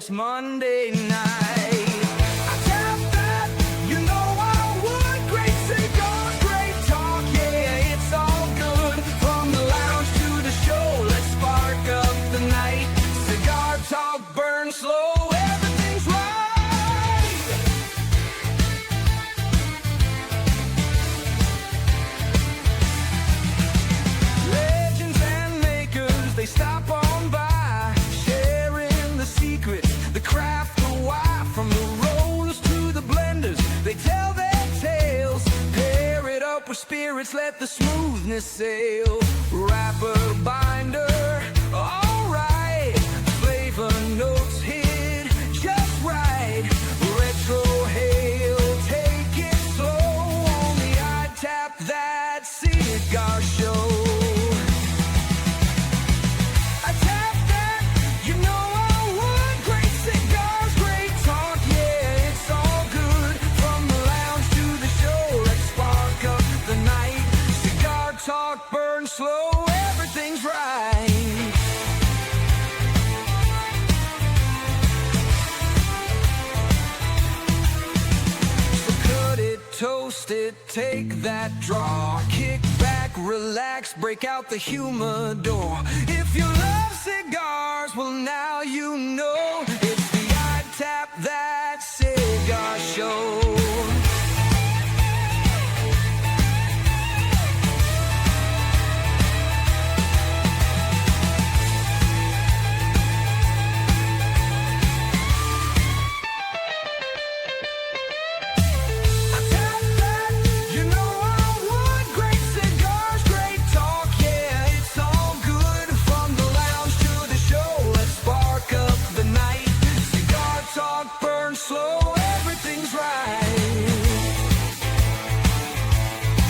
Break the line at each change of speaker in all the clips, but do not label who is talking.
it's Monday night. I tap that, you know I would. Great cigars, great talk, yeah, it's all good. From the lounge to the show, let's spark up the night. Cigar talk, burn slow, everything's right. Legends and makers, they stop on by, sharing the secrets, the craft, the why. From the rollers to the blenders, they tell their tales. Pair it up with spirits, let the smoothness sail. Wrapper, binder, alright. Flavor notes hit just right. Retro hail, take it slow. Only I tap that cigar show. I tap that, you know I would. Great cigars, great talk, yeah, it's all good. From the lounge to the show, let's spark up the night. Cigar talk, burn slow, everything's right. So cut it, toast it, take that draw. Kick back, relax, break out the humidor. If you love cigars, well now you know. It's the I Tap That Cigar Show. I tap that, you know I would. Great cigars, great talk, yeah, it's all good. From the lounge to the show, let's spark up the night. Cigar talk, burn slow, everything's right.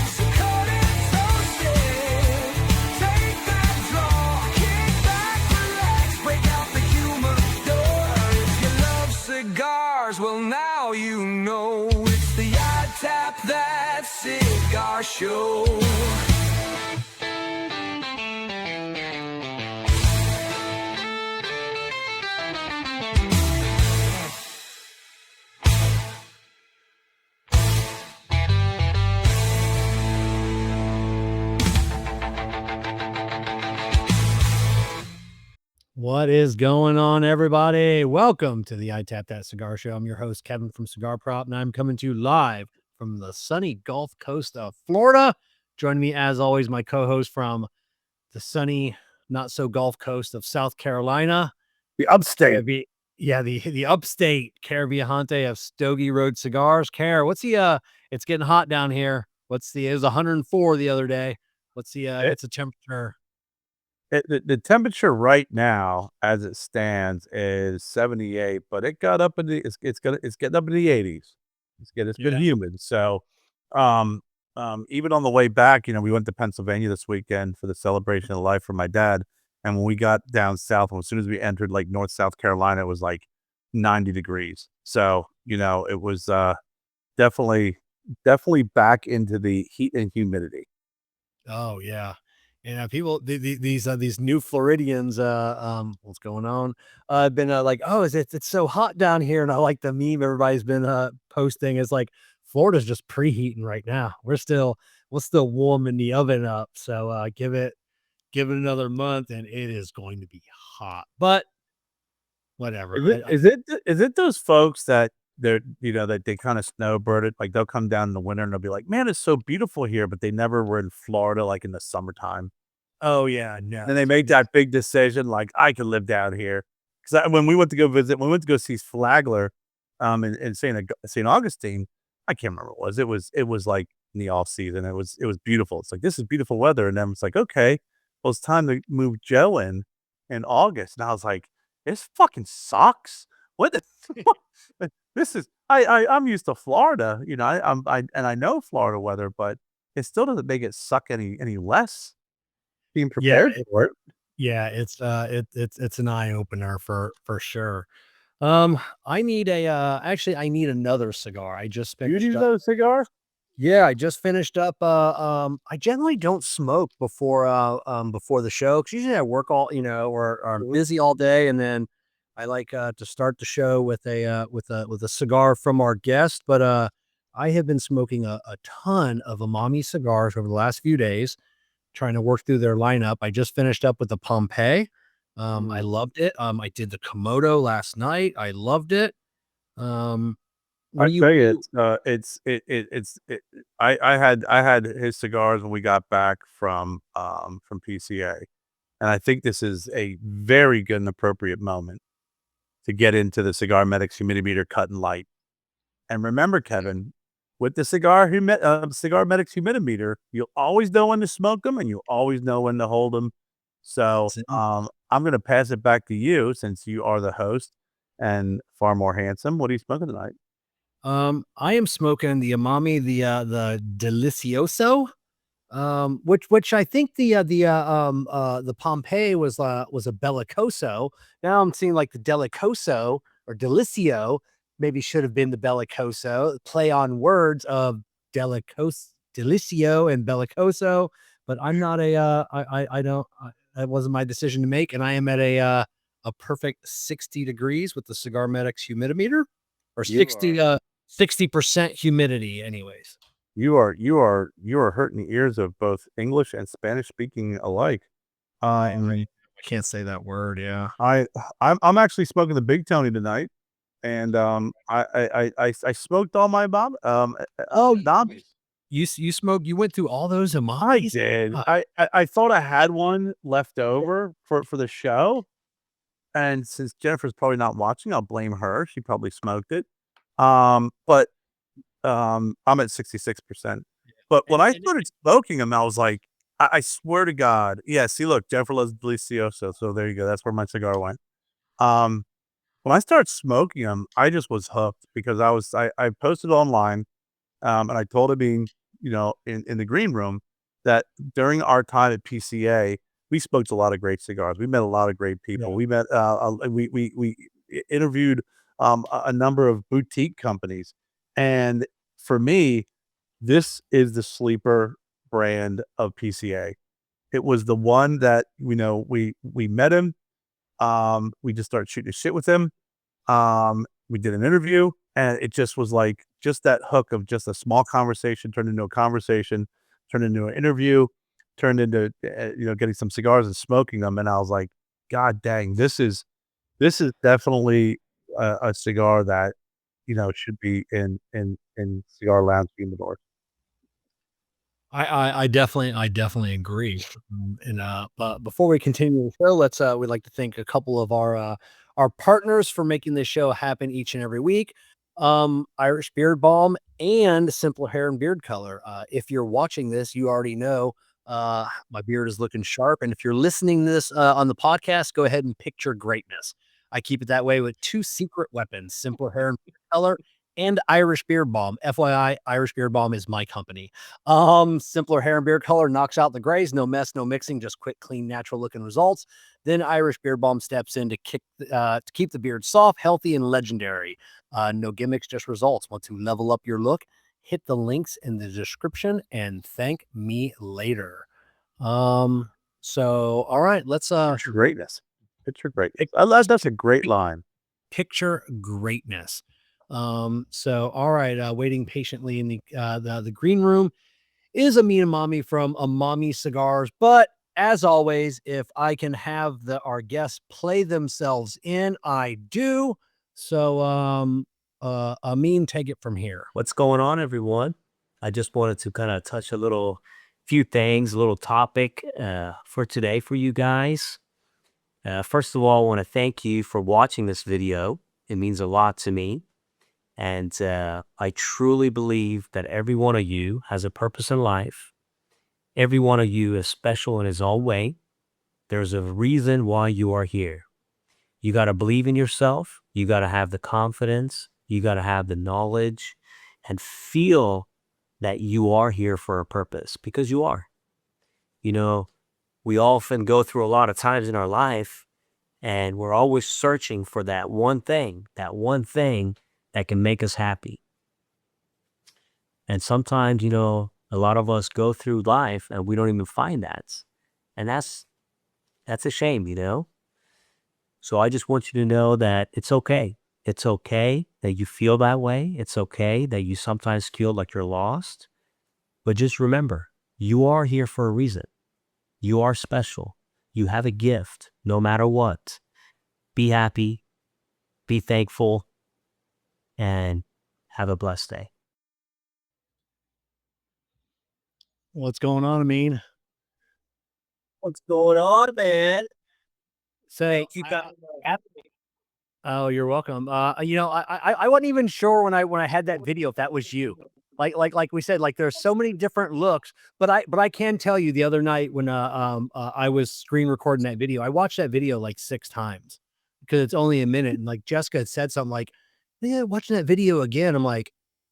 So cut it, toast it, take that draw. Kick back, relax, break out the humidor. If you love cigars, well now you know. It's the I Tap That Cigar Show.
What is going on, everybody? Welcome to the I Tap That Cigar Show. I'm your host, Kevin from Cigar Prop, and I'm coming to you live from the sunny Gulf Coast of Florida. Joining me, as always, my co-host from the sunny, not so Gulf Coast of South Carolina.
The upstate.
The upstate, Kerr Viajante of Stogie Road Cigars. Kerr, what's the it's getting hot down here. It was 104 the other day. What's the it's a temperature?
The temperature right now, as it stands, is 78, but it got up in the it's getting up in the 80s. It's been
Yeah.
humid. So, even on the way back, we went to Pennsylvania this weekend for the celebration of life for my dad. And when we got down south, as soon as we entered like North South Carolina, it was like 90 degrees. So, it was definitely back into the heat and humidity.
Oh yeah. And people, these new Floridians, what's going on? Have been like, oh, it's so hot down here, and I like the meme everybody's been posting. It's like Florida's just preheating right now. We're still warming the oven up. So give it another month, and it is going to be hot. But whatever.
Is it those folks that that they kind of snowbird it? Like they'll come down in the winter and they'll be like, man, it's so beautiful here, but they never were in Florida like in the summertime.
Oh yeah, no.
And they made that big decision, like I could live down here. Because when we went to go see Flagler, in St. Augustine, I can't remember what it was. It was like in the off season. It was beautiful. It's like, this is beautiful weather, and then it's like, okay, well, it's time to move Joe in August, and I was like, this fucking sucks. What? This is I'm used to Florida, I know Florida weather, but it still doesn't make it suck any less. Being prepared for it.
Yeah, it's an eye opener for sure. I need I need another cigar. I just
You
finished
need
up.
another cigar?
Yeah, I just finished up. I generally don't smoke before the show, because usually I work all, or I'm busy all day, and then I like to start the show with a cigar from our guest, but I have been smoking a ton of Emami cigars over the last few days, trying to work through their lineup. I just finished up with the Pompeii. I loved it. I did the Komodo last night. I loved it. What
I
do you?
tell you, I had his cigars when we got back from PCA, and I think this is a very good and appropriate moment to get into the CigarMedics humidimeter cut and light. And remember, Kevin, with the CigarMedics humidimeter, you'll always know when to smoke them, and you always know when to hold them. So, I'm gonna pass it back to you since you are the host and far more handsome. What are you smoking tonight?
I am smoking the Emami, the Delicioso, which I think the Pompeii was a Bellicoso. Now I'm seeing like the Delicoso or Delicio maybe should have been the Bellicoso, play on words of Delicio and Bellicoso, but I'm not I don't, that wasn't my decision to make, and I am at a perfect 60 degrees with the CigarMedics humidimeter, or
You are
60% humidity anyways.
you are hurting the ears of both English and Spanish speaking alike. And
I can't say that word, yeah.
I'm actually smoking the Big Tony tonight, and I smoked all my
Oh,
Emamis.
you smoked, you went through all those
I
Emamis?
did.
Uh,
I thought I had one left over for the show, and since Jennifer's probably not watching, I'll blame her. She probably smoked it. But I'm at 66%. But when I
and
started smoking them, I was like, I swear to God. Yeah, see, look, Jennifer loves Delicioso. So there you go. That's where my cigar went. Um, when I started smoking them, I just was hooked because I posted online, and I told Amin, in the green room that during our time at PCA, we smoked a lot of great cigars. We met a lot of great people.
yeah.
We met, we interviewed a number of boutique companies. And for me, this is the sleeper brand of PCA. It was the one that, we met him. We just started shooting shit with him. We did an interview, and it just was like just that hook of just a small conversation turned into a conversation, turned into an interview, turned into getting some cigars and smoking them. And I was like, God dang, this is definitely a cigar that should be in cigar lounge humidor.
I definitely agree. But before we continue the show, we'd like to thank a couple of our partners for making this show happen each and every week. Irish Beard Balm and Simple Hair and Beard Color. If you're watching this, you already know my beard is looking sharp. And if you're listening to this on the podcast, go ahead and picture greatness. I keep it that way with two secret weapons: Simple Hair and Beard Color and Irish Beard Balm. FYI, Irish Beard Balm is my company. Simpler hair and beard color knocks out the grays, no mess, no mixing, just quick, clean, natural looking results. Then Irish Beard Balm steps in to keep the beard soft, healthy, and legendary. No gimmicks, just results. Want to level up your look? Hit the links in the description and thank me later. So all right, let's
Picture greatness. Picture greatness.
pic-
That's a great line.
picture greatness. So all right, waiting patiently in the green room is Amin Emami from Emami Cigars. But as always, if I can have our guests play themselves in, I do. So Amin, take it from here.
What's going on, everyone? I just wanted to kind of touch few things, a little topic for today for you guys. First of all, I want to thank you for watching this video. It means a lot to me. And I truly believe that every one of you has a purpose in life. Every one of you is special in his own way. There's a reason why you are here. You got to believe in yourself. You got to have the confidence. You got to have the knowledge and feel that you are here for a purpose, because you are. We often go through a lot of times in our life, and we're always searching for that one thing that can make us happy. And sometimes, a lot of us go through life and we don't even find that. And that's a shame, So I just want you to know that it's okay. It's okay that you feel that way. It's okay that you sometimes feel like you're lost. But just remember, you are here for a reason. You are special. You have a gift, no matter what. Be happy, be thankful, and have a blessed day.
What's going on, Amin?
What's going on, man?
So
You got happy.
oh, you're welcome. I wasn't even sure when I had that video if that was you. Like we said, like there's so many different looks, but I can tell you the other night when I was screen recording that video, I watched that video like 6 times because it's only a minute, and like Jessica had said something like, "Yeah, watching that video again." I'm like,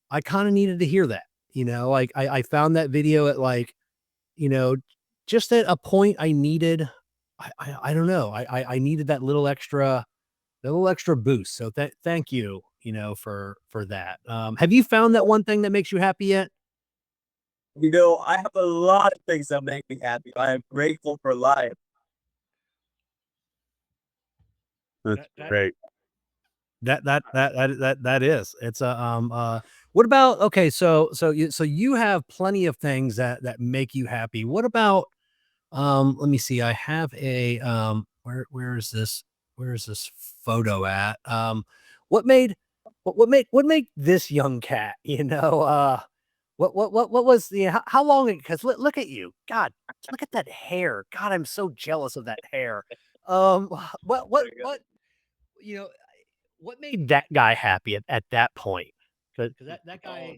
I kind of needed to hear that, like I found that video at like, you know, just at a point I needed. I don't know. I needed that little extra boost. So thank you, for that. Have you found that one thing that makes you happy yet?
I have a lot of things that make me happy. I am grateful for life.
That's
That
great.
that is. It's what about, okay, so you have plenty of things that make you happy. What about, let me see. I have a where is this photo at? What made what made this young cat, what was the how long, because look at you. God, look at that hair. God, I'm so jealous of that hair. What you know what made that guy happy at that point? Because that guy.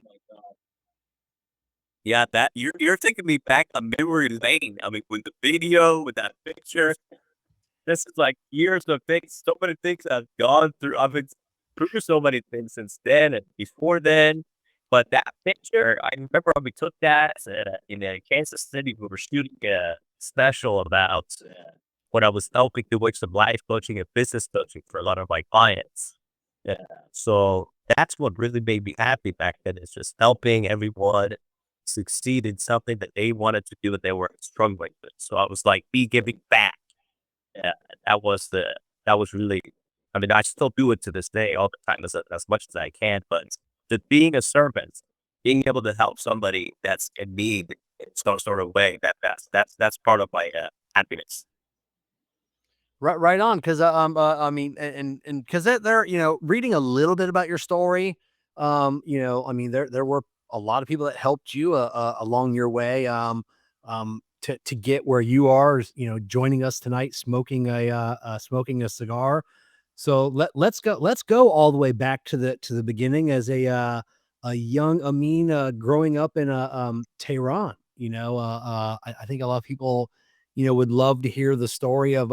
Yeah, that you're taking me back on memory lane. I mean, with the video, with that picture, this is like years of things. So many things I've gone through. I've been through so many things since then and before then. But that picture, I remember when we took that in Kansas City. We were shooting a special about when I was helping to work some life coaching and business coaching for a lot of my clients. Yeah. So that's what really made me happy back then, is just helping everyone succeed in something that they wanted to do and they were struggling with. So I was like, me giving back. Yeah, that was really, I mean, I still do it to this day all the time as much as I can, but the being a servant, being able to help somebody that's in need in some sort of way, that's part of my happiness.
Right on, because I mean, and because they're, reading a little bit about your story, I mean, there were a lot of people that helped you along your way, to get where you are, joining us tonight, smoking a cigar. So let's go all the way back to the beginning as a young Amin, growing up in Tehran. I think a lot of people, would love to hear the story of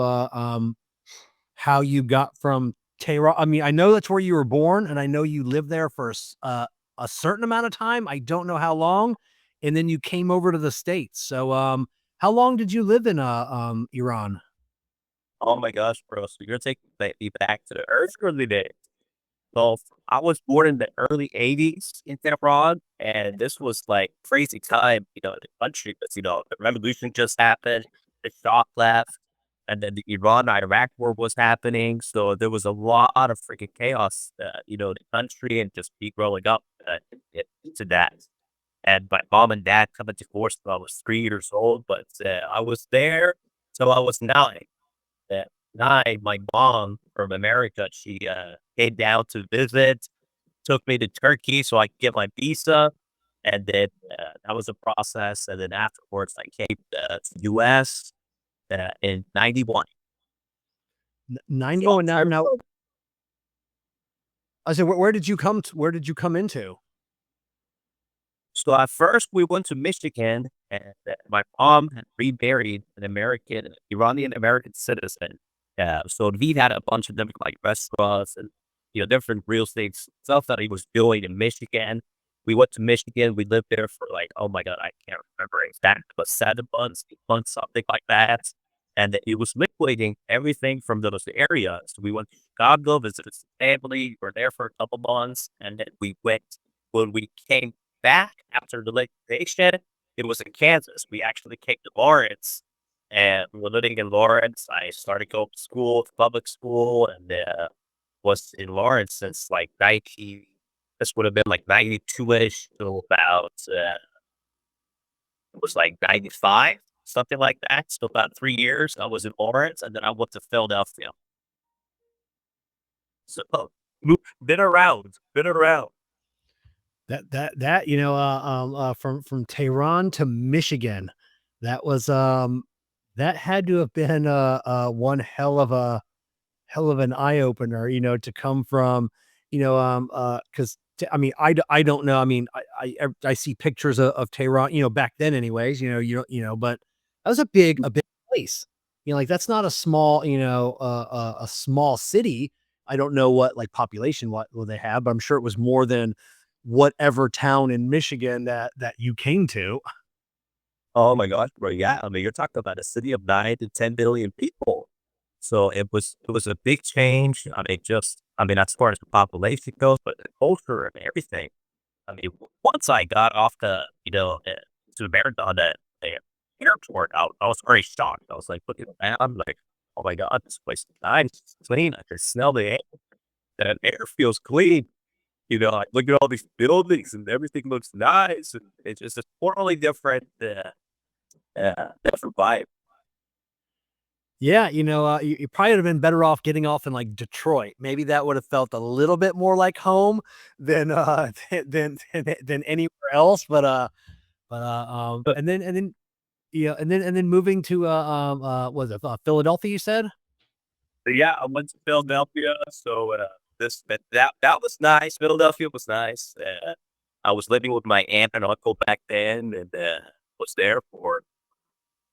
how you got from Tehran. I mean, I know that's where you were born, and I know you lived there for a certain amount of time. I don't know how long, and then you came over to the States. So, how long did you live in Iran?
Oh my gosh, bro. So you're taking me back to the early days. So I was born in the early 80s in Tehran, and this was like crazy time, in the country, because, the revolution just happened, the Shah left, and then the Iran-Iraq war was happening. So there was a lot of freaking chaos, in the country, and just me growing up into that. And my mom and dad got divorced when I was 3 years old, but I was there till I was 9. At 9, my mom from America, she came down to visit, took me to Turkey so I could get my visa, and then that was a process. And then afterwards, I came to the U.S. In '91.
90. Now, I said, where did you come to, where did you come into?
So at first, we went to Michigan, and my mom had remarried an Iranian American citizen. So he had a bunch of different like restaurants and different real estate stuff that he was doing in Michigan. We went to Michigan. We lived there for like, oh my god, I can't remember exactly, but 7 months, 8 months, something like that. And it was liquidating everything from those areas. We went to Chicago, visited some family. We were there for a couple months, and then we went when we came back after the liquidation. It was in Kansas. We actually came to Lawrence, and we were living in Lawrence. I started going to school, to public school, and was in Lawrence since like 90. This would have been like 92-ish to about it was like 95, something like that. So about 3 years I was in Lawrence, and then I went to Philadelphia. So been around, been around.
That from Tehran to Michigan, that was that had to have been one hell of an eye opener, to come from, because I mean, I don't know. I mean, I see pictures of Tehran, back then anyways, but that was a big place. Like that's not a small, a small city. I don't know what like population what will they have, but I'm sure it was more than whatever town in Michigan that you came to.
Oh my gosh, bro. Yeah. I mean, you're talking about a city of 9 to 10 billion people. So it was a big change. I mean, as far as the population goes, but the culture and everything. I mean, once I got off to the marathon at the airport, I was very shocked. I was like looking around, like, oh my God, this place is nice, it's clean. I can smell the air. That air feels clean. I look at all these buildings and everything looks nice. And it's just a totally different vibe.
Yeah, you probably would have been better off getting off in like Detroit. Maybe that would have felt a little bit more like home than than anywhere else. And then moving to was it Philadelphia? You said.
But yeah, I went to Philadelphia. So that was nice. Philadelphia was nice. I was living with my aunt and uncle back then, and was there for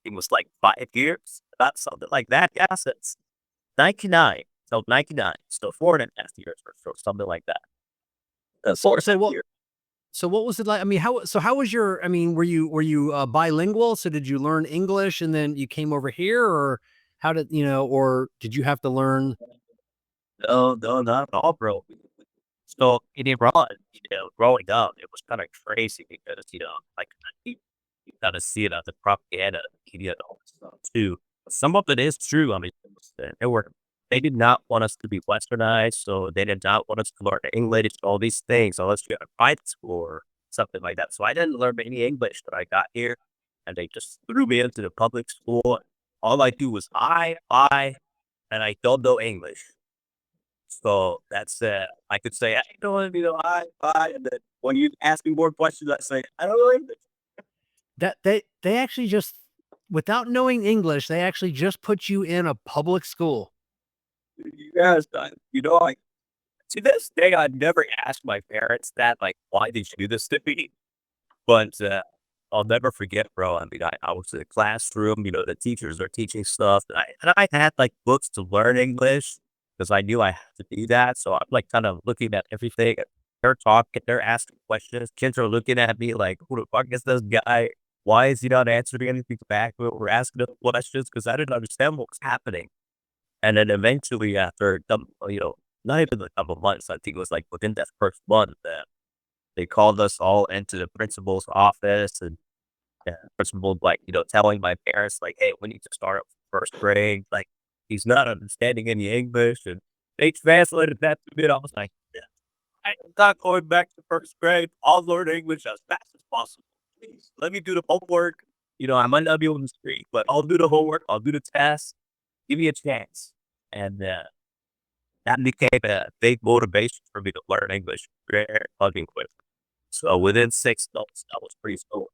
it was like 5 years, about something like that. Yeah, since 99. So 99. So 4.5 years or so, something like that.
So, so what was it like? I mean, how was your? I mean, were you bilingual? So did you learn English and then you came over here, or how did or did you have to learn?
No, no, not at all, bro. So in Iran, growing up, it was kind of crazy because, like you gotta see it as the propaganda media and all this stuff too. Some of it is true. I mean, they did not want us to be westernized, so they did not want us to learn English, all these things, unless you had a private school or something like that. So I didn't learn any English when I got here, and they just threw me into the public school. All I do was I, and I don't know English. So that's I could say, I don't, I, and then when you ask me more questions, I say, I don't know English.
That they actually just without knowing English, they actually just put you in a public school.
You guys, like to this day, I've never asked my parents that, like, why did you do this to me? But I'll never forget, bro. I mean, I was in the classroom, the teachers are teaching stuff, and I had like books to learn English because I knew I had to do that. So I'm like kind of looking at everything. They're talking, they're asking questions. Kids are looking at me like, who the fuck is this guy? Why is he not answering anything back? We're asking him questions because I didn't understand what was happening. And then eventually, after not even a couple months, I think it was like within that first month, they called us all into the principal's office, and principal like telling my parents like, "Hey, we need to start up first grade. Like, he's not understanding any English," and they translated that to me. And I was like, "Yeah, I'm not going back to first grade. I'll learn English as fast as possible. Please let me do the homework. I might not be able to speak, but I'll do the homework. I'll do the test. Give me a chance." And that became a big motivation for me to learn English very fucking quick. So within 6 months, I was pretty fluent.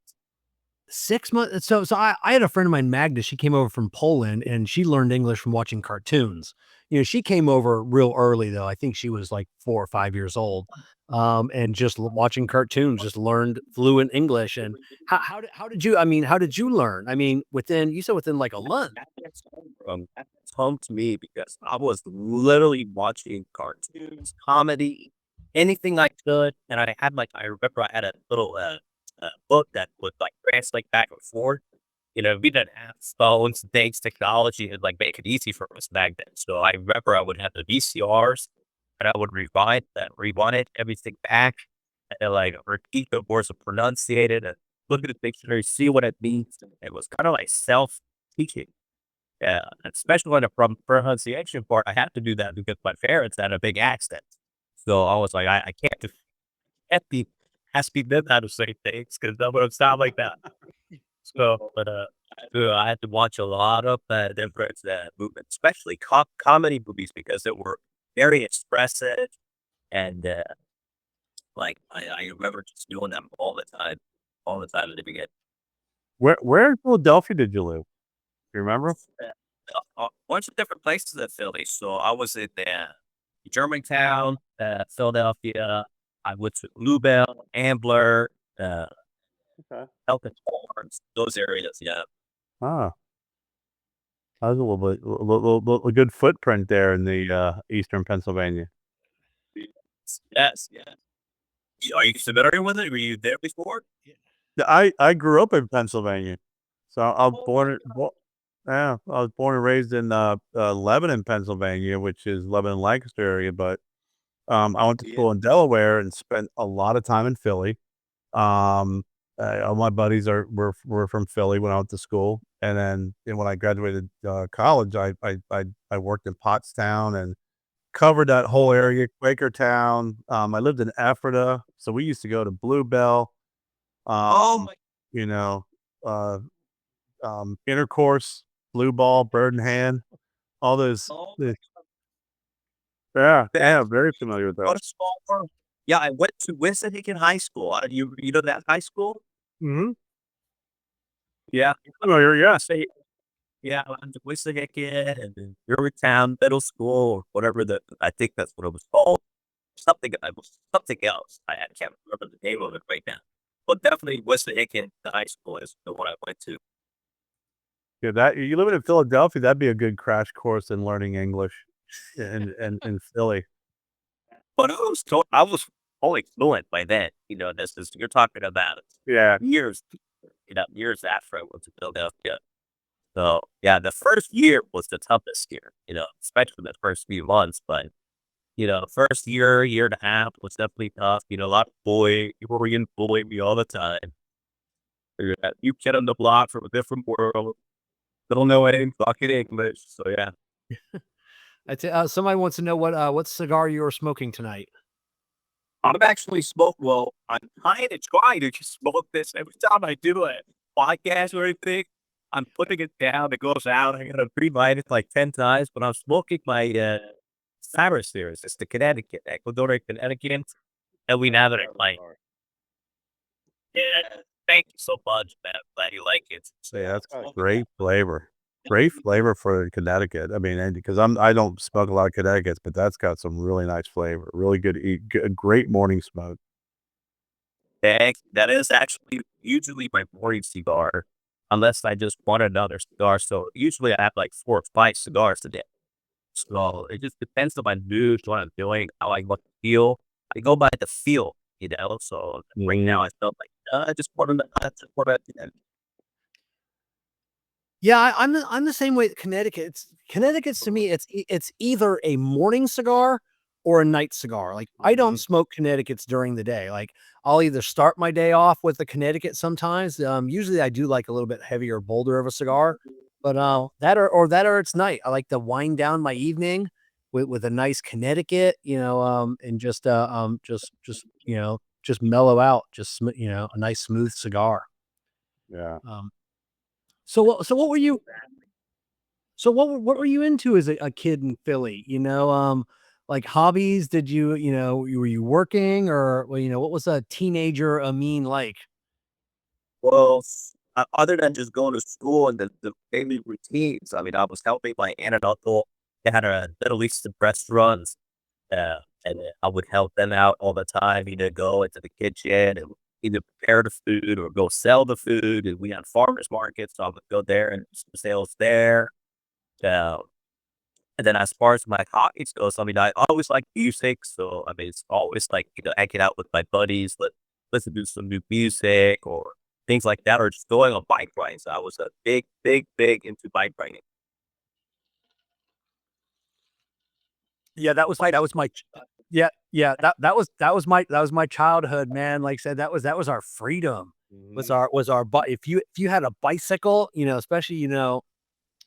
6 months. So I had a friend of mine, Magda. She came over from Poland and she learned English from watching cartoons. She came over real early though. I think she was like 4 or 5 years old. And just watching cartoons, just learned fluent English. And how did you? I mean, how did you learn? I mean, you said within like a month.
That's home to me because I was literally watching cartoons, comedy, anything I could, and I remember I had a little book that would like translate back and forth. We didn't have phones and things, technology to like make it easy for us back then. So I remember I would have the VCRs and I would rewind it, everything back, and like repeat the words and pronunciate it and look at the dictionary, see what it means. It was kind of like teaching. Yeah, especially on the pronunciation part, I have to do that because my parents had a big accent. So I was like, I can't just have be ask them how to say things because that would sound like that. So, but I had to watch a lot of different movies, especially comedy movies because they were very expressive and like I remember just doing them all the time at the beginning.
Where in Philadelphia did you live? You remember?
A bunch of different places in Philly. So I was in Germantown, Philadelphia. I went to Bluebell, Ambler, uh,
Okay.
Elton Farms, those areas. Yeah.
Ah, that was a little bit, a good footprint there in the eastern Pennsylvania.
Yes. Yeah. Are you familiar with it? Were you there before?
Yeah, I grew up in Pennsylvania, so I was yeah, I was born and raised in Lebanon, Pennsylvania, which is Lebanon, Lancaster area. But I went to school in Delaware and spent a lot of time in Philly. All my buddies were from Philly when I went to school, and then when I graduated college, I worked in Pottstown and covered that whole area, Quakertown. I lived in Ephrata, so we used to go to Bluebell.
Oh my.
You know, uh, Intercourse, Blue Ball, Bird in Hand, all those.
Oh,
Yeah, yeah, very familiar with
what
those.
a small world. Yeah, I went to Wissahickon High School. You know that high school?
Mm-hmm.
Yeah.
Familiar, yes.
Yeah, I went to Wissahickon and then Germantown Middle School or whatever I think that's what it was called. Something else. I can't remember the name of it right now. But definitely Wissahickon High School is the one I went to.
Yeah, that you living in Philadelphia, that'd be a good crash course in learning English in Philly.
But I was only fluent by then. This is you're talking about
Yeah.
years, years after I went to Philadelphia. So yeah, the first year was the toughest year, especially the first few months. But first year and a half was definitely tough. A lot of people were getting bullied me all the time. You're that new kid on the block from a different world. Don't know any fucking English. So yeah.
Somebody wants to know what cigar you are smoking tonight.
I'm actually I'm kind of trying to just smoke this every time I do a podcast or anything. I'm putting it down. It goes out. I gotta relight it like 10 times, but I'm smoking my Cyber series. It's the Connecticut, Ecuador, Connecticut. And we have it at like, yeah, thank you so much, man. Glad you like it.
So yeah, that's got great flavor. Great flavor for Connecticut. I mean, and because I don't smoke a lot of Connecticut's, but that's got some really nice flavor. Really good, great morning smoke.
That is actually usually my morning cigar, unless I just want another cigar. So usually I have like 4 or 5 cigars a day. So it just depends on my mood, what I'm doing, how I want to feel. I go by the feel, So right now I felt like I just want to.
Yeah, I'm the same way. Connecticut's to me, it's either a morning cigar or a night cigar. Like I don't smoke Connecticut's during the day. Like I'll either start my day off with a Connecticut sometimes. Usually I do like a little bit heavier, bolder of a cigar, but that or it's night. I like to wind down my evening with a nice Connecticut, and just just mellow out, a nice smooth cigar.
Yeah.
So what were you? So what were you into as a kid in Philly? Like hobbies? Did were you working or what was a teenager Amin like?
Well, other than just going to school and the daily routines, I mean, I was helping my aunt and uncle. They had a Middle Eastern restaurants, and I would help them out all the time. Either go into the kitchen and either prepare the food or go sell the food. And we had farmers markets, so I would go there and do some sales there. Uh, and then as far as my hobbies goes, I mean, I always like music, so I mean, it's always like hanging out with my buddies, listen to some new music or things like that, or just going on bike rides. I was a big into bike riding.
Yeah, that was my childhood, man. Like I said, that was our freedom. Was our but if you had a bicycle, especially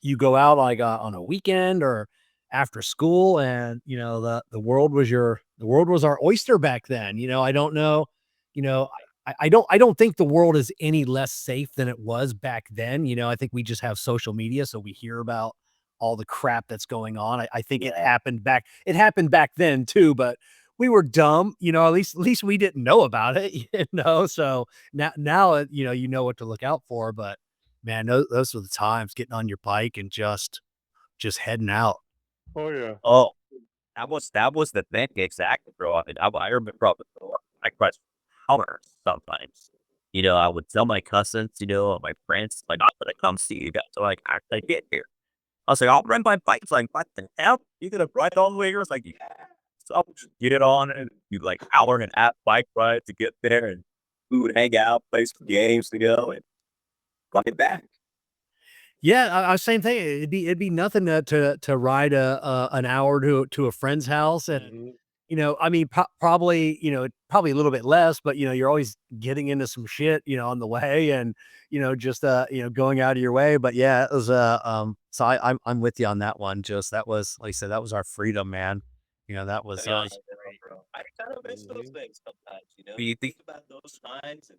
you go out like on a weekend or after school, and the world was our oyster back then. I don't know, you know, I don't think the world is any less safe than it was back then. I think we just have social media, so we hear about all the crap that's going on. I think it happened back then too, but we were dumb, at least we didn't know about it, so now, you know what to look out for, but man, those were the times getting on your bike and just heading out.
Oh yeah.
Oh, that was the thing exactly, bro. I mean, I remember I cried hours sometimes. I would tell my cousins, my friends, like, I'm gonna come see you guys. So like, I get here. I was like, I'll rent my bike. It's like, what the hell? You gonna ride all the way here? It's like, yeah. So I'll just get it on and you like hour and a half bike ride to get there and food, hang out, play some games, and come back.
Yeah, same thing. It'd be nothing to ride an hour to a friend's house, and I mean, probably probably a little bit less, but you're always getting into some shit on the way, and just going out of your way. But yeah, it was so I'm with you on that one. Just that was, like I said, that was our freedom, man. That was
Yeah, I kind of miss those things sometimes. You think about those times and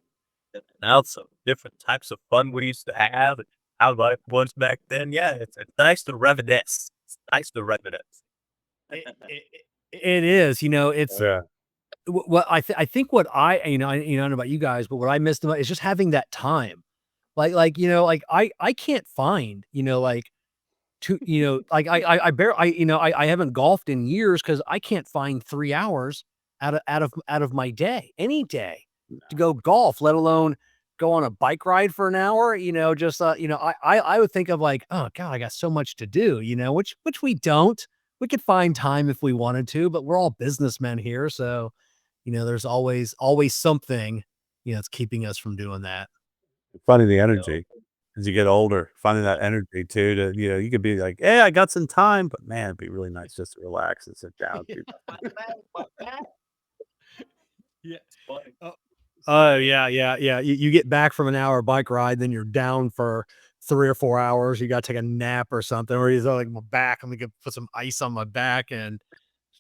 now some different types of fun we used to have and how life was back then. Yeah, it's nice to reminisce. It's nice to reminisce.
it is. It's
Yeah.
what I think what I don't know about you guys, but what I missed about is just having that time. Like I can't find, like to, like I haven't golfed in years because I can't find 3 hours out of my day, any day, to go golf, let alone go on a bike ride for an hour. Just I would think of like, oh God, I got so much to do, which we don't. We could find time if we wanted to, but we're all businessmen here, so there's always something that's keeping us from doing that.
Finding the energy as you get older, finding that energy too to, you could be like, "Hey, I got some time," but man, it'd be really nice just to relax and sit down.
Yeah. Oh, yeah, yeah, yeah. You get back from an hour bike ride, then you're down for 3 or 4 hours. You gotta take a nap or something, or he's like, "My back, I'm gonna put some ice on my back," and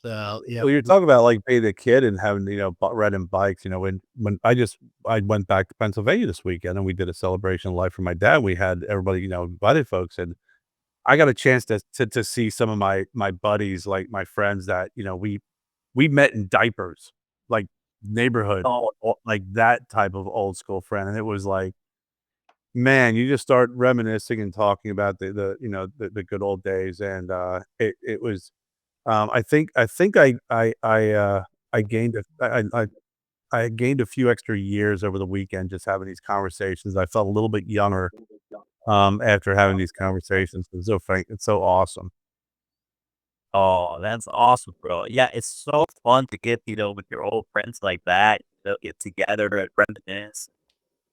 so, yeah.
Well, you're talking about, like, being a kid and having, riding bikes, when I went back to Pennsylvania this weekend and we did a celebration of life for my dad. We had everybody, invited folks, and I got a chance to see some of my buddies, like, my friends that, we met in diapers, like, neighborhood, like, that type of old school friend, and it was like, man, you just start reminiscing and talking about the good old days, and, it was I gained I gained a few extra years over the weekend just having these conversations. I felt a little bit younger, after having these conversations. It's so awesome.
Oh, that's awesome, bro. Yeah, it's so fun to get, with your old friends like that, get together and reminisce.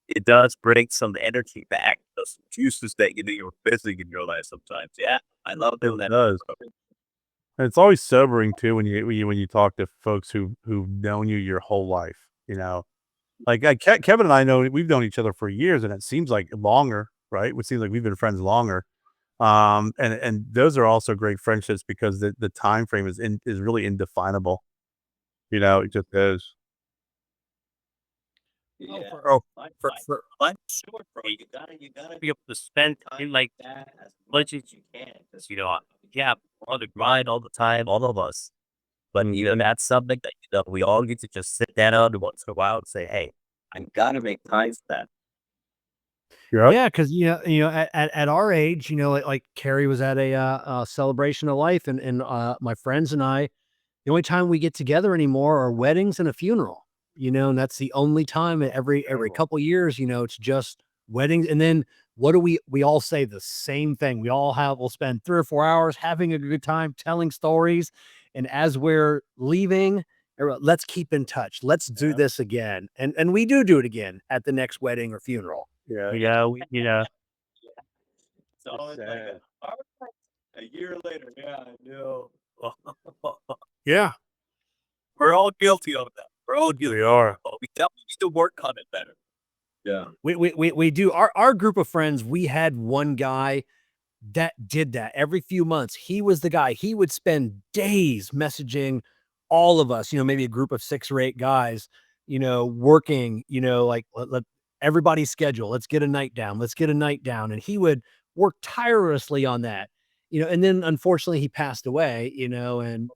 It does bring some energy back, those juices that you're missing in your life sometimes. Yeah, I love doing
It
that.
does. And it's always sobering too when you talk to folks who've known you your whole life, Like, Kevin and I we've known each other for years, and it seems like longer, right? It seems like we've been friends longer. And those are also great friendships because the time frame is really indefinable. It just is.
Oh,
Yeah.
for oh,
Life is short, bro. You gotta be able to spend time like that as much as you can. Because yeah, we're on the grind all the time, all of us. But that's something that we all need to just sit down once in a while and say, "Hey, I gotta make time for that."
You're right.
yeah, because at our age, like Carrie was at a celebration of life, and my friends and I, the only time we get together anymore are weddings and a funeral. And that's the only time every couple years. It's just weddings, and then what do we all say the same thing? We'll spend 3 or 4 hours having a good time, telling stories, and as we're leaving, let's keep in touch. Let's do this again, and we do it again at the next wedding or funeral.
Yeah.
It's always like
sad.
a year later. Yeah, I know.
Yeah.
We're all guilty of that. We're all guilty.
We are.
But we definitely need to work on it better. Yeah.
We do. Our group of friends, we had one guy that did that every few months. He was the guy. He would spend days messaging all of us, maybe a group of 6 or 8 guys, working, like let everybody schedule. Let's get a night down. Let's get a night down. And he would work tirelessly on that, and then unfortunately he passed away, and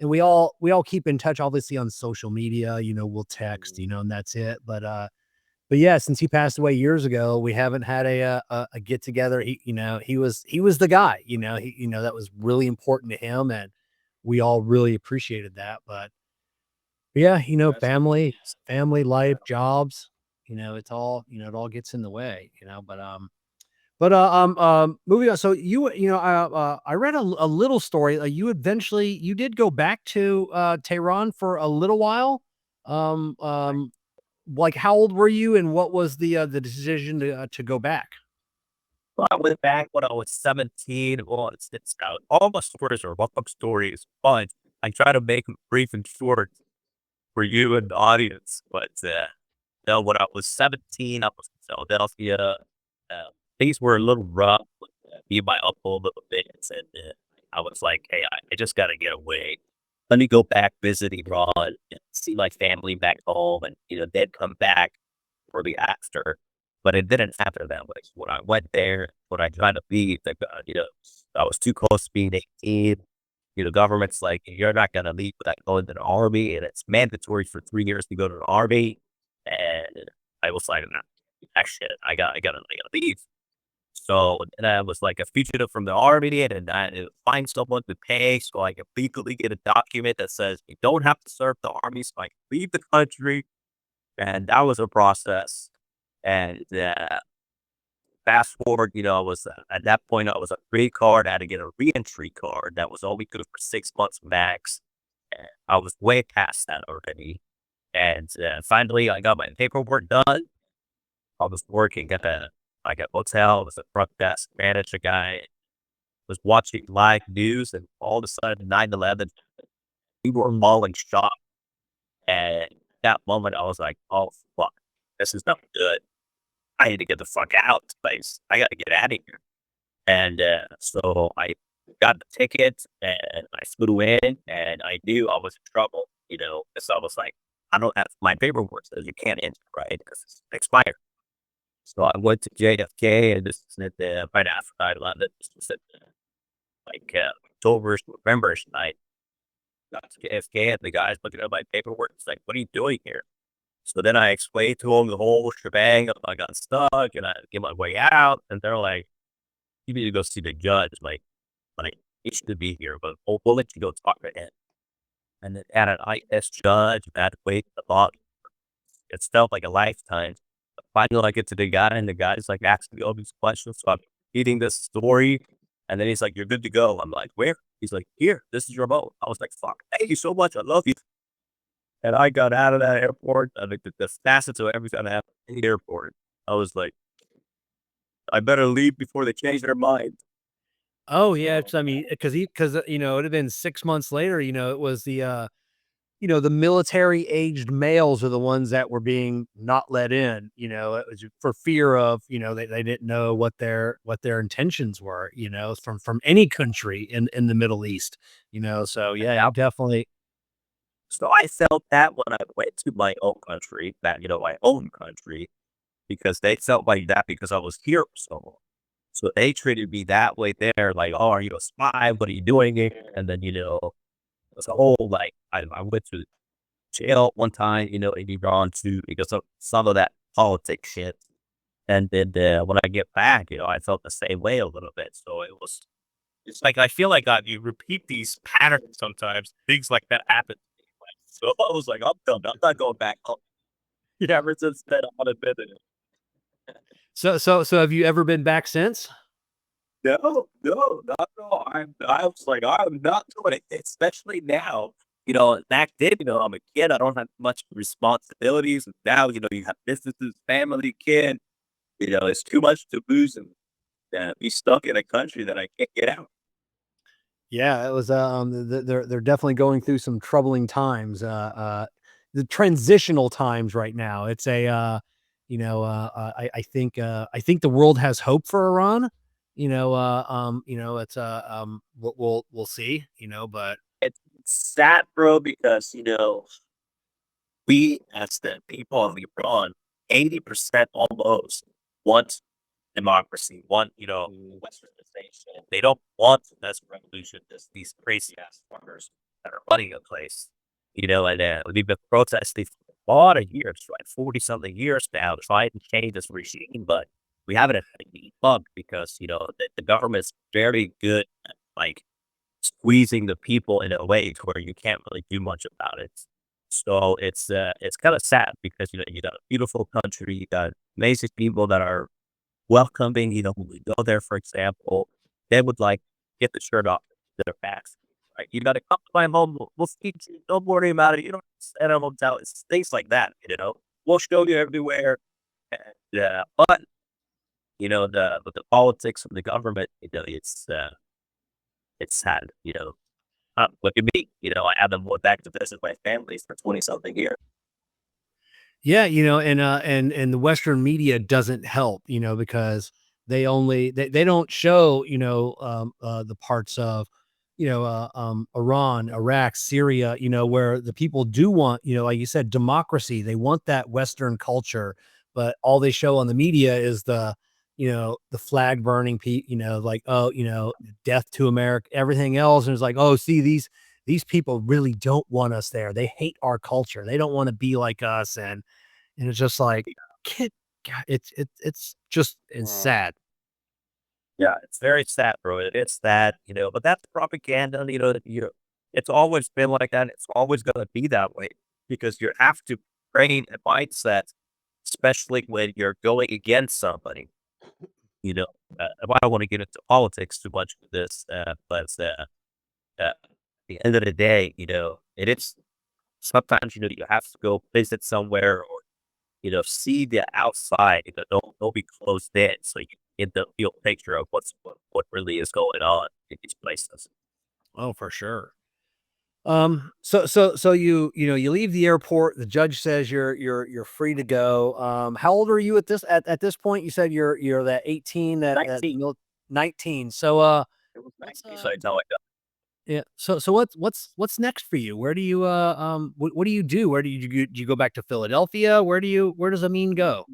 we all keep in touch obviously on social media, we'll text, and that's it. But yeah, since he passed away years ago, we haven't had a get together. He was the guy, that was really important to him, and we all really appreciated that. But yeah, family life, jobs, it all gets in the way, moving on. So I read a little story. You did go back to Tehran for a little while. Like how old were you, and what was the decision to go back?
Well, I went back when I was 17. Well, it's all my stories are long stories, but I try to make them brief and short for you and the audience. But no, when I was 17, I was in Philadelphia. Things were a little rough with me and my uncle a little bit, and I was like, "Hey, I just got to get away. Let me go back visit Iran and see my family back home, and they'd come back shortly after." But it didn't happen that way. When I went there, when I tried to leave, I was too close to being 18. The government's like, "You're not gonna leave without going to the army, and it's mandatory for 3 years to go to the army." And I was like, "Nah, shit, I gotta leave." So and I was like a fugitive from the army, and I had to find someone to pay so I could legally get a document that says you don't have to serve the army, so I can leave the country. And that was a process. And fast forward, I was at that point I was a green card. I had to get a reentry card that was only good for 6 months max. And I was way past that already. And finally, I got my paperwork done. I was working at a hotel. I was a front desk manager guy. Was watching live news, and all of a sudden, 9/11, we were mauling shop. And that moment, I was like, "Oh fuck, this is not good. I need to get the fuck out of this place. I got to get out of here." And so I got the ticket, and I flew in, and I knew I was in trouble, because I was like, I don't have my paperwork says you can't enter, right? Because it's expired. So I went to JFK, and this is at right after 9/11. This was at October, November night. Got to JFK, and the guy's looking at my paperwork. It's like, "What are you doing here?" So then I explained to him the whole shebang. I got stuck, and I get my way out, and they're like, "You need to go see the judge. Like he should be here, but we'll let you go talk to him." And then at an IS judge, I had to wait a lot. It felt like a lifetime. Finally, I get to the guy, and the guy's like asking me all these questions. So I'm reading this story, and then he's like, "You're good to go." I'm like, "Where?" He's like, "Here, this is your boat." I was like, "Fuck, thank you so much. I love you." And I got out of that airport. I think the fastest I've ever got out of any airport. I was like, I better leave before they change their mind.
Oh yeah, I mean, because it had been 6 months later. It was the military aged males are the ones that were being not let in. It was for fear of they didn't know what their intentions were. From any country in the Middle East. So yeah, definitely.
So I felt that when I went to my own country, my own country, because they felt like that because I was here for so long. So they treated me that way there, like, "Oh, are you a spy? What are you doing here?" And then, it's a whole, like, I went to jail one time, in Iran too, because of some of that politics shit. And then when I get back, I felt the same way a little bit. So it's like, I feel like you repeat these patterns sometimes, things like that happen. So I was like, "I'm done. I'm not going back home." Ever since then, I'm gonna admit it.
So have you ever been back since?
No, no, not at all. I was like, I'm not doing it, especially now. Back then, I'm a kid. I don't have much responsibilities. And now, you have businesses, family, kid. It's too much to lose and be stuck in a country that I can't get out.
Yeah, it was, they're definitely going through some troubling times, the transitional times right now. I think the world has hope for Iran, It's we'll see, but
It's sad, bro, because we as the people of Iran, 80% almost want democracy, want westernization. They don't want this revolution, these crazy ass fuckers that are running a place. And we've been protesting for a lot of years, right? 40 something years now, trying to change this regime, but we haven't had any luck because the government's very good at like squeezing the people in a way to where you can't really do much about it. So it's kind of sad because you got a beautiful country, you got amazing people that are welcoming. When we go there, for example, they would like get the shirt off their backs. Right? You got to come to my home. We'll feed you. Don't worry about it. You don't set a hotel. It's things like that. We'll show you everywhere. And, but the politics of the government, it's sad. Look at me. I haven't went back to visit my families for 20 something years.
yeah, and the Western media doesn't help, because they don't show, the parts of, Iran, Iraq, Syria, where the people do want, like you said, democracy. They want that Western culture, but all they show on the media is the flag burning, like, oh, death to America, everything else. And it's like, oh, see, these people really don't want us there. They hate our culture. They don't want to be like us. And it's just like, kid, God, it's sad.
Yeah, it's very sad, bro. It is sad, but that's propaganda, it's always been like that. It's always going to be that way because you have to train a mindset, especially when you're going against somebody. I don't want to get into politics too much with this, but at the end of the day, it is sometimes, you have to go visit somewhere or, see the outside, don't be closed in so you get the real picture of what really is going on in these places.
Oh, for sure. So you leave the airport. The judge says you're free to go. How old are you at this point? You said you're that 18, that
19.
19. So
It was
what's
19, so I know I got.
yeah. So what's next for you? Where do you what do you do? Where do you go back to Philadelphia? Where does Amin go?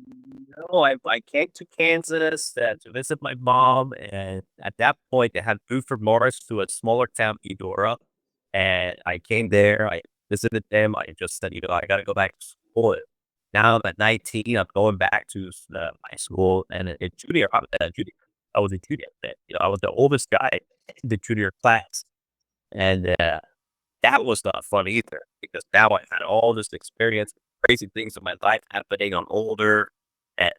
No, I came to Kansas to visit my mom, and at that point, I had moved from Morris to a smaller town, Eudora, and I came there. I visited them. I just said, I got to go back to school. Now I'm at 19. I'm going back to my school, and in junior, I was a junior then. I was the oldest guy in the junior class, and that was not fun either because now I had all this experience, crazy things in my life happening. I'm older, and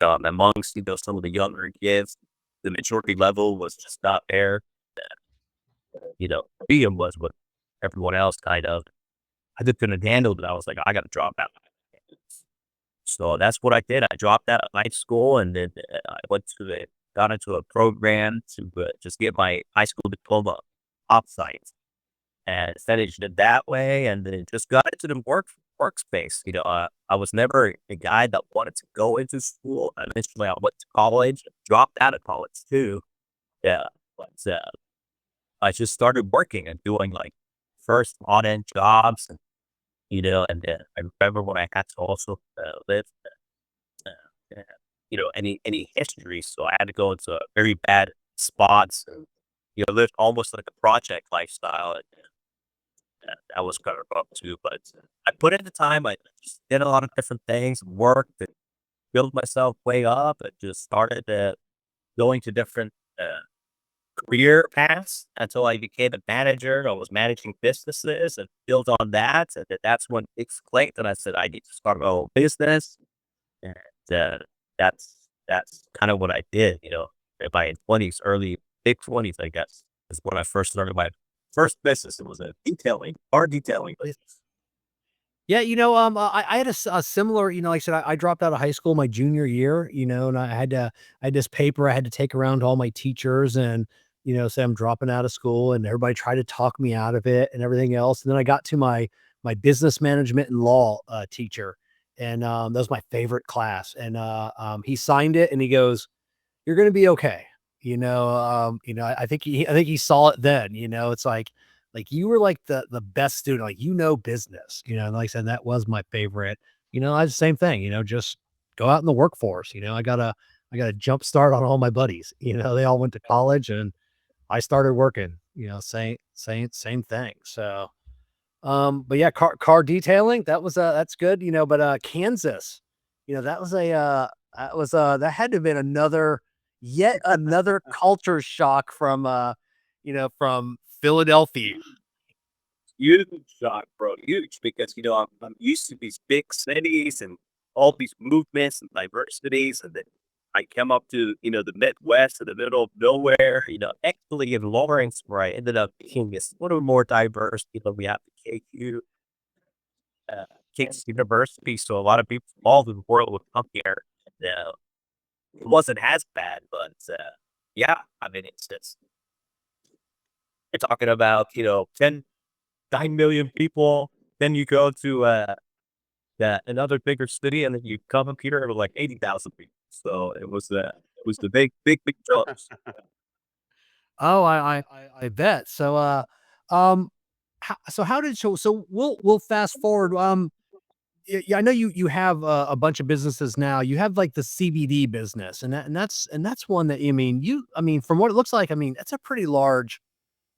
amongst some of the younger kids, the maturity level was just not there. Freedom was what everyone else kind of. I just couldn't handle it. I was like, I got to drop out. So that's what I did. I dropped out of high school, and then I got into a program to just get my high school diploma offsite, and finished it that way, and then just got into the workspace. I was never a guy that wanted to go into school. Eventually, I went to college, dropped out of college too. Yeah, but I just started working and doing like first odd-end jobs, and then I remember when I had to also live, any history, so I had to go into very bad spots, and lived almost like a project lifestyle, and that was kind of rough too. But I put in the time. I just did a lot of different things, worked, and built myself way up, and just started going to different career paths until I became a manager. I was managing businesses and built on that. And then that's when it clicked. And I said, I need to start my own business. And that's kind of what I did, in my 20s, early big 20s, I guess, is when I first started my first business. It was a car detailing business.
Yeah, I had a similar, like I said, I dropped out of high school my junior year, and I had this paper I had to take around to all my teachers and, say I'm dropping out of school, and everybody tried to talk me out of it and everything else. And then I got to my business management and law teacher, and that was my favorite class. And he signed it, and he goes, "You're going to be okay. I think he saw it then. It's like you were like the best student, like business. And like I said, that was my favorite. I was the same thing. Just go out in the workforce. I got a jump start on all my buddies. They all went to college and I started working. Same thing. So, but yeah, car detailing, that's good. But Kansas, that had to have been yet another culture shock from Philadelphia.
Huge shock, bro. Huge, because I'm used to these big cities and all these movements and diversities, and then I come up to the Midwest in the middle of nowhere. Actually in Lawrence, where I ended up being is a little more diverse. We have the King's University, so a lot of people from all over the world would come here. And, it wasn't as bad, but yeah, I mean, it's just you're talking about 9 million people. Then you go to another bigger city, and then you come up here with like 80,000 people. So it was the big jumps.
Oh, I bet. Um, how did so we'll fast forward. Yeah, I know you have a bunch of businesses now. You have like the CBD business, and that's one that from what it looks like, that's a pretty large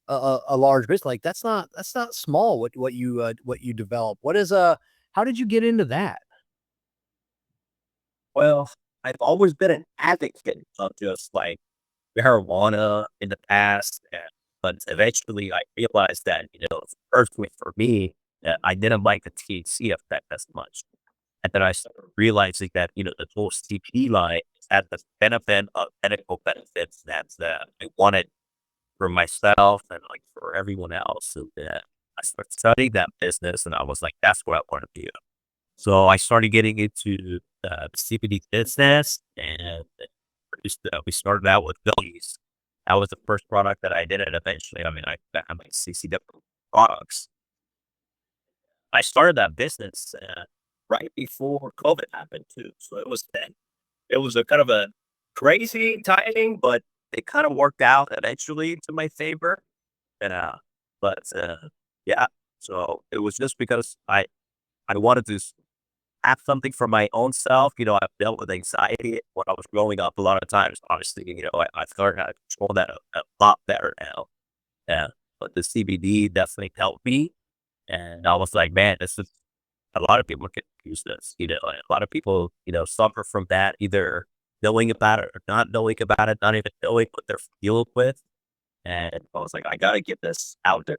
a large business. Like that's not small. What you develop. How did you get into that?
Well, I've always been an advocate of just like marijuana in the past, but eventually I realized that personally for me, I didn't like the THC effect as much. And then I started realizing that, the whole CP line had the benefit of medical benefits that I wanted for myself and like for everyone else. And I started studying that business, and I was like, that's what I want to do. So I started getting into the CBD business, and we started out with Billies. That was the first product that I did, and eventually, I had like 60 different products. I started that business right before COVID happened too. So it was a kind of a crazy timing, but it kind of worked out eventually to my favor. And but yeah, so it was just because I wanted to have something for my own self. I've dealt with anxiety when I was growing up a lot of times. Obviously, I've learned how to control that a lot better now. Yeah, but the CBD definitely helped me, and I was like, man, this is a lot of people can use this. A lot of people, suffer from that, either knowing about it or not knowing about it, not even knowing what they're dealing with. And I was like, I gotta get this out there.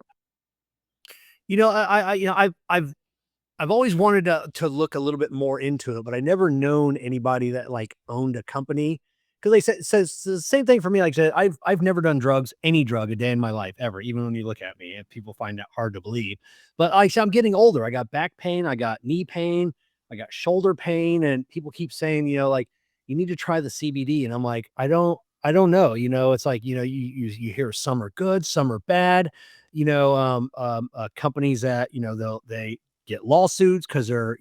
I've always wanted to look a little bit more into it, but I never known anybody that like owned a company. Because they says the same thing for me. Like I said, I've never done drugs, any drug, a day in my life ever. Even when you look at me, and people find that hard to believe. But I'm getting older. I got back pain, I got knee pain, I got shoulder pain, and people keep saying, like you need to try the CBD, and I'm like, I don't know. It's like you hear some are good, some are bad. Companies that they get lawsuits because they're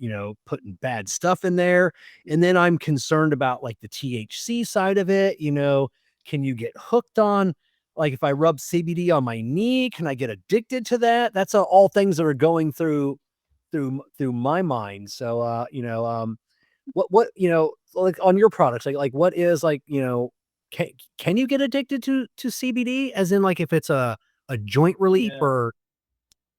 putting bad stuff in there. And then I'm concerned about like the THC side of it. Can you get hooked on, like, if I rub CBD on my knee, can I get addicted to that? That's all things that are going through my mind. So what like on your products, like what is like can you get addicted to CBD, as in like if it's a joint relief
Yeah.
or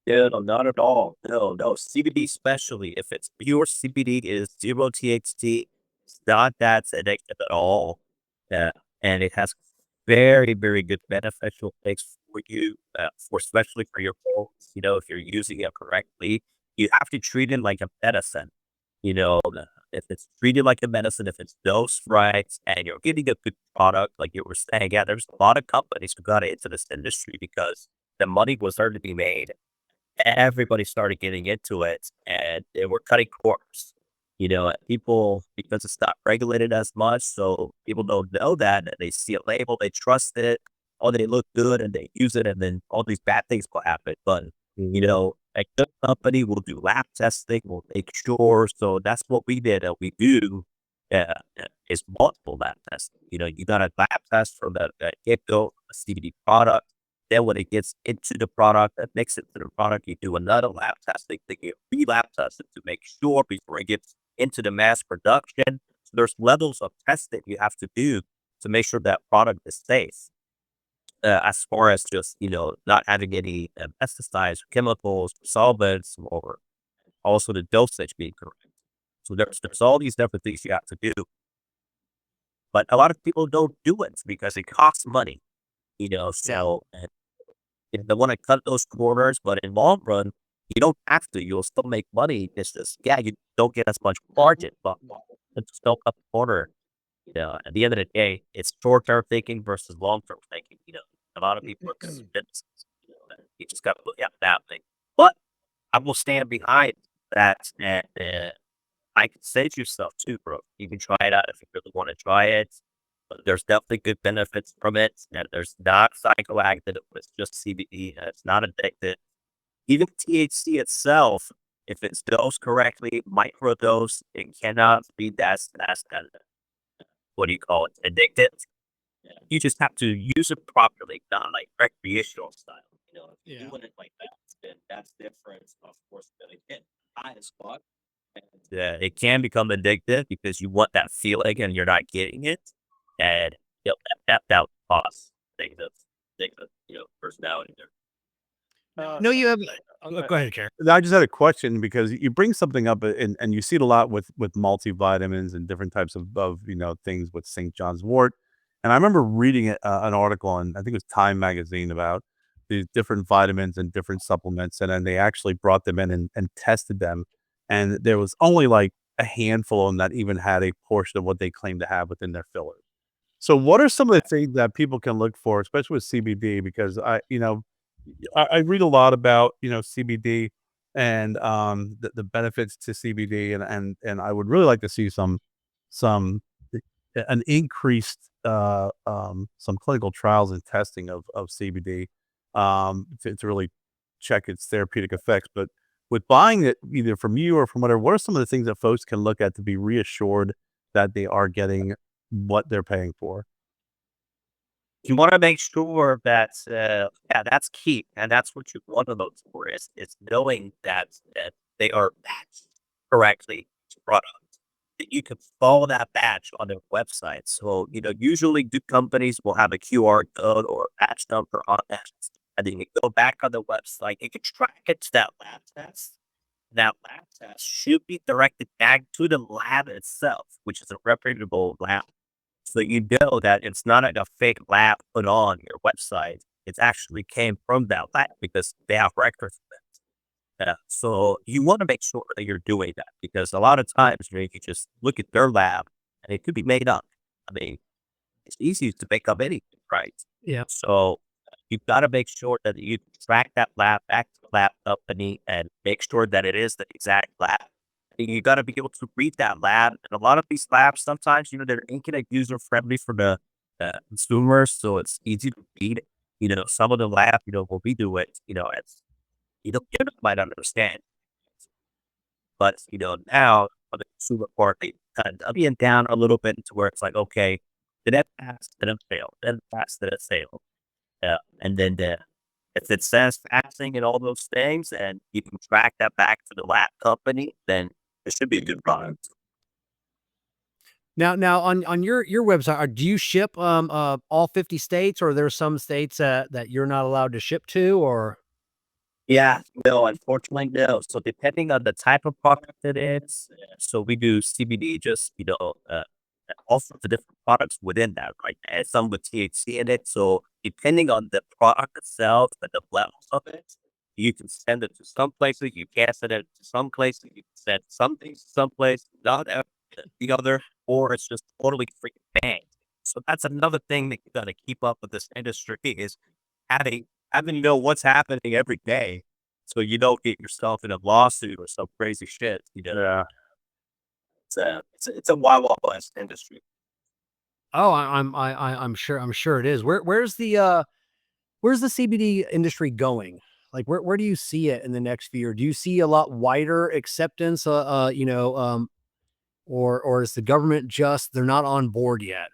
Yeah, no, not at all. No, no. CBD, especially if it's pure CBD, is zero THC. It's not that addictive at all. Yeah, and it has very, very good beneficial things for you, for especially for your bones. If you're using it correctly, you have to treat it like a medicine. If it's treated like a medicine, if it's dosed right, and you're getting a good product, like you were saying, yeah, there's a lot of companies who got into this industry because the money was there to be made. Everybody started getting into it, and they were cutting corners. People, because it's not regulated as much, so people don't know that, and they see a label, they trust it, or they look good and they use it, and then all these bad things will happen. But a good company will do lab testing, will make sure. So that's what we did, and we do. is multiple lab tests. You got a lab test for the get-go CBD product. Then when it gets into the product and mix it to the product, you do another lab test. They get re-lab tested to make sure before it gets into the mass production. So there's levels of testing you have to do to make sure that product is safe. As far as just, not having any pesticides, chemicals, solvents, or also the dosage being correct. So there's all these different things you have to do. But a lot of people don't do it because it costs money, so if they want to cut those corners, but in long run, you don't have to. You'll still make money. It's just, you don't get as much margin, but just don't cut the corner. At the end of the day, it's short-term thinking versus long-term thinking. A lot of people are convinced, you just got to look at that thing. But I will stand behind that, and I can say to yourself too, bro. You can try it out if you really want to try it. But there's definitely good benefits from it. And there's not psychoactive. It's just CBD. And it's not addictive. Even THC itself, if it's dosed correctly, microdose, it cannot be that what do you call it? Addictive. You just have to use it properly, not like recreational style. If you're doing it like that, then that's different. Of course, going to get high as fuck. And it can become addictive because you want that feeling and you're not getting it. And that would cause negative, personality there.
No, you have. Go ahead, Kerr.
I just had a question because you bring something up and you see it a lot with multivitamins and different types of things with St. John's wort. And I remember reading an article on, I think it was Time magazine, about these different vitamins and different supplements. And then they actually brought them in and tested them. And there was only like a handful of them that even had a portion of what they claim to have within their fillers. So what are some of the things that people can look for, especially with CBD? Because I read a lot about, CBD and the benefits to CBD, and I would really like to see some an increased some clinical trials and testing of CBD to really check its therapeutic effects. But with buying it either from you or from whatever, what are some of the things that folks can look at to be reassured that they are getting what they're paying for?
You want to make sure that, that's key. And that's what you want to look for is knowing that they are batched correctly to product. That you can follow that batch on their website. So, usually good companies will have a QR code or a batch number on that. And then you go back on the website, you can track it to that lab test. That lab test should be directed back to the lab itself, which is a reputable lab. So you know that it's not like a fake lab put on your website. It actually came from that lab because they have records of it. So you want to make sure that you're doing that because a lot of times you can just look at their lab and it could be made up. I mean, it's easy to make up anything, right?
Yeah.
So you've got to make sure that you track that lab back to the lab company and make sure that it is the exact lab. You got to be able to read that lab. And a lot of these labs, sometimes, they're making it user friendly for the consumers. So it's easy to read. Some of the lab, when we do it, it's, you might understand. But, now on the consumer part, they kind of being down a little bit to where it's like, okay, did it pass? Did it fail? Did it pass? Did it fail? And then if it says passing and all those things, and you can track that back to the lab company, then it should be a good product.
Now on your website, do you ship all 50 states, or are there some states that you're not allowed to ship to, or?
Yeah, no, unfortunately, no. So depending on the type of product it is, so we do CBD, just all sorts of different products within that, right? And some with THC in it. So depending on the product itself and the levels of it, you can send it to some places, you can't send it to some places, you can send some things to some place, not the other, or it's just totally freaking banned. So that's another thing that you got to keep up with this industry is having to know what's happening every day, so you don't get yourself in a lawsuit or some crazy shit.
Yeah.
It's a wild west industry.
Oh, I'm sure it is. Where's the CBD industry going? Like, where do you see it in the next few years? Do you see a lot wider acceptance? or is the government just they're not on board yet?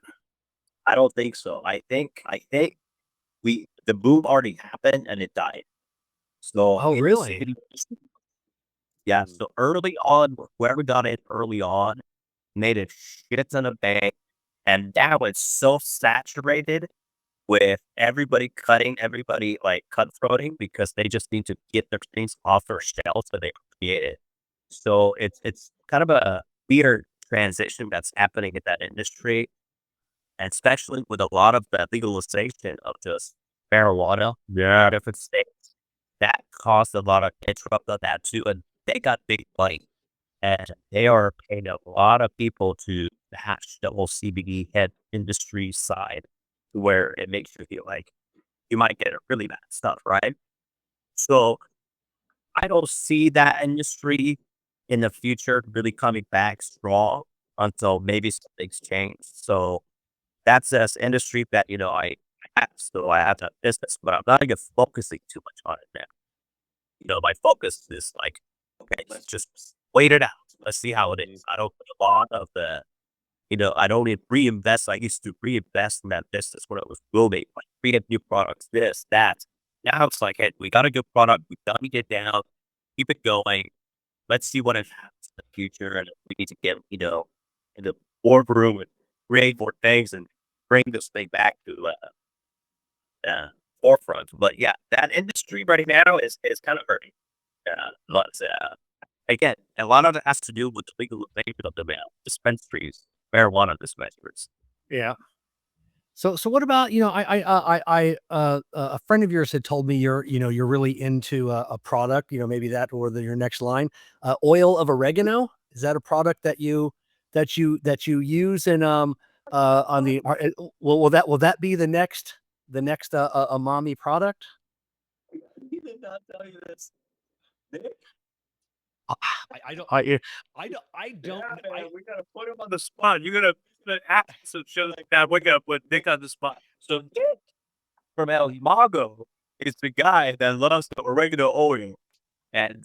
I don't think so. I think the boom already happened and it died. So
Oh, really?
yeah. So early on, whoever got it early on made a shit ton of bank, and now it's so saturated with everybody cutting, everybody like cutthroating because they just need to get their things off their shelves that they created. So it's kind of a weird transition that's happening in that industry, and especially with a lot of the legalization of just marijuana
Yeah.
in different states. That caused a lot of interrupt on that too, and they got big money, and they are paying a lot of people to hatch the whole CBD head industry side, where it makes you feel like you might get really bad stuff, right? So I don't see that industry in the future really coming back strong until maybe something's changed. So that's this industry that, I have that business, but I'm not gonna focusing too much on it now. My focus is like, okay, let's just wait it out. Let's see how it is. I don't put a lot of I don't need reinvest. I used to reinvest in that business when it was building, like create new products, this, that. Now it's like, hey, we got a good product. We dummy it down, keep it going. Let's see what it happens in the future. And we need to get, in the boardroom and create more things and bring this thing back to forefront. But yeah, that industry right now is kind of hurting. But again, a lot of it has to do with the legalization of the dispensaries, marijuana dispensaries.
Yeah. So what about, a friend of yours had told me you're really into a product, maybe that or your next line, oil of oregano. Is that a product that you use in on the will that be the next Emami product?
He did not tell you this.
I don't
I
I don't
Yeah,
I
man, we gotta put him on the spot. You're gonna ask some shit like that. We're gonna put Nick on the spot. So Nick from El Imago is the guy that loves the oregano oil. And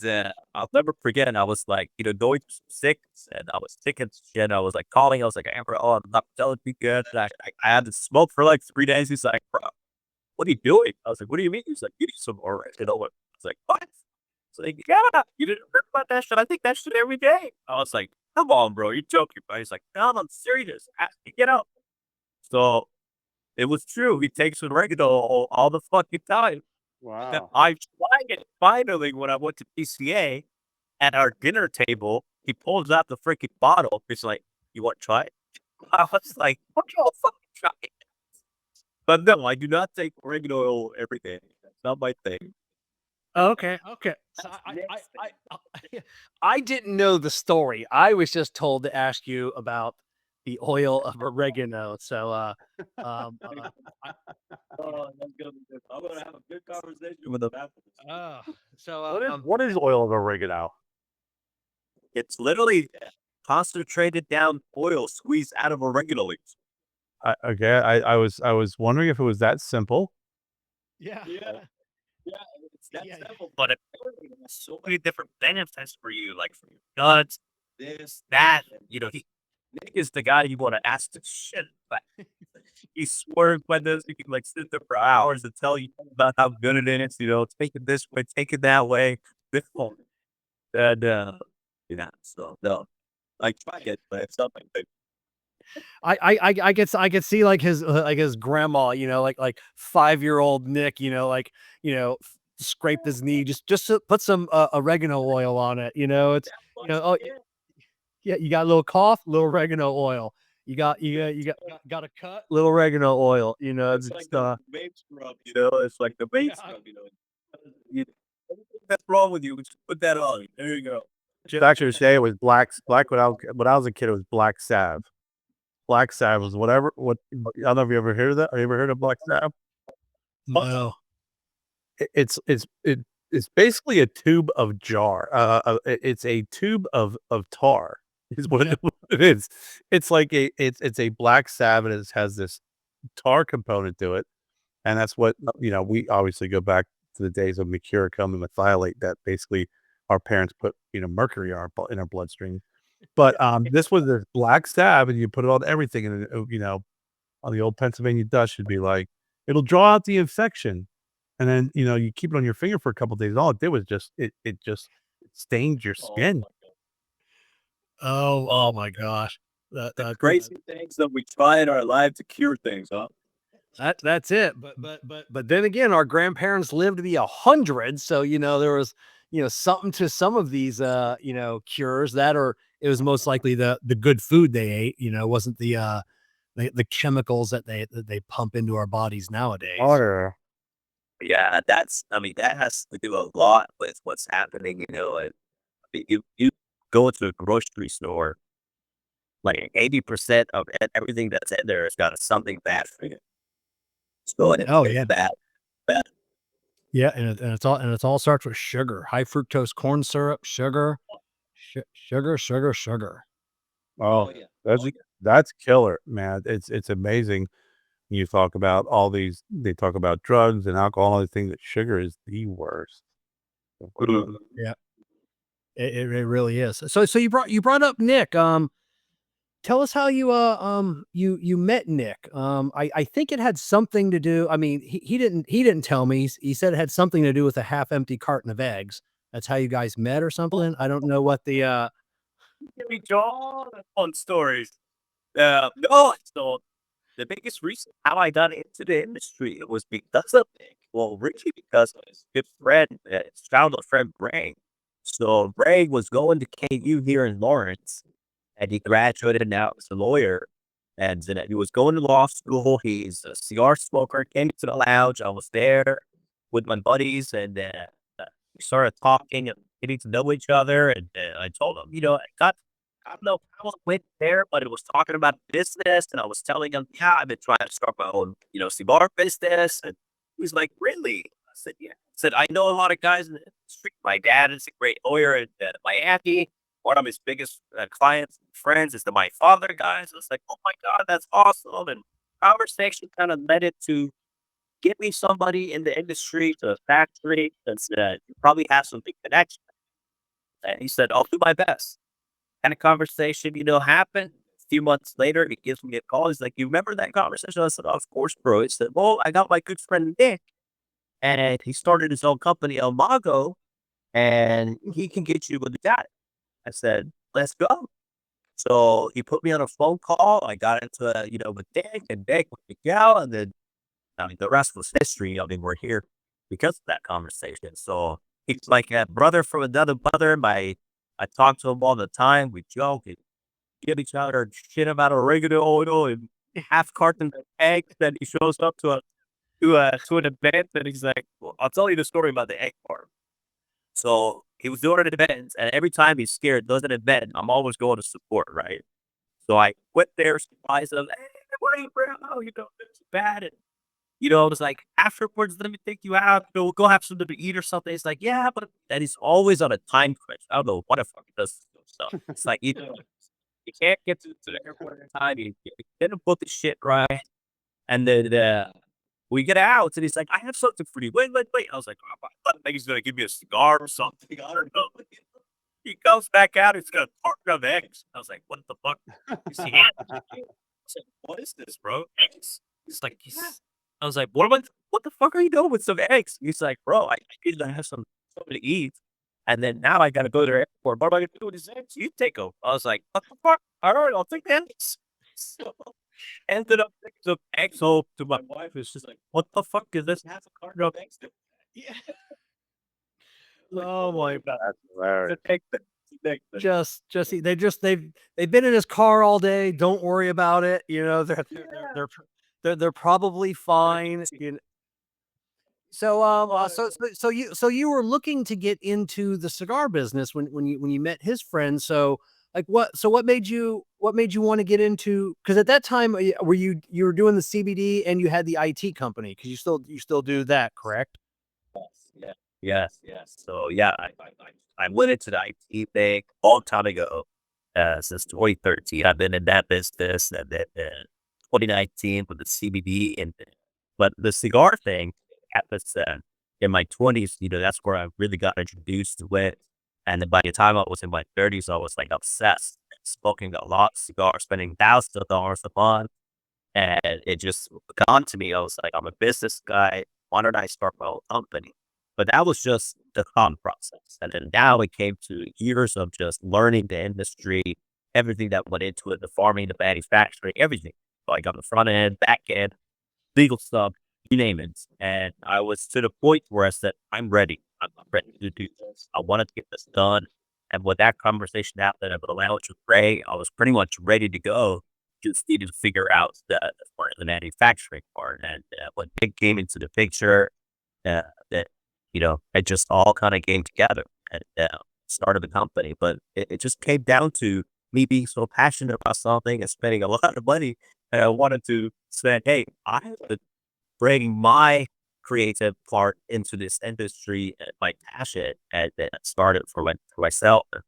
I'll never forget. I was like, going through some sick, and I was sick and shit. I was like calling. I was like, Amber, oh, I'm not feeling too good. And I had to smoke for like 3 days. He's like, bro, what are you doing? I was like, what do you mean? He's like, you need some oregano oil. I was like, what? It's like, yeah, you didn't hear about that shit. I think that shit every day. I was like, come on, bro, you're joking. But he's like, no, I'm serious. Get out. So it was true. He takes oregano all the fucking time. Then
wow.
I tried it finally when I went to PCA at our dinner table. He pulls out the freaking bottle. He's like, you want to try it? I was like, what y'all fucking try it? But no, I do not take oregano oil every day. That's not my thing.
Okay, okay. So
That's
I
Nick's thing.
I didn't know the story. I was just told to ask you about the oil of oregano. So, I
Oh, that's gonna be good. I'm gonna have a good conversation with him after this.
uh, so,
What is oil of oregano?
It's literally concentrated down oil squeezed out of oregano leaves.
I was wondering if it was that simple.
yeah,
Yeah. Yeah, it's that
yeah,
simple, but apparently it has so many different benefits for you, like for your guts, this, that. And, Nick is the guy you want to ask the shit. But he swears by this. He can like sit there for hours and tell you about how good it is. Take it this way, take it that way. This one. And so no, I try it, but it's not my thing.
I could see like his grandma, like 5-year-old Nick, scraped his knee just to put some oregano oil on it. It's oh yeah, you got a little cough, little oregano oil. You got a cut, little oregano oil.
It's like
Just
the vape scrub, It's like the vape
yeah.
scrub, Everything that's wrong with you, just put that on. There you go.
Back in the day, it was black when I was a kid. It was black salve. Black salve was whatever. I don't know if you ever heard of that. Have you ever heard of black salve?
No.
It's basically a tube of jar. It's a tube of tar. Is what
Yeah.
it is. It's like it's a black salve and it has this tar component to it, and that's what we obviously go back to the days of mercurochrome and methylate that basically our parents put mercury in our bloodstream. But this was the black stab, and you put it on everything, and on the old Pennsylvania Dutch, it'd be like, it'll draw out the infection, and then you keep it on your finger for a couple days. All it did was just it just stained your skin.
Oh my gosh.
The crazy things that we try in our life to cure things, huh?
That's it. But then again, our grandparents lived to be 100, so there was something to some of these cures that, or it was most likely the good food they ate. Wasn't the chemicals that they pump into our bodies nowadays.
Water.
Yeah, I mean, that has to do a lot with what's happening, and I mean, you go into a grocery store, like 80% of everything that's in there has got something bad for you. So
Oh yeah,
bad.
yeah, and it's all starts with sugar, high fructose corn syrup, sugar, sugar.
Oh,
Yeah.
that's killer, man. It's amazing. You talk about all these. They talk about drugs and alcohol. All these things. That sugar is the worst.
Yeah, it really is. So you brought up Nick. Tell us how you met Nick. I think it had something to do. I mean, he didn't tell me. He said it had something to do with a half empty carton of eggs. That's how you guys met or something. I don't know what the
Give me all the fun stories. No, so the biggest reason how I got into the industry was because of Nick. Well, really because of his good friend, his childhood friend, Ray. So Ray was going to KU here in Lawrence, and he graduated and now he's a lawyer. And then he was going to law school. He's a cigar smoker. Came to the lounge. I was there with my buddies, and we started talking and getting to know each other. And I told him, I don't know how it went there, but it was talking about business. And I was telling him, yeah, I've been trying to start my own, cigar business. And he was like, really? I said, yeah. I said, I know a lot of guys in the industry. My dad is a great lawyer in Miami. One of his biggest clients and friends is my father, guys. I was like, oh my God, that's awesome. And conversation kind of led it to get me somebody in the industry, to a factory that's you probably have some big connection. And he said, I'll do my best. And a conversation, happened. A few months later, he gives me a call. He's like, you remember that conversation? I said, of course, bro. He said, well, I got my good friend Nick, and he started his own company, El Mago, and he can get you with the guy. I said, let's go. So he put me on a phone call. I got into, with Nick and Nick with Miguel, and then, I mean, the rest was history. I mean, we're here because of that conversation. So he's like a brother from another mother. I talk to him all the time. We joke and give each other shit about oregano oil and half carton of eggs. Then he shows up to an event, and he's like, well, I'll tell you the story about the egg part. So he was doing an event, and every time he's scared, does an event, I'm always going to support, right? So I went there, surprised him, hey, wait, bro, it's bad. And, I was like, afterwards, let me take you out. We'll go have something to eat or something. He's like, yeah, but and he's always on a time crunch. I don't know what the fuck he does stuff. It's like, you can't get to the airport in time. You didn't put the shit right. And then we get out, and he's like, I have something for you. Wait. I was like, oh, I think he's going to give me a cigar or something. I don't know. He comes back out. He's got a carton of eggs. I was like, what the fuck? He's like, I said, what is this, bro? Eggs? He's like, I was like, what the fuck are you doing with some eggs? He's like, bro, I need to have something to eat. And then now I got to go to the airport. What am I going to do with these eggs? You take them. I was like, what the fuck? All right, I'll take the eggs. So ended up taking some eggs home to my wife. It's just like, what the fuck is this? Half a carton of eggs. Yeah.
oh my
That's hilarious.
they've been in his car all day. Don't worry about it. They're probably fine. So you were looking to get into the cigar business when you met his friend. So what made you want to get into, because at that time you were doing the CBD and you had the IT company, because you still do that, correct?
Yes. So yeah, I went into the IT thing a long time ago, since 2013. I've been in that business, and then 2019 with the CBD, but the cigar thing happens in my 20s. That's where I really got introduced to it. And then by the time I was in my 30s, I was like obsessed. smoking a lot of cigars, spending thousands of dollars a month. And it just got to me. I was like, I'm a business guy. Why don't I start my own company? But that was just the thought process. And then now it came to years of just learning the industry, everything that went into it, the farming, the manufacturing, everything. Like on the front end, back end, legal stuff, you name it. And I was to the point where I said, I'm ready. I'm ready to do this. I want to get this done. And with that conversation happened, I would allow it to pray. I was pretty much ready to go. Just needed to figure out the manufacturing part. And when Big came into the picture, that, it just all kind of came together and started the company. But it just came down to me being so passionate about something and spending a lot of money. And I wanted to say, hey, I have to bring my creative part into this industry and my passion, and then start it for myself. And,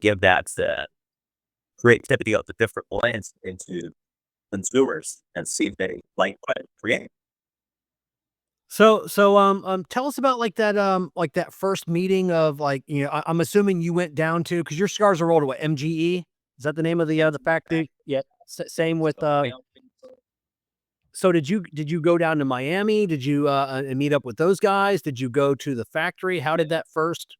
give that creativity of the different blends into consumers and see if they like what I create.
So, tell us about like that first meeting of like, I'm assuming you went down to, because your cigars are rolled at what, MGE? Is that the name of the factory? Yeah. Same with, so did you go down to Miami? Did you, meet up with those guys? Did you go to the factory? How did that first?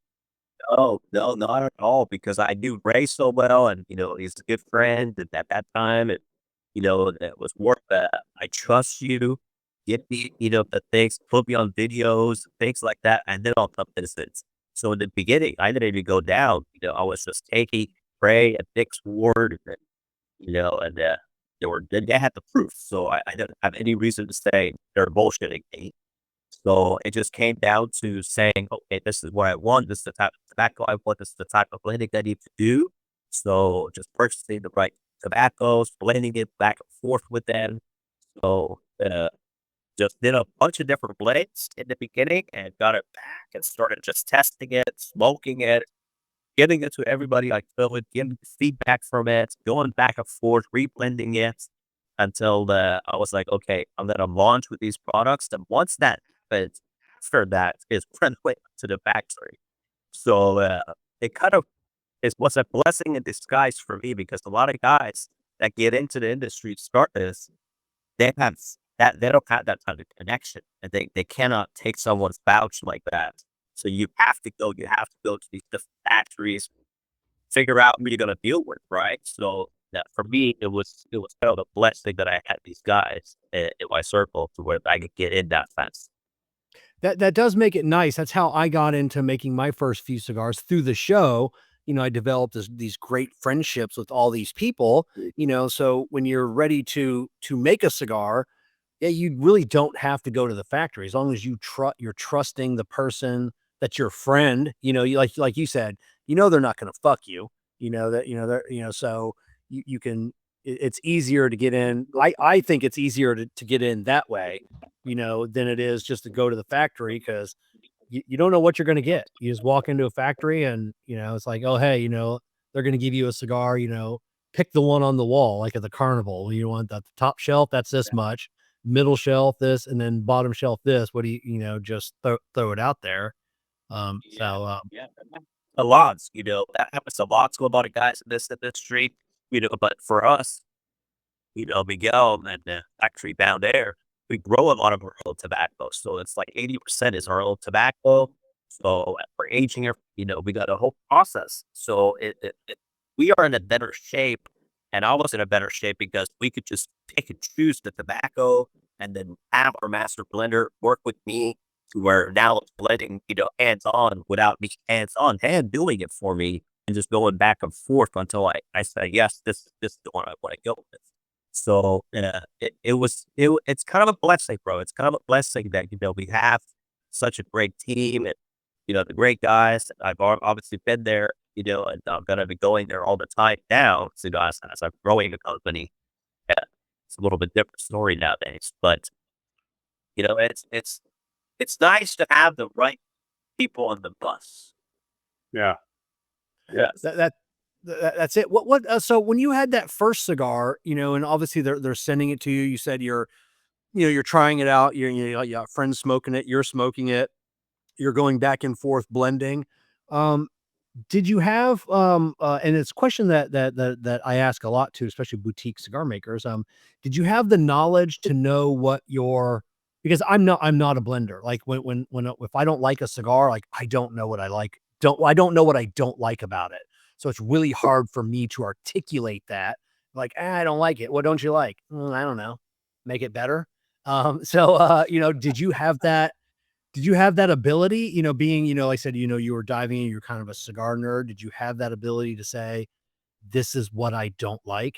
Oh, no, not at all, because I knew Ray so well, and, he's a good friend at that time, and, it was more that I trust you, get me, the things, put me on videos, things like that, and then I'll come visit. So in the beginning, I didn't even go down, I was just taking Ray and Nick's word, and, and they had the proof, so I didn't have any reason to say they're bullshitting me. So it just came down to saying, okay, this is what I want. This is the type of tobacco I want. This is the type of blending I need to do. So just purchasing the right tobaccos, blending it back and forth with them. So just did a bunch of different blends in the beginning and got it back and started just testing it, smoking it, getting it to everybody I could, getting feedback from it, going back and forth, reblending it until I was like, okay, I'm going to launch with these products. And once that happens, after that is run away to the factory. So it kind of was a blessing in disguise for me, because a lot of guys that get into the industry to start this, they have they don't have that type of connection, and they cannot take someone's vouch like that. So you have to go to these different factories, figure out who you're going to deal with, right? So that for me, it was kind of a blessing that I had these guys in my circle to where I could get in that fast.
That does make it nice. That's how I got into making my first few cigars through the show. I developed these great friendships with all these people, so when you're ready to make a cigar, yeah, you really don't have to go to the factory as long as you're trusting the person that's your friend. You like you said, they're not going to fuck you. They're so you can. It's easier to get in. I think it's easier to get in that way, than it is just to go to the factory, because you don't know what you're going to get. You just walk into a factory and it's like, oh hey, they're going to give you a cigar. Pick the one on the wall, like at the carnival. You want the top shelf, that's this much, middle shelf this, and then bottom shelf this. What do just throw it out there.
Yeah, a lot, that happens a lot to a lot of guys in this industry, but for us, Miguel and the factory down there, we grow a lot of our own tobacco. So it's like 80% is our own tobacco. So for aging it, we got a whole process. So we are in a better shape. And I was in a better shape because we could just pick and choose the tobacco and then have our master blender work with me to where now it's blending, hands on without me hands on hand doing it for me and just going back and forth until I say, yes, this is the one I want to go with. So it's kind of a blessing, bro. It's kind of a blessing that, we have such a great team and, the great guys. I've obviously been there, and I'm going to be going there all the time now, as I'm growing the company. Yeah, it's a little bit different story nowadays, but, it's nice to have the right people on the bus.
Yeah.
Yes.
That's it. So when you had that first cigar, and obviously they're sending it to you, you said you're trying it out. You got friends smoking it. You're smoking it. You're going back and forth blending. did you have and it's a question that I ask a lot to, especially boutique cigar makers. Did you have the knowledge to know what your because I'm not a blender. Like when if I don't like a cigar, like I don't know what I like. I don't know what I don't like about it. So it's really hard for me to articulate that. Like, I don't like it. What don't you like? I don't know. Make it better. Did you have that? Did you have that ability, being, like I said, you were diving in, you're kind of a cigar nerd. Did you have that ability to say, this is what I don't like?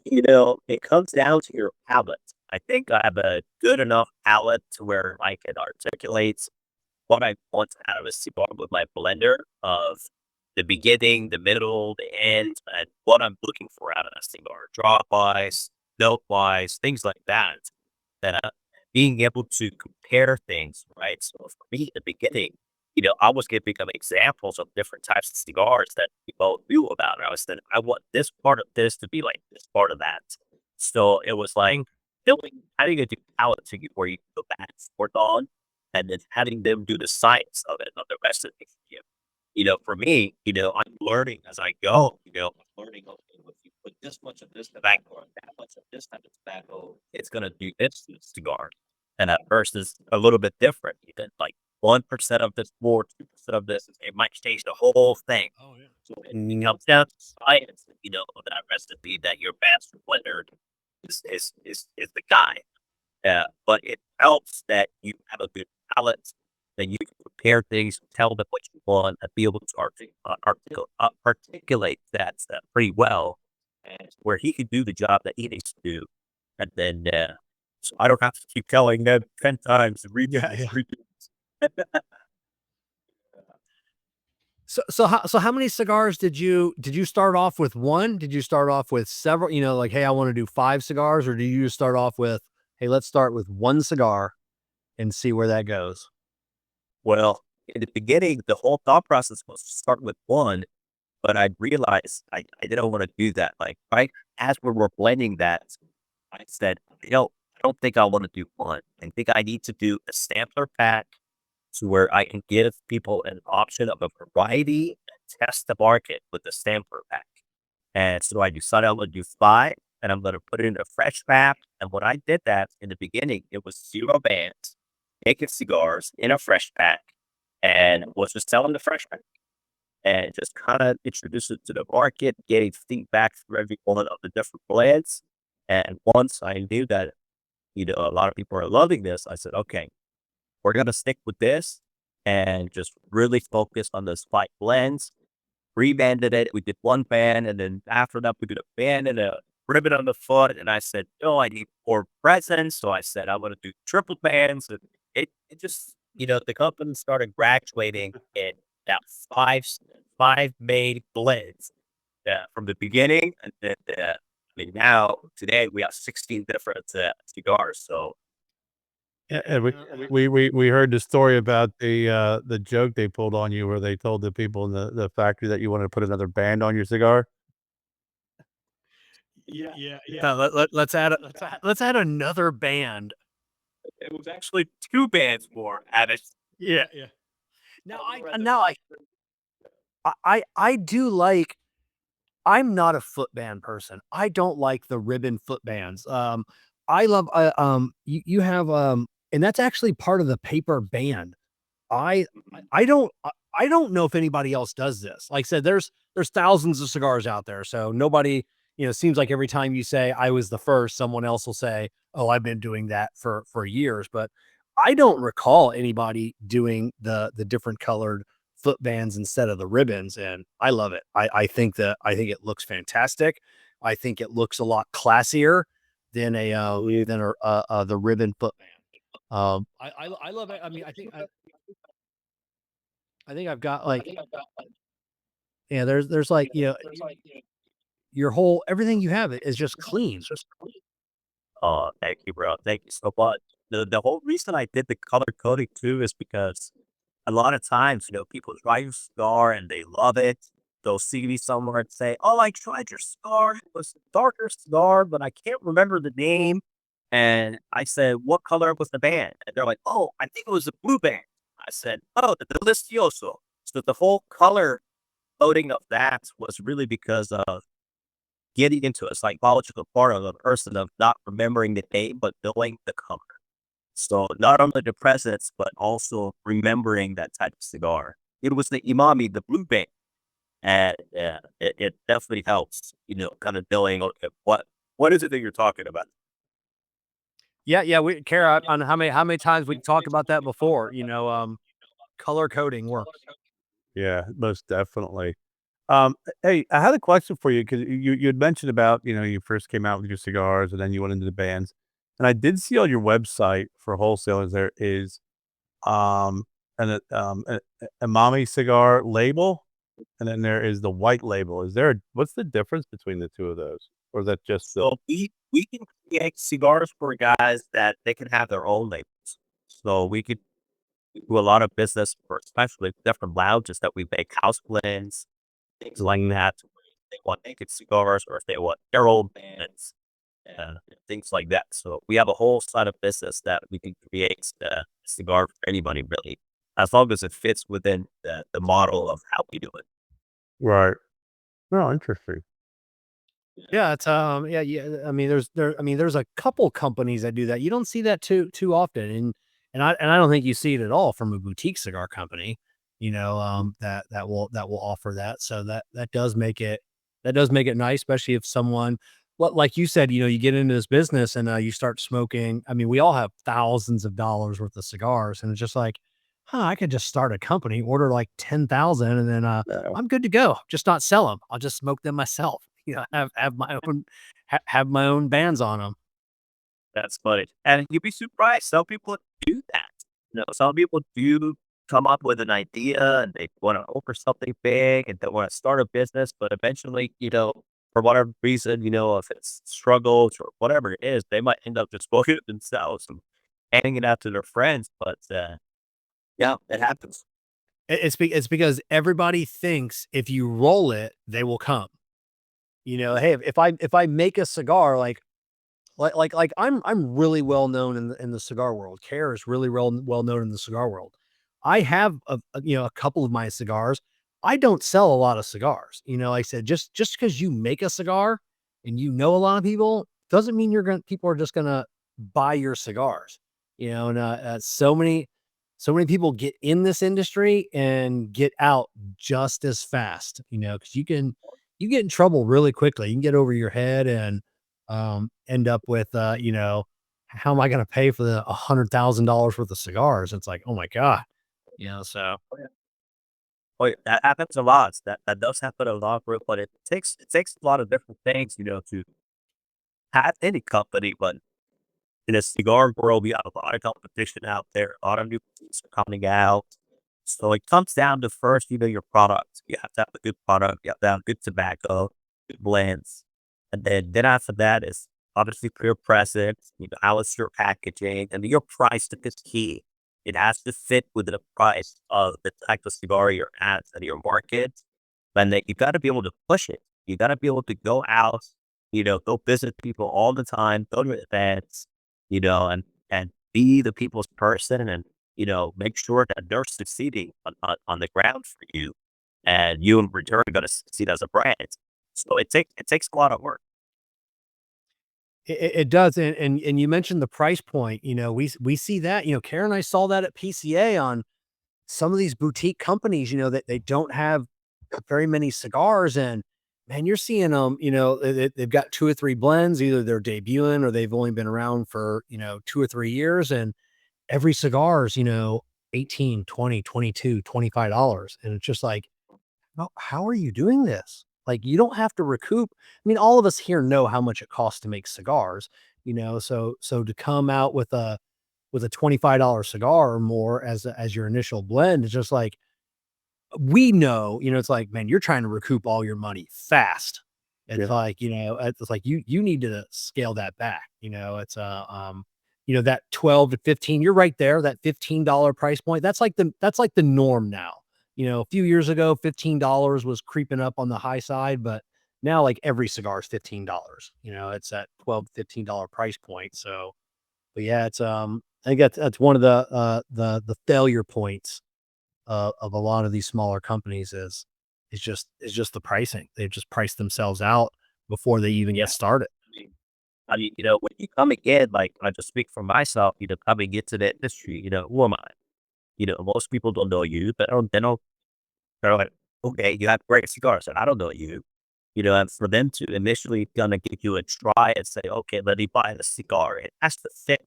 It comes down to your palate. I think I have a good enough palate to where I can articulate what I want out of a cigar with my blender of the beginning, the middle, the end, and what I'm looking for out of a cigar, drop wise, note wise, things like that. That being able to compare things, right? So for me, at the beginning, I was giving them examples of different types of cigars that we both knew about. And I was saying, I want this part of this to be like this part of that. So it was like having a palate to where you go back and forth on, and then having them do the science of it, of the recipe. For me, I'm learning as I go. I'm learning. Okay, if you put this much of this tobacco and that much of this type of tobacco, it's gonna do this to the cigar. And at first, it's a little bit different. Like 1% of this more, 2% of this, it might change the whole thing.
Oh, yeah.
So it comes down to science, of that recipe that your master blender is the guy. But it helps that you have a good palate, that you can prepare things, tell them what you want, and be able to articulate that pretty well, and where he can do the job that he needs to do. And then, so I don't have to keep telling them 10 times, redo
Yeah,
this,
yeah.
redo this.
So how many cigars did you start off with one? Did you start off with several, like, hey, I want to do 5 cigars, or do you just start off with, hey, let's start with one cigar and see where that goes?
Well, in the beginning, the whole thought process was to start with one, but I realized I didn't want to do that. Like, right as we were blending that, I said, I don't think I want to do one. I think I need to do a sampler pack to where I can give people an option of a variety and test the market with the sampler pack. And so I decided I'm going to do 5, and I'm going to put it in a fresh pack. And when I did that in the beginning, it was 0 bands, making cigars in a fresh pack, and was just selling the fresh pack and just kind of introduce it to the market, getting feedback from every one of the different blends. And once I knew that, a lot of people are loving this, I said, okay, we're going to stick with this and just really focus on those 5 blends. Rebanded it. We did 1 band, and then after that, we did a band and a ribbon on the foot. And I said, no, I need more presents. So I said, I want to do triple bands. And it just, the company started graduating in that five main blends from the beginning. And then, now today we have 16 different cigars. So
Yeah, and we heard the story about the joke they pulled on you where they told the people in the factory that you wanted to put another band on your cigar.
Yeah. Let's add another band.
it was actually 2 bands more added.
Yeah, yeah. Now I do like. I'm not a foot band person. I don't like the ribbon foot bands. I love. You have and that's actually part of the paper band. I I don't know if anybody else does this. Like I said, there's thousands of cigars out there, so nobody, seems like every time you say I was the first, someone else will say, "Oh, I've been doing that for years." But I don't recall anybody doing the different colored foot bands instead of the ribbons, and I love it. I think it looks fantastic. I think it looks a lot classier than the ribbon foot band. I love it. I mean, I think I've got like, yeah, there's like, your whole everything you have is just clean.
Oh, thank you, bro. Thank you so much. The whole reason I did the color coding too is because a lot of times, people try your cigar and they love it. They'll see me somewhere and say, "Oh, I tried your cigar. It was a darker cigar, but I can't remember the name." And I said, "What color was the band?" And they're like, "Oh, I think it was a blue band." I said, "Oh, the Delicioso." So the whole color coding of that was really because of getting into a psychological part of a person of not remembering the name, but knowing the color. So not only the presence, but also remembering that type of cigar. It was the Emami, the blue band. And it definitely helps, kind of knowing, okay, what is it that you're talking about?
Yeah, Kerr, on how many times we talked about that before, color coding works.
Yeah, most definitely. Hey, I had a question for you because you had mentioned about, you first came out with your cigars and then you went into the bands. And I did see on your website for wholesalers there is an Emami cigar label, and then there is the white label. What's the difference between the two of those? Or is that just the
So we can create cigars for guys that they can have their own labels. So we could do a lot of business for especially different lounges that we make house blends, things like that. If they want naked cigars or if they want their own bands, things like that. So we have a whole side of business that we can create a cigar for anybody really, as long as it fits within the model of how we do it.
right? Oh, interesting.
Yeah, it's yeah. I mean, there's a couple companies that do that. You don't see that too often, and I don't think you see it at all from a boutique cigar company. That will offer that. So that does make it nice, especially if someone, like you said, you get into this business and you start smoking. I mean, we all have thousands of dollars worth of cigars, and it's just like, I could just start a company, order like 10,000, and then I'm good to go. Just not sell them. I'll just smoke them myself. Have my own bands on them.
That's funny. And you'd be surprised. Some people do that. Some people do come up with an idea and they want to offer something big and they want to start a business, but eventually, for whatever reason, if it's struggles or whatever it is, they might end up just smoking it themselves and handing it out to their friends. But yeah, it happens.
It's because everybody thinks if you roll it, they will come. Hey, if I make a cigar, like I'm really well known in the cigar world. Kerr is really well known in the cigar world. I have a couple of my cigars. I don't sell a lot of cigars. Like I said, just because you make a cigar and a lot of people doesn't mean people are just gonna buy your cigars. And so many people get in this industry and get out just as fast. Because you get in trouble really quickly. You can get over your head and end up with, how am I going to pay for the $100,000 worth of cigars? It's like, oh my God, so
Oh, yeah, that happens a lot. That does happen a lot, bro, but it takes a lot of different things, to have any company. But in the cigar world, we have a lot of competition out there. A lot of new things are coming out. So it comes down to first, your product. You have to have a good product. You have to have good tobacco, good blends. And then after that is obviously your presence, how is your packaging, and your price is key. It has to fit with the price of the type of cigar you're at and your market. And then you got to be able to push it. You got to be able to go out, go visit people all the time, go to events, and be the people's person and, make sure that they're succeeding on the ground for you. And you in return are going to succeed as a brand. So it takes a lot of work.
it does. And you mentioned the price point. We see that. Karen and I saw that at PCA on some of these boutique companies. That they don't have very many cigars, and man, you're seeing them. They've got two or three blends. Either they're debuting or they've only been around for 2 or 3 years, and every cigar is, 18, 20, 22, $25. And it's just like, how are you doing this? Like, you don't have to recoup. I mean, all of us here know how much it costs to make cigars, so to come out with a $25 cigar or more as your initial blend, it's just like, we know, it's like, man, you're trying to recoup all your money fast. It's
Yeah.
like, it's like you need to scale that back. That 12 to 15, you're right there, that $15 price point. That's like the norm now. A few years ago, $15 was creeping up on the high side, but now like every cigar is $15. It's that 12 to $15 price point. So, but yeah, I think that's one of the failure points of a lot of these smaller companies is just the pricing. They've just priced themselves out before they even
Yeah.
get started.
When you come again, like I just speak for myself, coming into the industry, who am I? Most people don't know you, but they're like, okay, you have great cigars, and I don't know you. And for them to initially gonna give you a try and say, okay, let me buy the cigar, it has to fit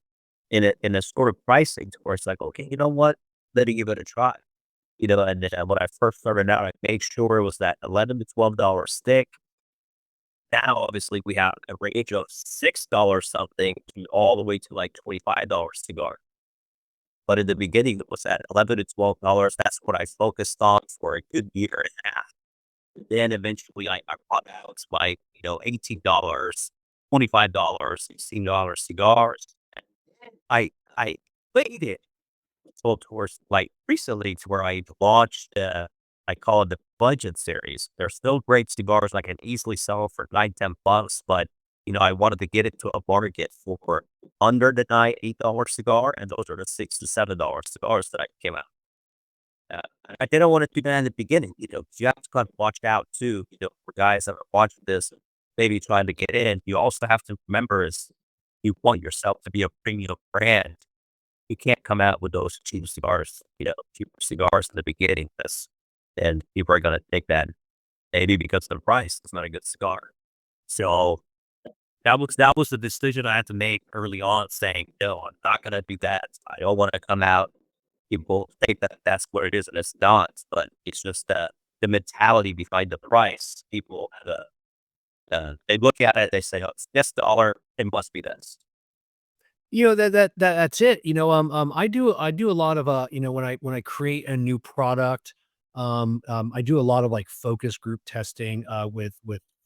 in a sort of pricing to where it's like, okay, you know what? Let me give it a try. And then when I first started out, I made sure it was that $11 to $12 stick. Now, obviously, we have a range of $6 something to all the way to like $25 cigar. But in the beginning, it was at $11 to $12. That's what I focused on for a good year and a half. Then eventually, I bought out my $18, $25, $16 cigars. I waited until towards like recently to where I launched. I call it the budget series. They're still great cigars. I can easily sell for 9, $10, but I wanted to get it to a market for under the $8 cigar, and those are the $6 to $7 cigars that I came out. I didn't want to do that in the beginning. You have to kind of watch out too. For guys that are watching this, maybe trying to get in, you also have to remember is you want yourself to be a premium brand. You can't come out with those cheap cigars, cheaper cigars in the beginning. And people are going to take that maybe because of the price. It's not a good cigar. So that was the decision I had to make early on, saying, no, I'm not going to do that. I don't want to come out. People think that that's what it is, and it's not. But it's just the mentality behind the price. People they look at it, they say, oh, it's this dollar, it must be this.
That's it. I do a lot of when I create a new product, I do a lot of like focus group testing with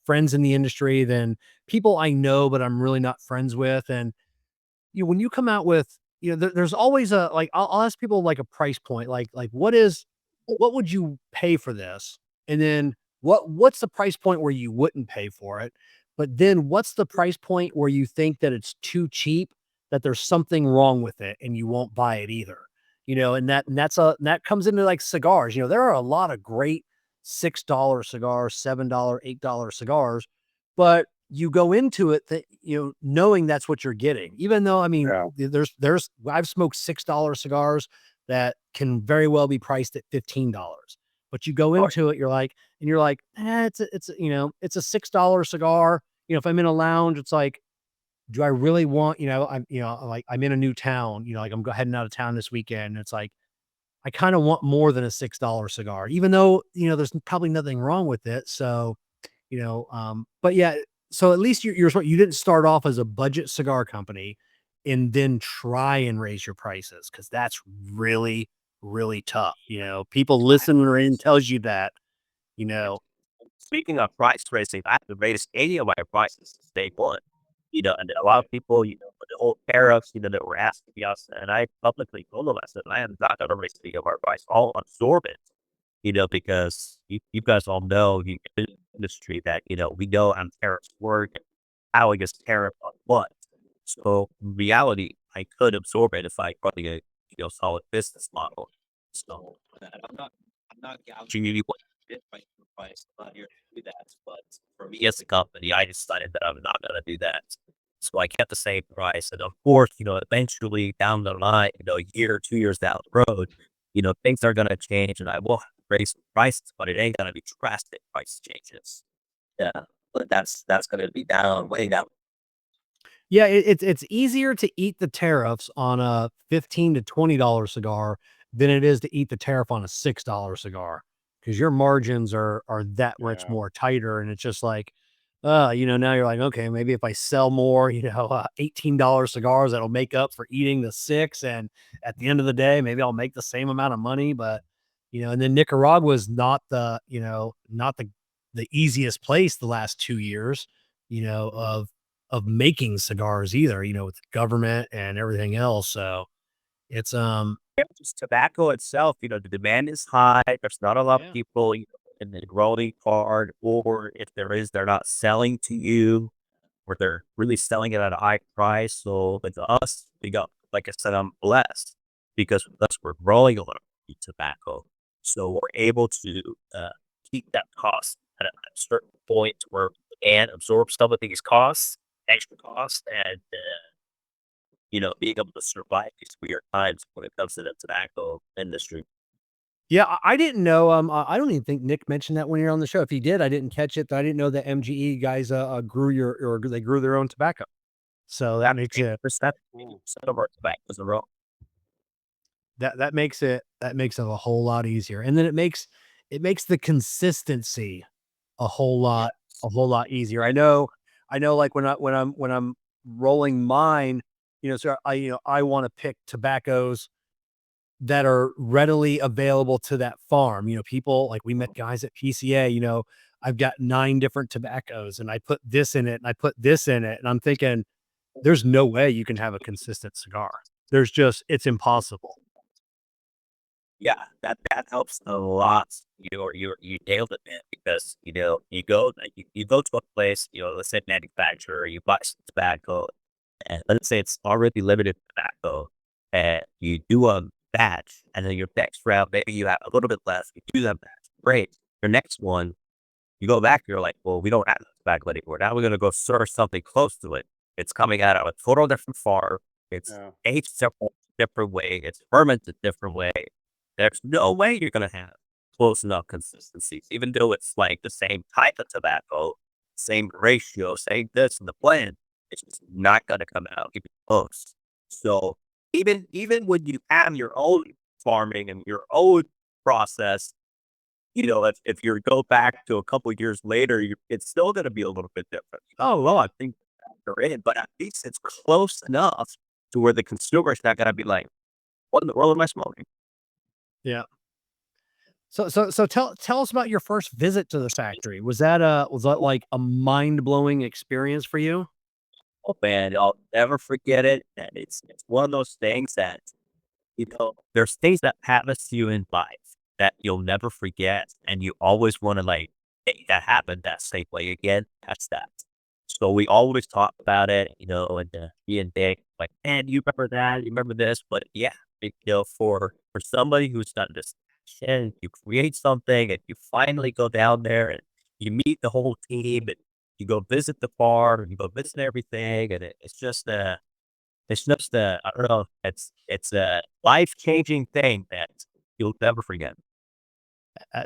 friends in the industry, then people I know but I'm really not friends with. And when you come out with, there's always a like I'll ask people like a price point, like what would you pay for this? And then what's the price point where you wouldn't pay for it? But then what's the price point where you think that it's too cheap, that there's something wrong with it and you won't buy it either? And that comes into like cigars. There are a lot of great $6 cigars, $7, $8 cigars, but you go into it that, knowing that's what you're getting, even though, I mean,
Yeah.
I've smoked $6 cigars that can very well be priced at $15, but you go into it, you're like, it's a $6 cigar. If I'm in a lounge, it's like, do I really want, like I'm in a new town, like I'm heading out of town this weekend. It's like, I kind of want more than a $6 cigar, even though, there's probably nothing wrong with it. So, but yeah, so at least you didn't start off as a budget cigar company and then try and raise your prices. Cause that's really, really tough. People listen and tells you that, you know,
Speaking of price raising, I have to raise any of my prices since day one. And a lot of people, with the whole tariffs, that were asking us, and I publicly told them, I said, I am not going to raise any of our price. I'll absorb it, because you guys all know in the industry that, we know how tariffs work, and how it gets tariff on what. So in reality, I could absorb it if I running a, solid business model. So I'm not gouging anyone by the price. I'm not here to do that. But for me as a company, I decided that I'm not going to do that. So I kept the same price. And of course, eventually down the line, a year, 2 years down the road, things are going to change and I will have to raise the prices, but it ain't going to be drastic price changes. Yeah. But that's going to be down, way down.
yeah, it's easier to eat the tariffs on a $15 to $20 cigar than it is to eat the tariff on a $6 cigar, because your margins are that much
Yeah.
more tighter. And it's just like, now you're like, okay, maybe if I sell more, $18 cigars, that'll make up for eating the six. And at the end of the day, maybe I'll make the same amount of money. But, and then Nicaragua's not the easiest place the last 2 years, of making cigars either, with the government and everything else. So it's,
Yeah, just tobacco itself, the demand is high. There's not a lot of
yeah.
people, in the growing part, or if there is, they're not selling to you, or they're really selling it at a high price. So with us, like I said, I'm blessed because with us, we're growing a lot of tobacco. So we're able to keep that cost at a certain point where we can absorb some of these costs, extra costs, and being able to survive these weird times when it comes to the tobacco industry.
Yeah, I didn't know. I don't even think Nick mentioned that when you're on the show. If he did, I didn't catch it. I didn't know that MGE guys grew or they grew their own tobacco. So that makes it
80% of our tobacco is raw.
that makes it a whole lot easier. And then it makes the consistency a whole lot easier. I know like when I'm rolling mine, so I want to pick tobaccos that are readily available to that farm. People like we met guys at PCA, I've got 9 different tobaccos and I put this in it and I put this in it. And I'm thinking, there's no way you can have a consistent cigar. It's impossible.
Yeah, that helps a lot. You nailed it, man. Because you go to a place, let's say manufacturer, you buy some tobacco, and let's say it's already limited tobacco, and you do a batch, and then your next round, maybe you have a little bit less. You do that batch, great. Your next one, you go back, you're like, well, we don't have tobacco anymore. Now we're gonna go serve something close to it. It's coming out of a total different farm. It's aged several different way. It's fermented different way. There's no way you're gonna have close enough consistency, even though it's like the same type of tobacco, same ratio, same this in the blend. It's just not gonna come out even close. So even when you have your own farming and your own process, if you go back to a couple of years later, it's still gonna be a little bit different. Oh, well, I think they're in, but at least it's close enough to where the consumer's not gonna be like, "What in the world am I smoking?"
Yeah. So tell us about your first visit to the factory. Was that like a mind-blowing experience for you?
Oh, man, I'll never forget it, and it's one of those things that, there's things that happen to you in life that you'll never forget, and you always wanna, like, "Hey, that happened that same way again." That's that. So we always talk about it, and, me and Dick, like, "Man, you remember that? You remember this?" But, yeah, for somebody who's done this and you create something, and you finally go down there, and you meet the whole team, and you go visit the farm, and you go visit everything, and it's just I don't know, it's a life-changing thing that you'll never forget.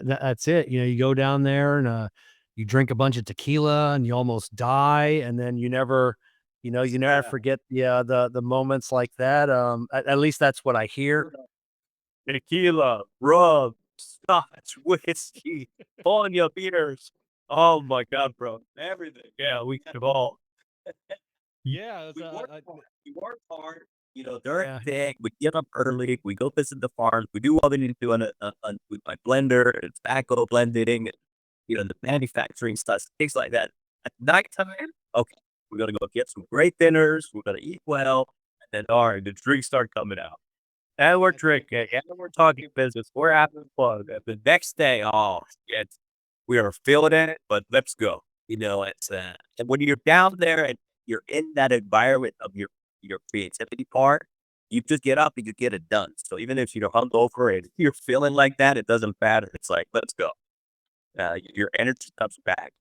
That's it. You go down there and you drink a bunch of tequila and you almost die, and then you never forget the moments like that. At least that's what I hear.
Tequila, rum, scotch, whiskey, on your beers. Oh my god, bro. Everything. Yeah, we got it all.
Yeah,
We work hard. We work hard. During
yeah.
the day, we get up early. We go visit the farms. We do all we need to do with my blender and tobacco blending, and, the manufacturing stuff, things like that. At nighttime, okay, we're gonna go get some great dinners. We're gonna eat well, and then all right, the drinks start coming out. And we're drinking, and we're talking business. We're having fun. And the next day, oh, we are feeling it, but let's go. And when you're down there and you're in that environment of your creativity part, you just get up and you get it done. So even if you're hungover and you're feeling like that, it doesn't matter. It's like, let's go. Your energy comes back.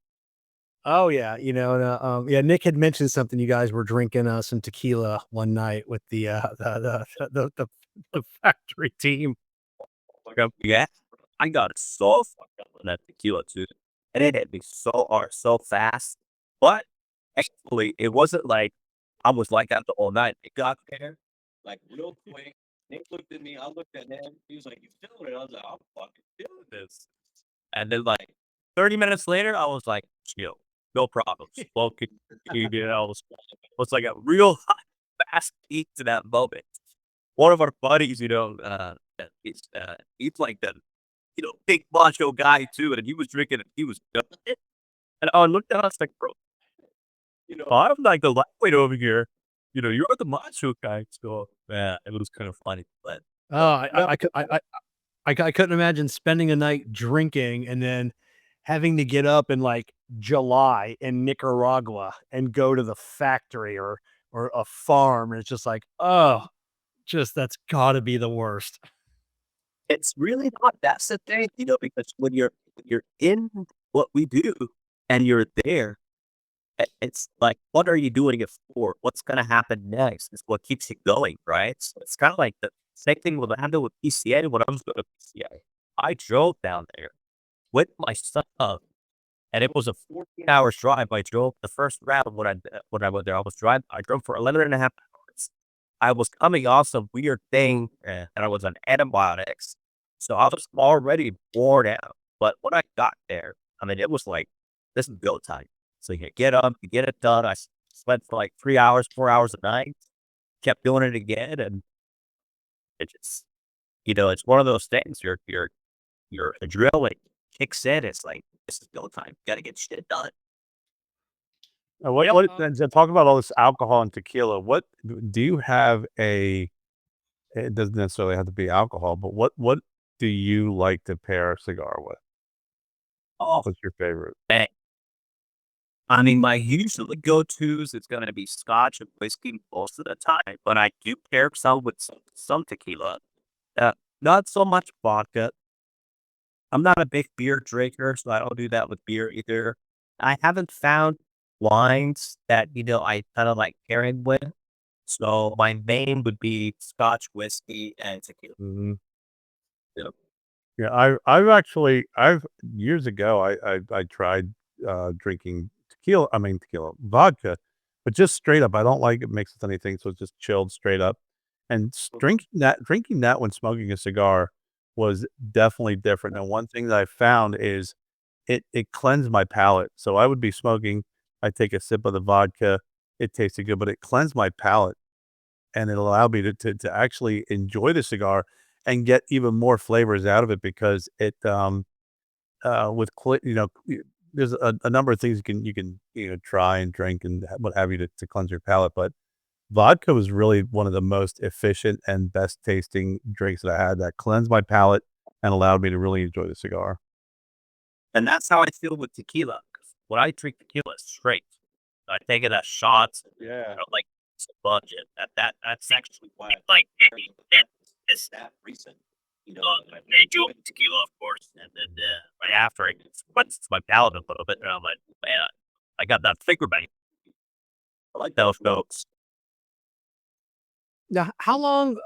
Oh yeah, yeah. Nick had mentioned something. You guys were drinking some tequila one night with the factory team.
Like, yeah, I got so fucked up on that tequila too, and it hit me so hard, so fast. But actually, it wasn't like I was like that the whole night. It got there, like real quick. Nick looked at me, I looked at him. He was like, "You feeling it?" I was like, "I'm fucking feeling this." And then like 30 minutes later, I was like, "Chill, no problem." Smoking, was like a real hot, fast peak to that moment. One of our buddies, he's like the, big macho guy too, and he was drinking and he was done it. And I looked at us like, bro, I'm like the lightweight over here. You're the macho guy. So yeah, it was kind of funny. But
Oh, I couldn't imagine spending a night drinking and then having to get up in like July in Nicaragua and go to the factory or a farm. And it's just like, oh, just that's got to be the worst.
it's really not that's the thing, because when you're in what we do and you're there, it's like, what are you doing it for? What's gonna happen next is what keeps you going, right? So it's kind of like the same thing with happened with PCA when I was going to PCA. I drove down there with my son, and it was a 14 hour drive. I drove the first round when I went there. I drove for 11 and a half hours. I was coming off some weird thing, and I was on antibiotics, so I was already worn out. But when I got there, I mean, it was like, this is go time. So you get up, you get it done. Slept for like 3 hours, 4 hours a night. Kept doing it again, and it just, it's one of those things. Your adrenaline kicks in. It's like, this is go time. Got to get shit done.
What and then talk about all this alcohol and tequila. What do you have a it doesn't necessarily have to be alcohol, but what do you like to pair a cigar with?
Oh,
What's your favorite?
man. I mean, my usually go-tos is gonna be scotch and whiskey most of the time, but I do pair some with some tequila. Not so much vodka. I'm not a big beer drinker, so I don't do that with beer either. I haven't found wines that, I kind of like pairing with. So my main would be scotch, whiskey, and tequila.
Mhm.
Yep.
Yeah, I've years ago, I tried, drinking tequila, vodka, but just straight up, I don't like it mixed with anything, so it's just chilled straight up, and drinking that when smoking a cigar was definitely different, and one thing that I found is it cleansed my palate, so I would be smoking, I'd take a sip of the vodka, it tasted good, but it cleansed my palate, and it allowed me to actually enjoy the cigar and get even more flavors out of it because it, with there's a number of things you can try and drink and what have you to cleanse your palate, but vodka was really one of the most efficient and best tasting drinks that I had that cleansed my palate and allowed me to really enjoy the cigar.
And that's how I feel with tequila. 'Cause when I drink tequila, it's straight. I take it as shots. I
Yeah.
don't like it's a budget. That's actually why I like it's that recent. I enjoy tequila, of course, and then right after it cleanses my palate a little bit, and I'm like, man, I got that finger bang. I like those notes.
Now, how long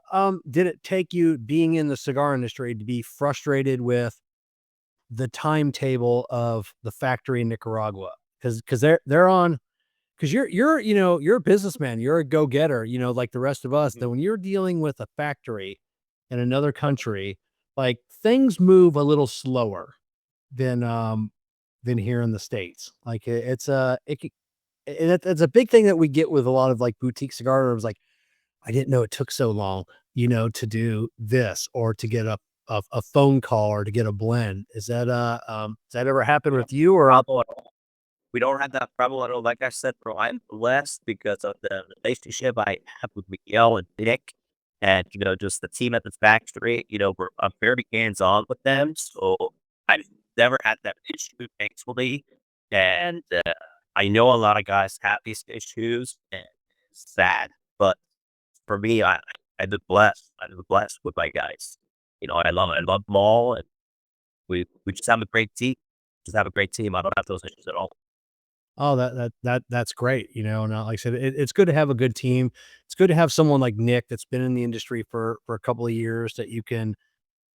did it take you being in the cigar industry to be frustrated with the timetable of the factory in Nicaragua? Because they're on because you're a businessman, you're a go-getter, like the rest of us. That when you're dealing with a factory in another country, like things move a little slower than than here in the States. Like it's a it, c- and it's a big thing that we get with a lot of like boutique cigar. Like I didn't know it took so long, to do this or to get a phone call or to get a blend. Does that ever happen with you or
Problem at all. We don't have that problem at all. Like I said, bro, I'm blessed because of the relationship I have with Miguel and Nick, and just the team at the factory. I'm very hands on with them, so I've never had that issue, thankfully. And I know a lot of guys have these issues, and it's sad. But for me, I've been blessed. I've been blessed with my guys. I love them all, and we just have a great team. Just have a great team. I don't have those issues at all.
oh, that's great, and like I said, it's good to have a good team. It's good to have someone like Nick that's been in the industry for a couple of years that you can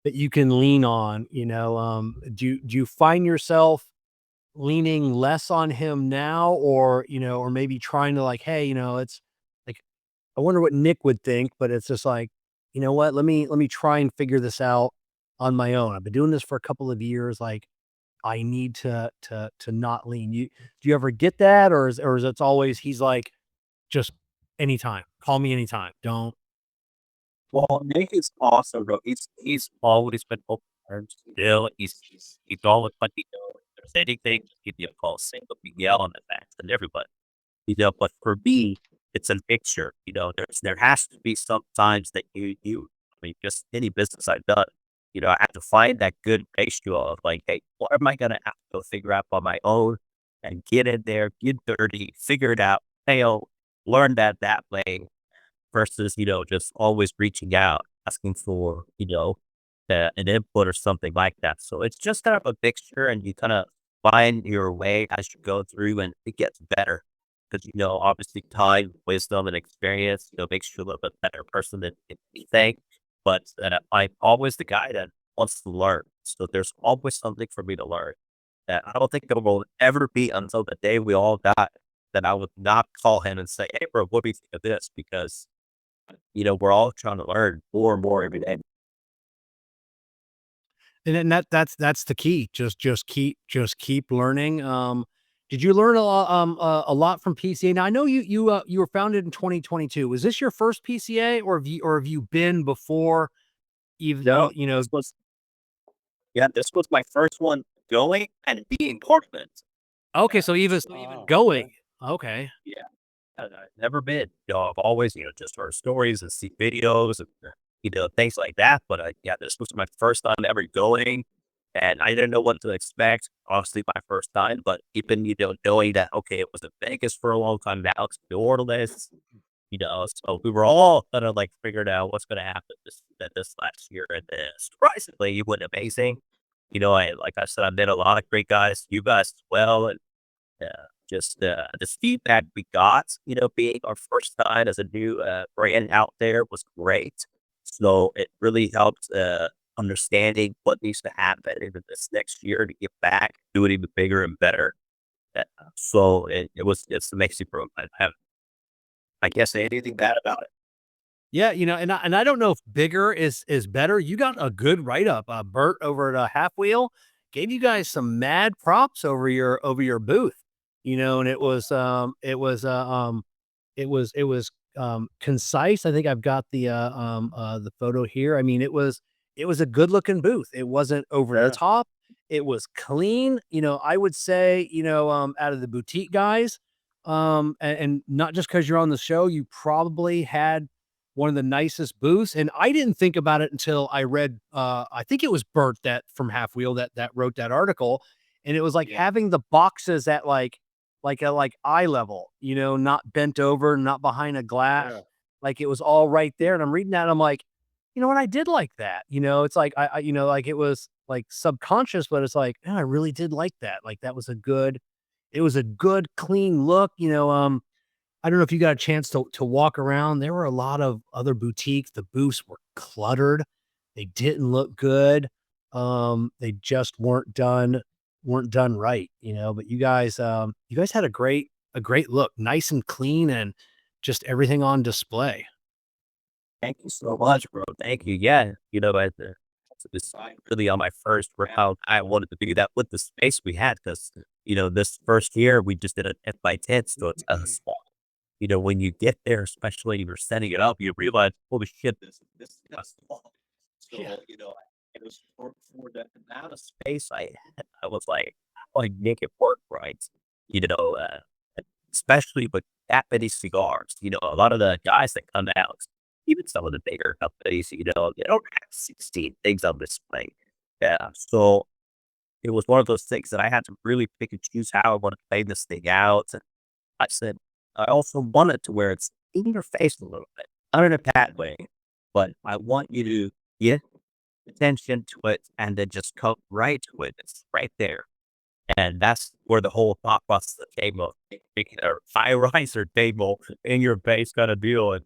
lean on, do you find yourself leaning less on him now or, or maybe trying to like, hey, it's like I wonder what Nick would think, but it's just like, you know what? Let me try and figure this out on my own. I've been doing this for a couple of years. Like I need to not lean. Do you ever get that, or is it's always he's like just anytime, call me anytime. Don't.
Well, Nick is awesome, bro. He's always been open arms. Still, he's always let me know if there's anything. Just give me a call. Same with Miguel and the facts and everybody. But for me, it's a mixture. There has to be some times that I mean, just any business I've done, I have to find that good ratio of like, hey, what am I gonna have to go figure out on my own and get in there, get dirty, figure it out, fail, learn that way versus, just always reaching out, asking for, an input or something like that. So it's just kind of a mixture, and you kind of find your way as you go through, and it gets better because obviously time, wisdom, and experience makes you a little bit better person than anything. But I'm always the guy that wants to learn, so there's always something for me to learn. I don't think there will ever be until the day we all die that I would not call him and say, "Hey, bro, what do you think of this?" Because we're all trying to learn more and more every day.
And then that's the key. Just keep learning. Did you learn a lot from PCA? Now I know you were founded in 2022. Was this your first PCA, or have you been before? Even
No,
though
this was my first one going and being part of it.
okay, so even going. Okay.
Yeah. I've never been. I've always, just heard stories and see videos and, things like that. But yeah, this was my first time ever going, and I didn't know what to expect. Obviously, my first time, but even, knowing that, okay, it was in Vegas for a long time. Now it's New Orleans, so we were all kind of like figured out what's going to happen this last year. And surprisingly, it went amazing. Like I said, I met a lot of great guys, you guys as well. And just this feedback we got, being our first time as a new brand out there was great. So it really helped understanding what needs to happen in this next year to get back, do it even bigger and better. So it's amazing, bro. I guess say anything bad about it.
Yeah, and I don't know if bigger is better. You got a good write up. Bert over at Half Wheel gave you guys some mad props over your booth. And it was concise. I think I've got the photo here. I mean, it was a good looking booth. It wasn't over the top. It was clean. I would say, out of the boutique guys, and not just because you're on the show, you probably had one of the nicest booths. And I didn't think about it until I read, I think it was Bert that from Half Wheel that wrote that article. And it was like having the boxes at like eye level, not bent over, not behind a glass. Like it was all right there. And I'm reading that and I'm like, you know what? I did like that. It's like, like it was like subconscious, but it's like, "Oh, I really did like that. Like it was a good, clean look. I don't know if you got a chance to walk around. There were a lot of other boutiques. The booths were cluttered. They didn't look good. They just weren't done right, but you guys had a great look, nice and clean, and just everything on display.
Thank you so much, bro. Thank you. Yeah, at to decide really on my first round, I wanted to do that with the space we had because this first year we just did an F by 10, so it's kind of small. When you get there, especially if you're setting it up, you realize, holy shit, this is kind of small. So it was for the amount of space I had. I was like make it work right. You know, uh, especially with that many cigars. A lot of the guys that come out, even some of the bigger companies, they don't have 16 things on display. Yeah. So it was one of those things that I had to really pick and choose how I want to play this thing out. And I said, I also want it to where it's in your face a little bit, not in a bad way, but I want you to get attention to it and then just come right to it. It's right there. And that's where the whole thought process came of making a high riser table in your face kind of deal. And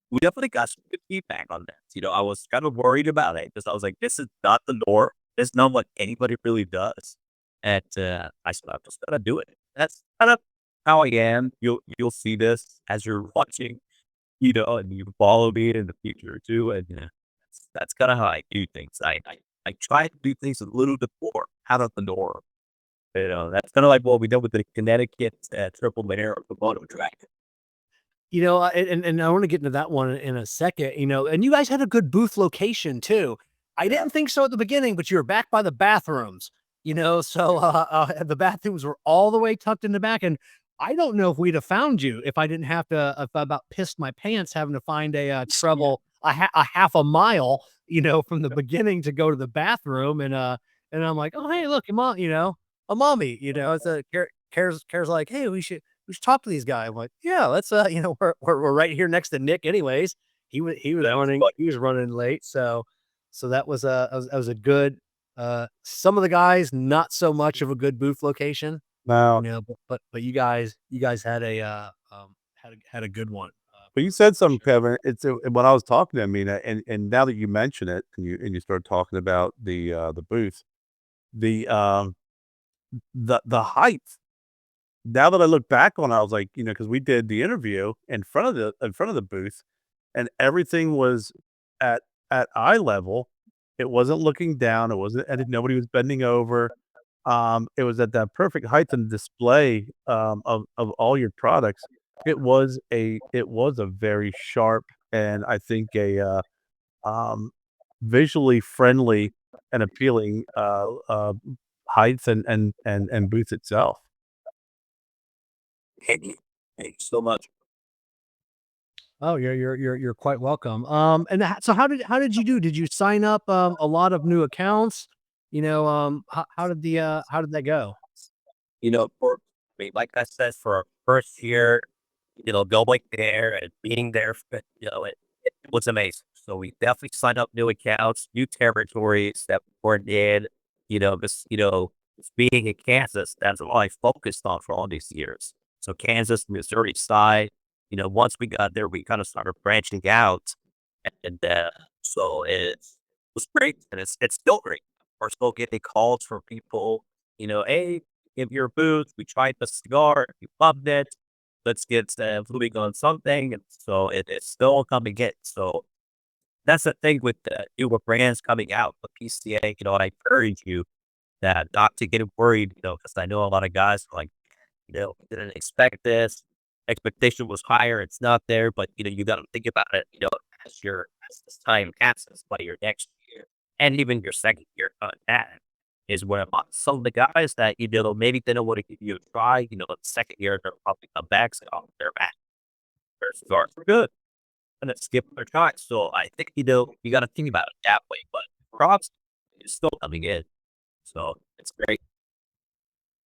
we definitely got some good feedback on that. I was kind of worried about it because I was like, this is not the norm. It's not what anybody really does. And I said, I'm just gonna do it. That's kind of how I am. You'll see this as you're watching, and you follow me in the future too. And that's kind of how I do things. I try to do things a little bit more out of the norm. That's kind of like what we did with the Connecticut Triple Mare or the Moto Track.
And I want to get into that one in a second, and you guys had a good booth location too. I didn't think so at the beginning, but you were back by the bathrooms, so the bathrooms were all the way tucked in the back. And I don't know if we'd have found you if I didn't have to, if I about pissed my pants having to find a half a mile, from the beginning to go to the bathroom. And I'm like, oh, hey, look, Emami, it's Kerr's like, hey, we should talk to these guys. I'm like, yeah, let's, we're right here next to Nick anyways. He was running late. So So that was a good. Some of the guys not so much of a good booth location,
Now,
but you guys had a good one.
but you said something, Kevin. It's when I was talking to Amina, and now that you mention it, and you start talking about the booth, the the height. Now that I look back on it, I was like, because we did the interview in front of the booth, and everything was at eye level. It wasn't looking down. It wasn't, and nobody was bending over. It was at that perfect height and display of all your products. It was a very sharp and I think um, visually friendly and appealing height and booth itself.
Thank you. Thank you so much.
Oh, you're quite welcome. So how did you do? Did you sign up a lot of new accounts? How did that go?
Like I said, for our first year, going there and being there, it was amazing. So we definitely signed up new accounts, new territories that we weren't in. Just being in Kansas, that's all I focused on for all these years. So Kansas, Missouri side, once we got there, we kind of started branching out, and so it was great, and it's still great. We're still getting calls from people, hey, give your booth. We tried the cigar, we loved it. Let's get moving on something. And so it's still coming in. So that's the thing with the newer brands coming out, the PCA. I encourage you that not to get worried, because I know a lot of guys are like, didn't expect this. Expectation was higher. It's not there, but you got to think about it. As this time passes by your next year and even your second year on that is where some of the guys that maybe they don't want to give you a try. The second year they're probably come back, say, "Oh, they're back. Their cigars were good," and then skip their try. So I think you got to think about it that way. But props is still coming in, so it's great.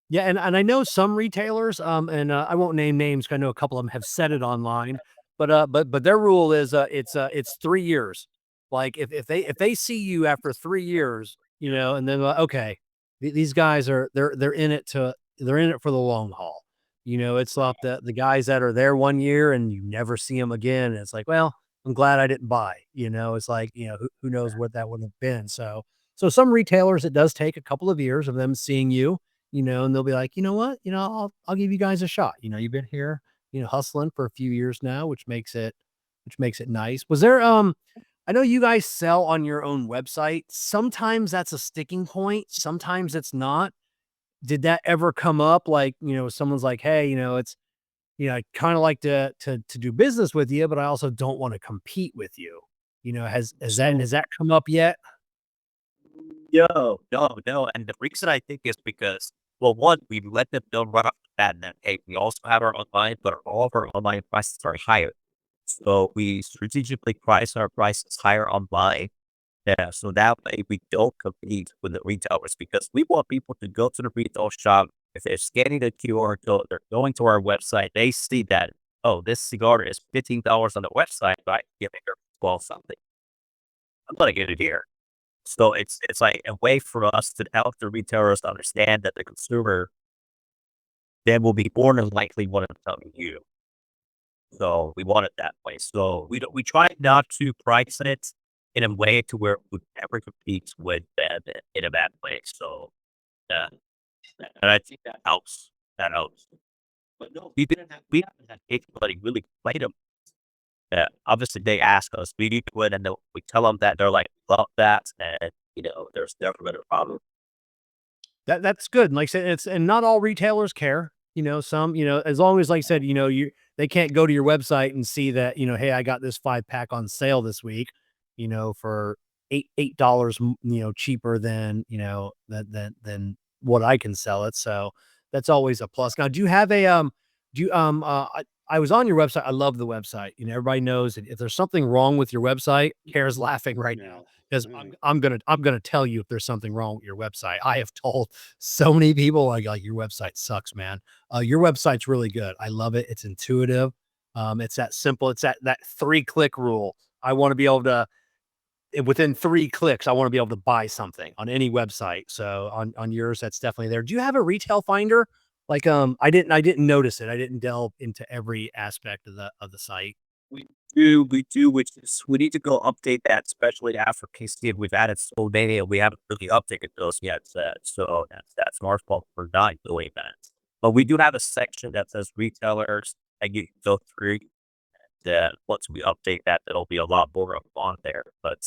Yeah, and I know some retailers, and I won't name names 'cause I know a couple of them have said it online, but their rule is it's 3 years. Like if they see you after 3 years, and then okay, these guys they're in it for the long haul. It's like the guys that are there 1 year and you never see them again. And it's like, well, I'm glad I didn't buy. It's like who knows what that would have been. So some retailers it does take a couple of years of them seeing you and they'll be like, you know what, I'll give you guys a shot. You've been here, hustling for a few years now, which makes it nice. Was there, I know you guys sell on your own website. Sometimes that's a sticking point. Sometimes it's not. Did that ever come up? Like, someone's like, hey, I kind of like to do business with you, but I also don't want to compete with you. Has that come up yet?
No, no, no. And the reason I think is because, well, one, we let them know right off the bat that, hey, we also have our online, but all of our online prices are higher. So we strategically price our prices higher online. Yeah, so that way we don't compete with the retailers because we want people to go to the retail shop. If they're scanning the QR code, they're going to our website, they see that, oh, this cigar is $15 on the website, but I can give it 12 something. I'm gonna get it here. So it's like a way for us to help the retailers to understand that the consumer then will be more than likely want to tell you. So we want it that way. So we try not to price it in a way to where it would never compete with them in a bad way. So uh, and I think that helps. That helps. But no, we haven't had anybody really complain them. Obviously they ask us, we do it, and then we tell them that they're like, love that, and there's never been a problem.
That's good. Like I said, and not all retailers care. Some, as long as like I said, they can't go to your website and see that, hey, I got this 5-pack on sale this week, for $8, cheaper than, than what I can sell it. So that's always a plus. Now, do you have I was on your website. I love the website. Everybody knows that if there's something wrong with your website, Kerr's laughing right now because I'm gonna tell you if there's something wrong with your website. I have told so many people like your website sucks, man. Your website's really good. I love it. It's intuitive. It's that simple. It's that 3-click rule. I want to be able to within 3 clicks, I want to be able to buy something on any website. So on yours, that's definitely there. Do you have a retail finder? Like, I didn't notice it. I didn't delve into every aspect of the site.
We do, which is we need to go update that, especially after KC. We've added so many, and we haven't really updated those yet. So that's our fault for not doing that. But we do have a section that says retailers, and you can go through. That once we update that, there'll be a lot more up on there. But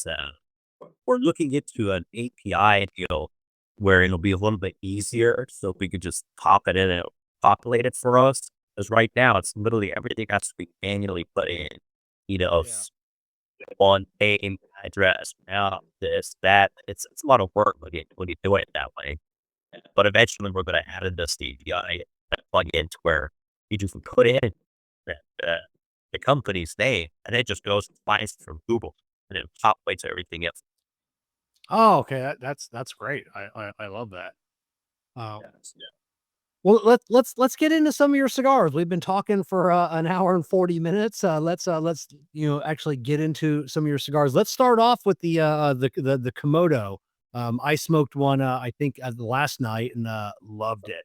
we're looking into an API deal where it'll be a little bit easier, so we could just pop it in and populate it for us. Because right now, it's literally everything has to be manually put in.
Yeah.
One name, address, now this, that. It's a lot of work when you do it that way. But eventually, we're going to add in this API plug in to where you just put in the company's name, and it just goes and finds it from Google, and it populates everything else.
Oh, okay. That's great. I love that. Um,
Yes, yeah.
Well, let's get into some of your cigars. We've been talking for an hour and 40 minutes. Let's actually get into some of your cigars. Let's start off with the Komodo. I smoked one I think last night and loved it.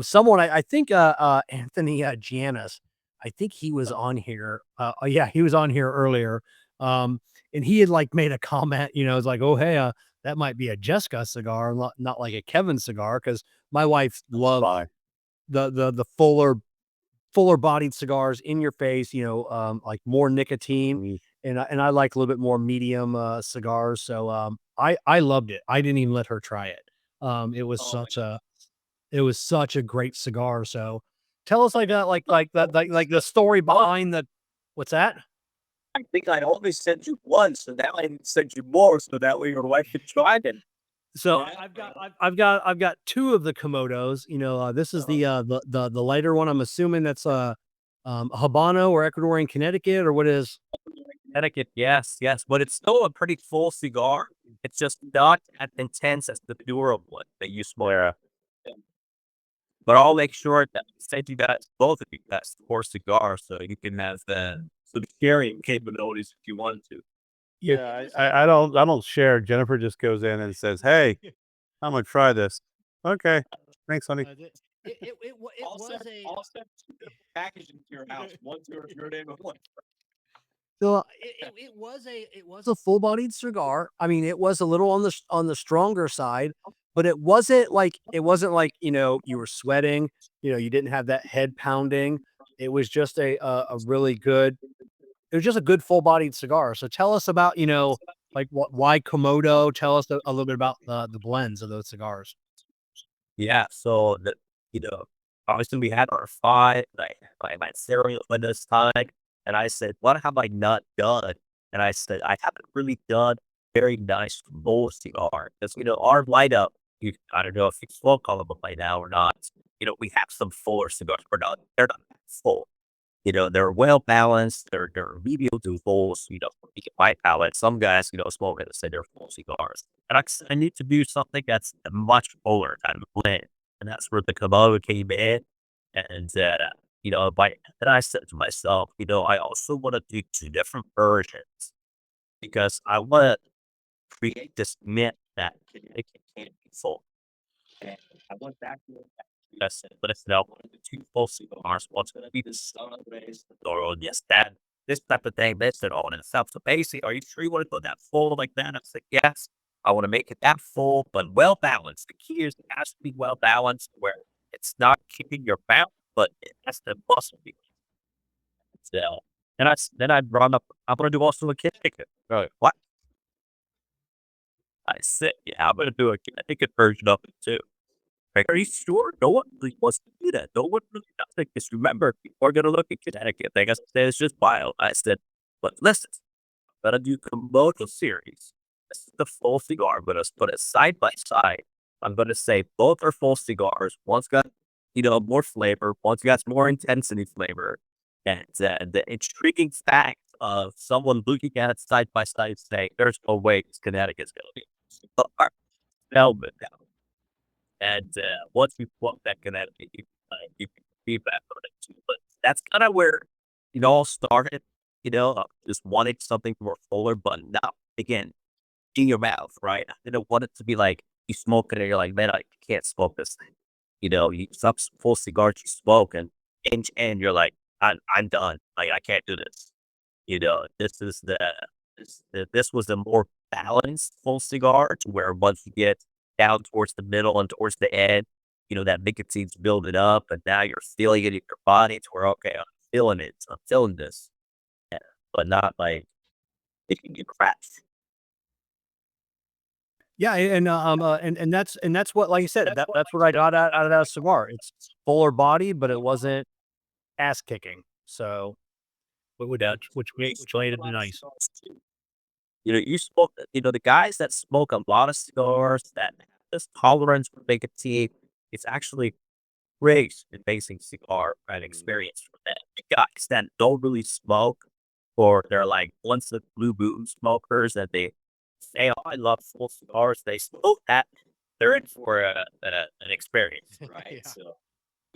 Someone I think Anthony Giannis. I think he was on here. Yeah, he was on here earlier. And he had like made a comment. It's like, oh hey, that might be a Jessica cigar, not like a Kevin cigar, because my wife loves
Bye.
the fuller bodied cigars in your face, like more nicotine. And I like a little bit more medium cigars. So I loved it. I didn't even let her try it. It was such a great cigar. So tell us like the story behind the what's that?
I think I only sent you one, so now I sent you more, so that way your wife can try it.
So
Yeah.
I've got 2 of the Komodos. This is the lighter one. I'm assuming that's Habano or Ecuadorian Connecticut or what is.
Connecticut, yes, yes, but it's still a pretty full cigar. It's just not as intense as the Dura one that you smoke. But I'll make sure that I send you guys, both of you guys, for cigars, so you can have some sharing capabilities if you want to.
Yeah, I don't share. Jennifer just goes in and says, "Hey, I'm gonna try this." Okay, thanks, honey.
It was a
I'll send two different packages to your house. One to your name and one.
so it was a full bodied cigar. I mean, it was a little on the stronger side, but it wasn't like you were sweating. You didn't have that head pounding. It was just a really good. It was just a good full bodied cigar. So tell us about like why Komodo. Tell us a little bit about the blends of those cigars.
Yeah, so obviously we had our fight. I had cereal by this time, and I said, "What have I not done?" And I said, "I haven't really done very nice full cigar because our lineup. I don't know if you smoke all of them by now or not. We have some fuller cigars, but they're not that full. They're well balanced. They're medium to fulls. You can buy palate. Some guys, smoke it and say they're full cigars. And I need to do something that's a much fuller kind of blend. And that's where the Komodo came in. And then I said to myself, I also want to do 2 different versions because I want to create this myth that it can't be full. And I went back to it. I said, listen, I want to do 2 full cigars. What's going to be the sun rays, or yes, that, this type of thing, this and all that stuff. So basically, are you sure you want to go that full like that? I said, yes. I want to make it that full, but well balanced. The key is it has to be well balanced where it's not keeping your mouth, but it has to muscle be. So, then I brought up, I'm going to do also a Connecticut. What? I said, yeah, I'm going to do a Connecticut version of it too. Like, are you sure? No one really wants to do that. No one really does it. Because remember, people are going to look at Connecticut. They guys say it's just wild. I said, but listen, I'm going to do Komodo series. This is the full cigar. I'm going to put it side by side. I'm going to say both are full cigars. One's got, more flavor. One's got more intensity flavor. And the intriguing fact of someone looking at it side by side saying, there's no way Connecticut's going to be a cigar. Velvet now. And once we plug that Connecticut, you can feedback on it too. But that's kind of where it all started, just wanting something more fuller. But now, again, in your mouth, right? I didn't want it to be like you smoke it and you're like, man, I can't smoke this thing. You know, you some full cigars you smoke and you're like, I'm done. Like I can't do this. You know, this was a more balanced full cigar to where once you get down towards the middle and towards the end, you know, that nicotine's building up and now you're feeling it in your body to where, okay, I'm feeling it. I'm feeling this. Yeah, but not like it can get cracked.
Yeah, and that's what, like you said, that's what I got out of that cigar. It's fuller body, but it wasn't ass kicking. So, which made it nice.
You know, the guys that smoke a lot of cigars that have this tolerance for nicotine, it's actually great in basing cigar and experience for them. The guys that don't really smoke, or they're like once the blue moon smokers that they say, "Oh, I love full cigars." They smoke that. They're in for an experience, right?
Yeah.
So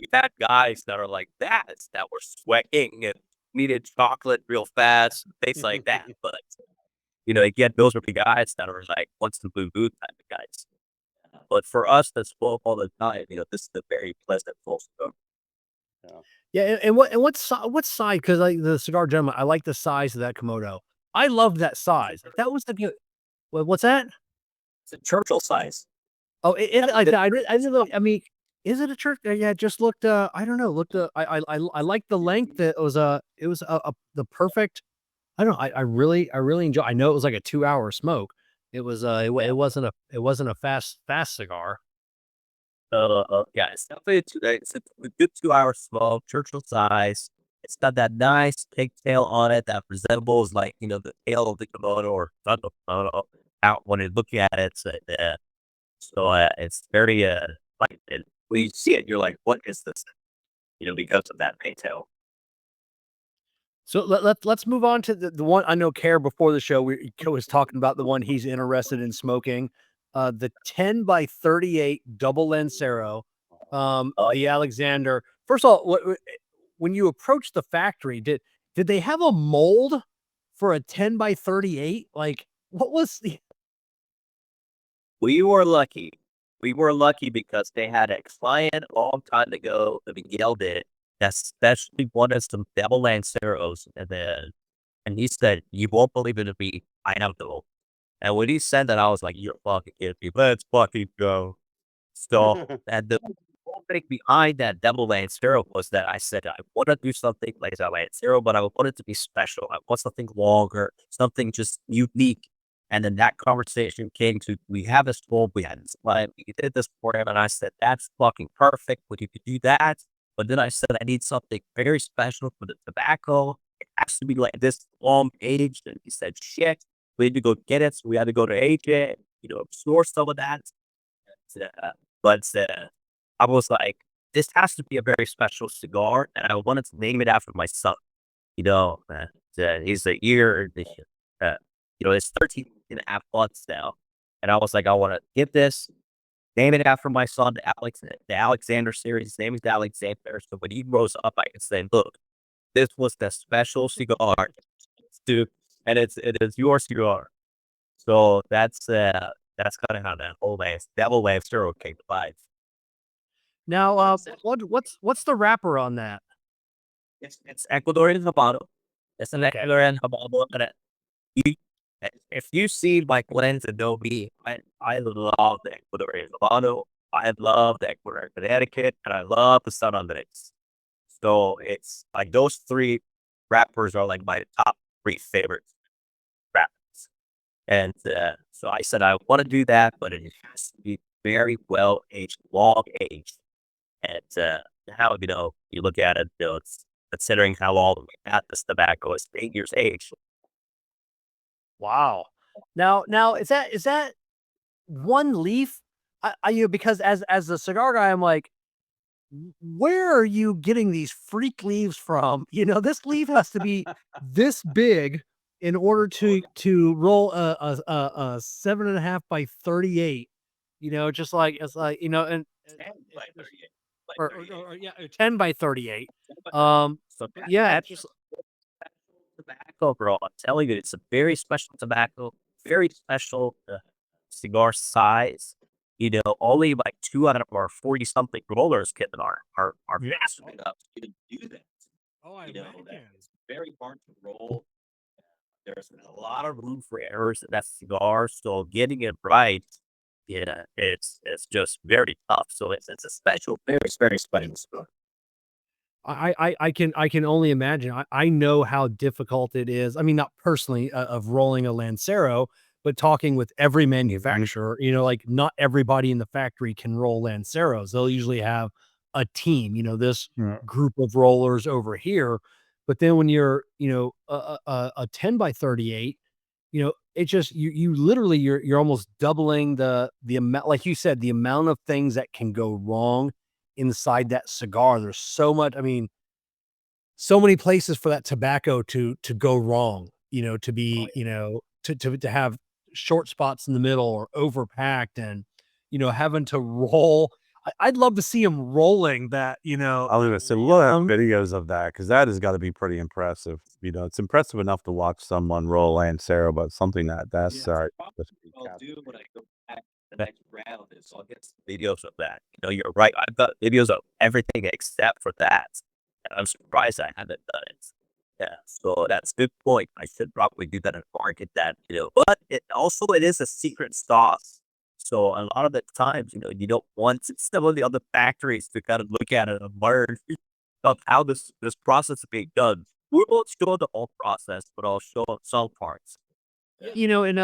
we've had guys that are like that were sweating and needed chocolate real fast, things like that. But you know, again, those are the guys that are like once the blue moon type of guys. But for us that smoke all the time, you know, this is a very pleasant full cigar.
Yeah, and what size? Because like the cigar gentleman, I like the size of that Komodo. I love that size. If that was the good. What's that?
It's a Churchill size.
Oh, I didn't know. I mean, is it a church? Yeah, it just looked. I don't know. Looked. I like the length. That it was the perfect. I don't know. I really enjoy. I know it was like a 2 hour smoke. It was. It wasn't a fast cigar.
Yeah, it's definitely it's a good 2 hour smoke, Churchill size. It's got that nice pigtail on it that resembles like, you know, the tail of the kimono or not the kimono out when you look at it. So it's very, like, when you see it, you're like, what is this? You know, because of that pigtail.
So let's move on to the one I know. Kerr before the show, Kerr was talking about the one he's interested in smoking, the 10 by 38 double Lancero, the Alexander. First of all, when you approached the factory, did they have a mold for a 10 by 38? Like, what was the?
We were lucky. We were lucky because they had a client a long time ago that Miguel did that especially wanted some double Lanceros, and he said, "You won't believe it if I have those." And when he said that, I was like, "You're fucking kidding me. Let's fucking go." So, and the whole thing behind that double Lancero was that I said, I want to do something like a Lancero, but I want it to be special. I want something longer, something just unique. And then that conversation came to, we have this goal, we had this plan, we did this for him. And I said, that's fucking perfect. Would you could do that? But then I said, I need something very special for the tobacco. It has to be like this long aged. And he said, shit, we need to go get it. So we had to go to AJ, you know, source some of that. But I was like, this has to be a very special cigar, and I wanted to name it after my son. You know, he's a year, you know, it's 13 and a half months now. And I was like, I want to get this, name it after my son, the Alexander series. His name is Alexander. So when he grows up, I can say, look, this was the special cigar, dude, and it is your cigar. So that's kind of how that whole devil wave zero came to life.
Now, what's the wrapper on that?
It's Ecuadorian Habano. It's an Ecuadorian Habano. And you, if you see my blends Adobe, I love the Ecuadorian Habano. I love the Ecuadorian Connecticut, and I love the San Andres. So it's like those three wrappers are like my top three favorite wrappers. And so I said I want to do that, but it has to be very well aged, long aged. And how, you know, you look at it, you know, it's considering how long we had this tobacco is 8 years age.
Wow. Now is that one leaf? Because as a cigar guy, I'm like, where are you getting these freak leaves from? You know, this leaf has to be this big in order to roll a 7.5 by 38. You know, just like it's like, you know, and
10 by 38.
or yeah, 10 by 38.
So
Yeah, it's just
tobacco, bro. I'm telling you, it's a very special tobacco. very special cigar size. Only like 2 out of our 40 something rollers kit are fast enough to even do that.
Oh, I
That
imagine.
it's very hard to roll. There's a lot of room for errors in that cigar, so getting it right, it's just very tough. So it's a special, very special cigar.
I can only imagine. I know how difficult it is. I mean, not personally of rolling a Lancero, but talking with every manufacturer, like not everybody in the factory can roll Lanceros. They'll usually have a team, this
Yeah.
group of rollers over here. But then when you're, a 10 by 38, it just you literally you're almost doubling the amount, like you said, the amount of things that can go wrong inside that cigar. There's so much. I mean, so many places for that tobacco to go wrong, to be, to have short spots in the middle or overpacked and, having to roll. I'd love to see him rolling that,
I was gonna say, we'll have videos of that because that has got to be pretty impressive. It's impressive enough to watch someone roll Lancero, but something that's sorry.
I'll do when I go back the next round is I'll get some videos of that. You're right. I've got videos of everything except for that. And I'm surprised I haven't done it. Yeah, so that's a good point. I should probably do that and market that, but it is a secret sauce. So a lot of the times, you don't want some of the other factories to kind of look at it and learn of how this process is being done. We won't show the whole process, but I'll show some parts.
And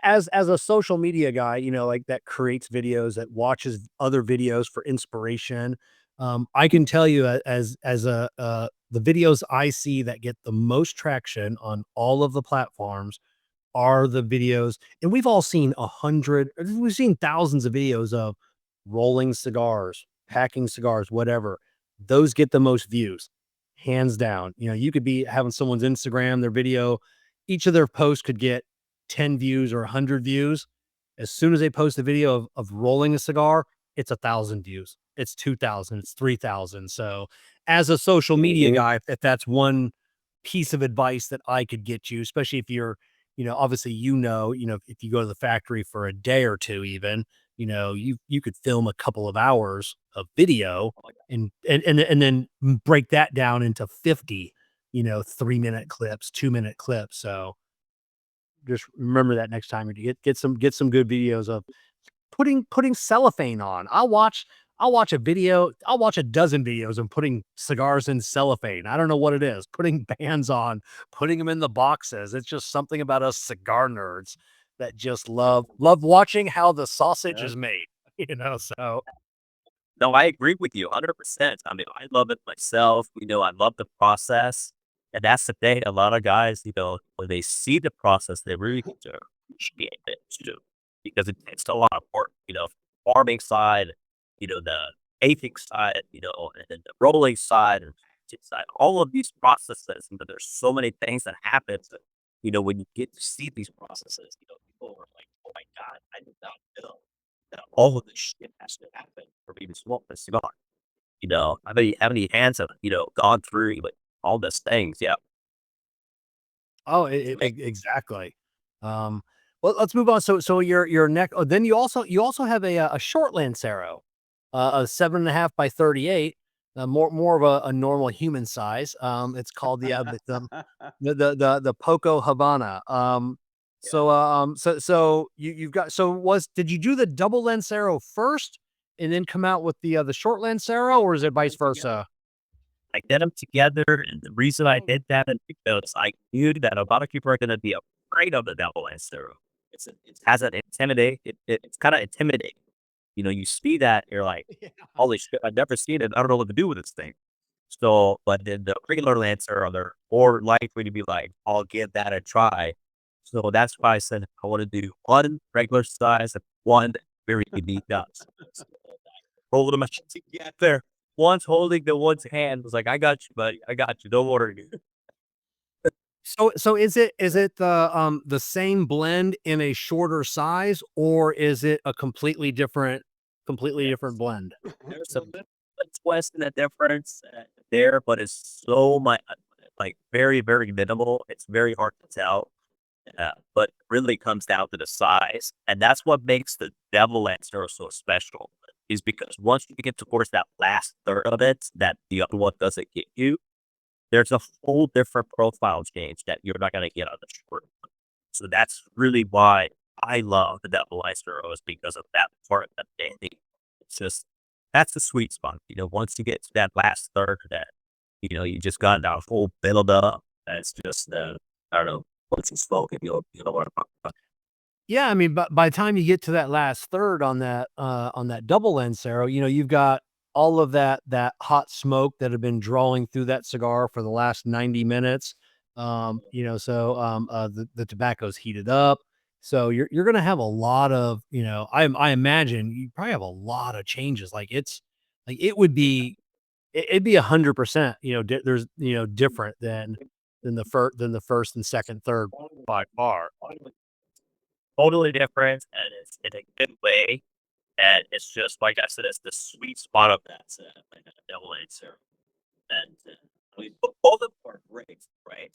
as a social media guy, like that creates videos, that watches other videos for inspiration. I can tell you as the videos I see that get the most traction on all of the platforms are the videos, and we've all seen we've seen thousands of videos of rolling cigars, packing cigars, whatever. Those get the most views, hands down. You could be having someone's Instagram, their video, each of their posts could get 10 views or 100 views. As soon as they post a video of rolling a cigar, it's 1,000 views. It's 2,000, it's 3,000. So as a social media guy, if that's one piece of advice that I could get you, especially if you're, obviously, if you go to the factory for a day or two, even, you could film a couple of hours of video and then break that down into 50, 3-minute clips, 2-minute clips. So just remember that next time you get some good videos of putting cellophane on. I'll watch a video. I'll watch a dozen videos of putting cigars in cellophane. I don't know what it is. Putting bands on, putting them in the boxes. It's just something about us cigar nerds that just love watching how the sausage is made. So
No, I agree with you 100%. I mean, I love it myself. I love the process. And that's the thing. A lot of guys, when they see the process, they really get to appreciate it too. Because it takes a lot of work, farming side, the aging side, and then the rolling side and packaging side, all of these processes. There's so many things that happen. That, when you get to see these processes, people are like, oh my God, I did not know that all of this shit has to happen for me to smoke a cigar. How many hands have, gone through like all these things? Yeah.
oh, exactly. Well, let's move on. So your neck. Oh, then you also have a short Lancero, a 7.5 by 38, more of a normal human size. It's called the Poco Havana. So you've got, did you do the double Lancero first and then come out with the short Lancero, or is it vice versa?
I did them together, and the reason I did that is because I knew that a lot of people are going to be afraid of the double Lancero. It has an intimidate. It's kind of intimidating. You see that, you're like, holy shit, I've never seen it. I don't know what to do with this thing. So, but then the regular Lancero, they're more likely to be like, I'll give that a try. So that's why I said I want to do one regular size and one very unique size. So I rolled them together. One's holding the one's hand. Was like, I got you, buddy. I got you. Don't worry.
So is it the same blend in a shorter size, or is it a completely different blend?
There's a little twist and a difference there, but it's so much like very, very minimal. It's very hard to tell. But it really comes down to the size, and that's what makes the Devil Lancer so special. Is because once you get towards that last third of it, that the other one doesn't get you, there's a whole different profile change that you're not gonna get on the short one. So that's really why I love the Devil Lancer is because of that part of the day. It's just that's the sweet spot. Once you get to that last third, that you just got that whole build up. That's just I don't know. Once you smoke it, you know what I'm talking about.
Yeah, I mean, but by the time you get to that last third on that double Lancero, you've got all of that hot smoke that have been drawing through that cigar for the last 90 minutes. The tobacco's heated up. So you're gonna have a lot of, I imagine you probably have a lot of changes. Like it'd be 100%, there's different than the first and second, third by far.
Totally different, and it's in a good way. And it's just like I said, it's the sweet spot of that double answer. And I mean, both of them are great, right?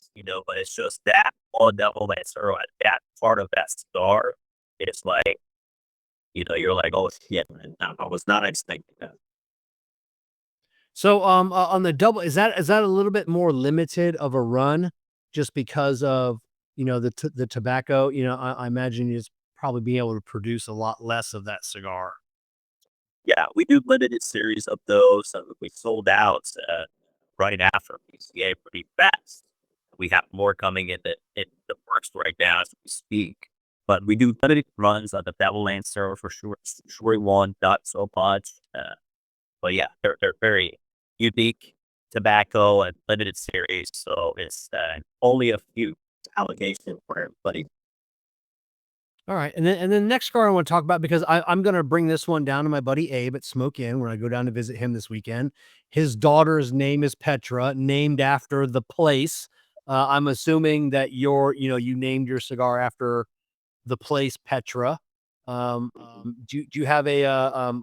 But it's just that one double answer at that part of that cigar. It's like, you're like, oh shit, man, I was not expecting that.
So, on the double, is that a little bit more limited of a run, just because of the tobacco? I imagine you just probably being able to produce a lot less of that cigar.
Yeah, we do limited series of those. We sold out right after PCA pretty fast. We have more coming in the works right now as we speak. But we do limited runs on the Devil Lancer for sure. Sure one, not so much. But yeah, they're very unique tobacco and limited series. So it's only a few allocation for everybody.
All right, and then next cigar I want to talk about, because I'm gonna bring this one down to my buddy Abe at Smoke Inn when I go down to visit him this weekend. His daughter's name is Petra, named after the place. I'm assuming that you named your cigar after the place Petra. Do you have a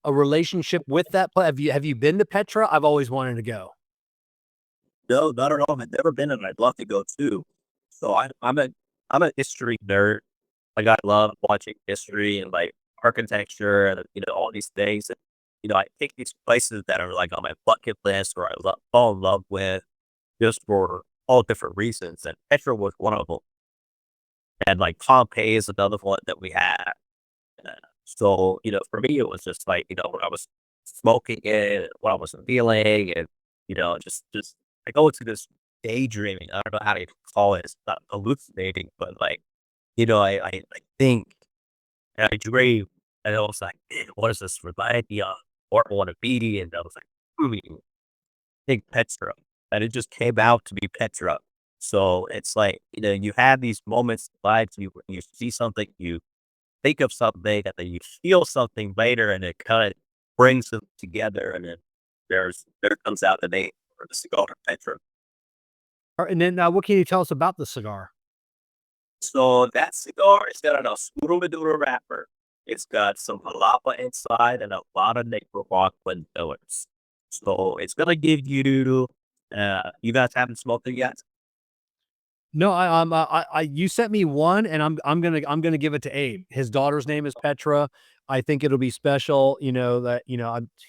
relationship with that place? Have you been to Petra? I've always wanted to go.
No, not at all. I've never been, and I'd love to go too. So I'm a history nerd. Like I love watching history and like architecture and all these things. And I take these places that are like on my bucket list or fall in love with just for all different reasons. And Petra was one of them. And like Pompeii is another one that we had. Uh, so for me, it was just like when I was smoking it, what I was feeling, and just I go into this daydreaming. I don't know how to call it. It's not hallucinating, but like I think and I dream, and I was like, "Man, what does this remind me of? Or I want to be?" And I was like, "Hmm, think Petra," and it just came out to be Petra. So it's like you have these moments in life. You see something, you think of something, and then you feel something later, and it kind of brings them together, and then there comes out the name for the cigar Petra.
All right, and then what can you tell us about the cigar?
So that cigar is got an Oscuro Maduro wrapper. It's got some jalapa inside and a lot of Negro Rockland fillers. So it's gonna give you. You guys haven't smoked it yet?
No, you sent me one, and I'm gonna give it to Abe. His daughter's name is Petra. I think it'll be special. That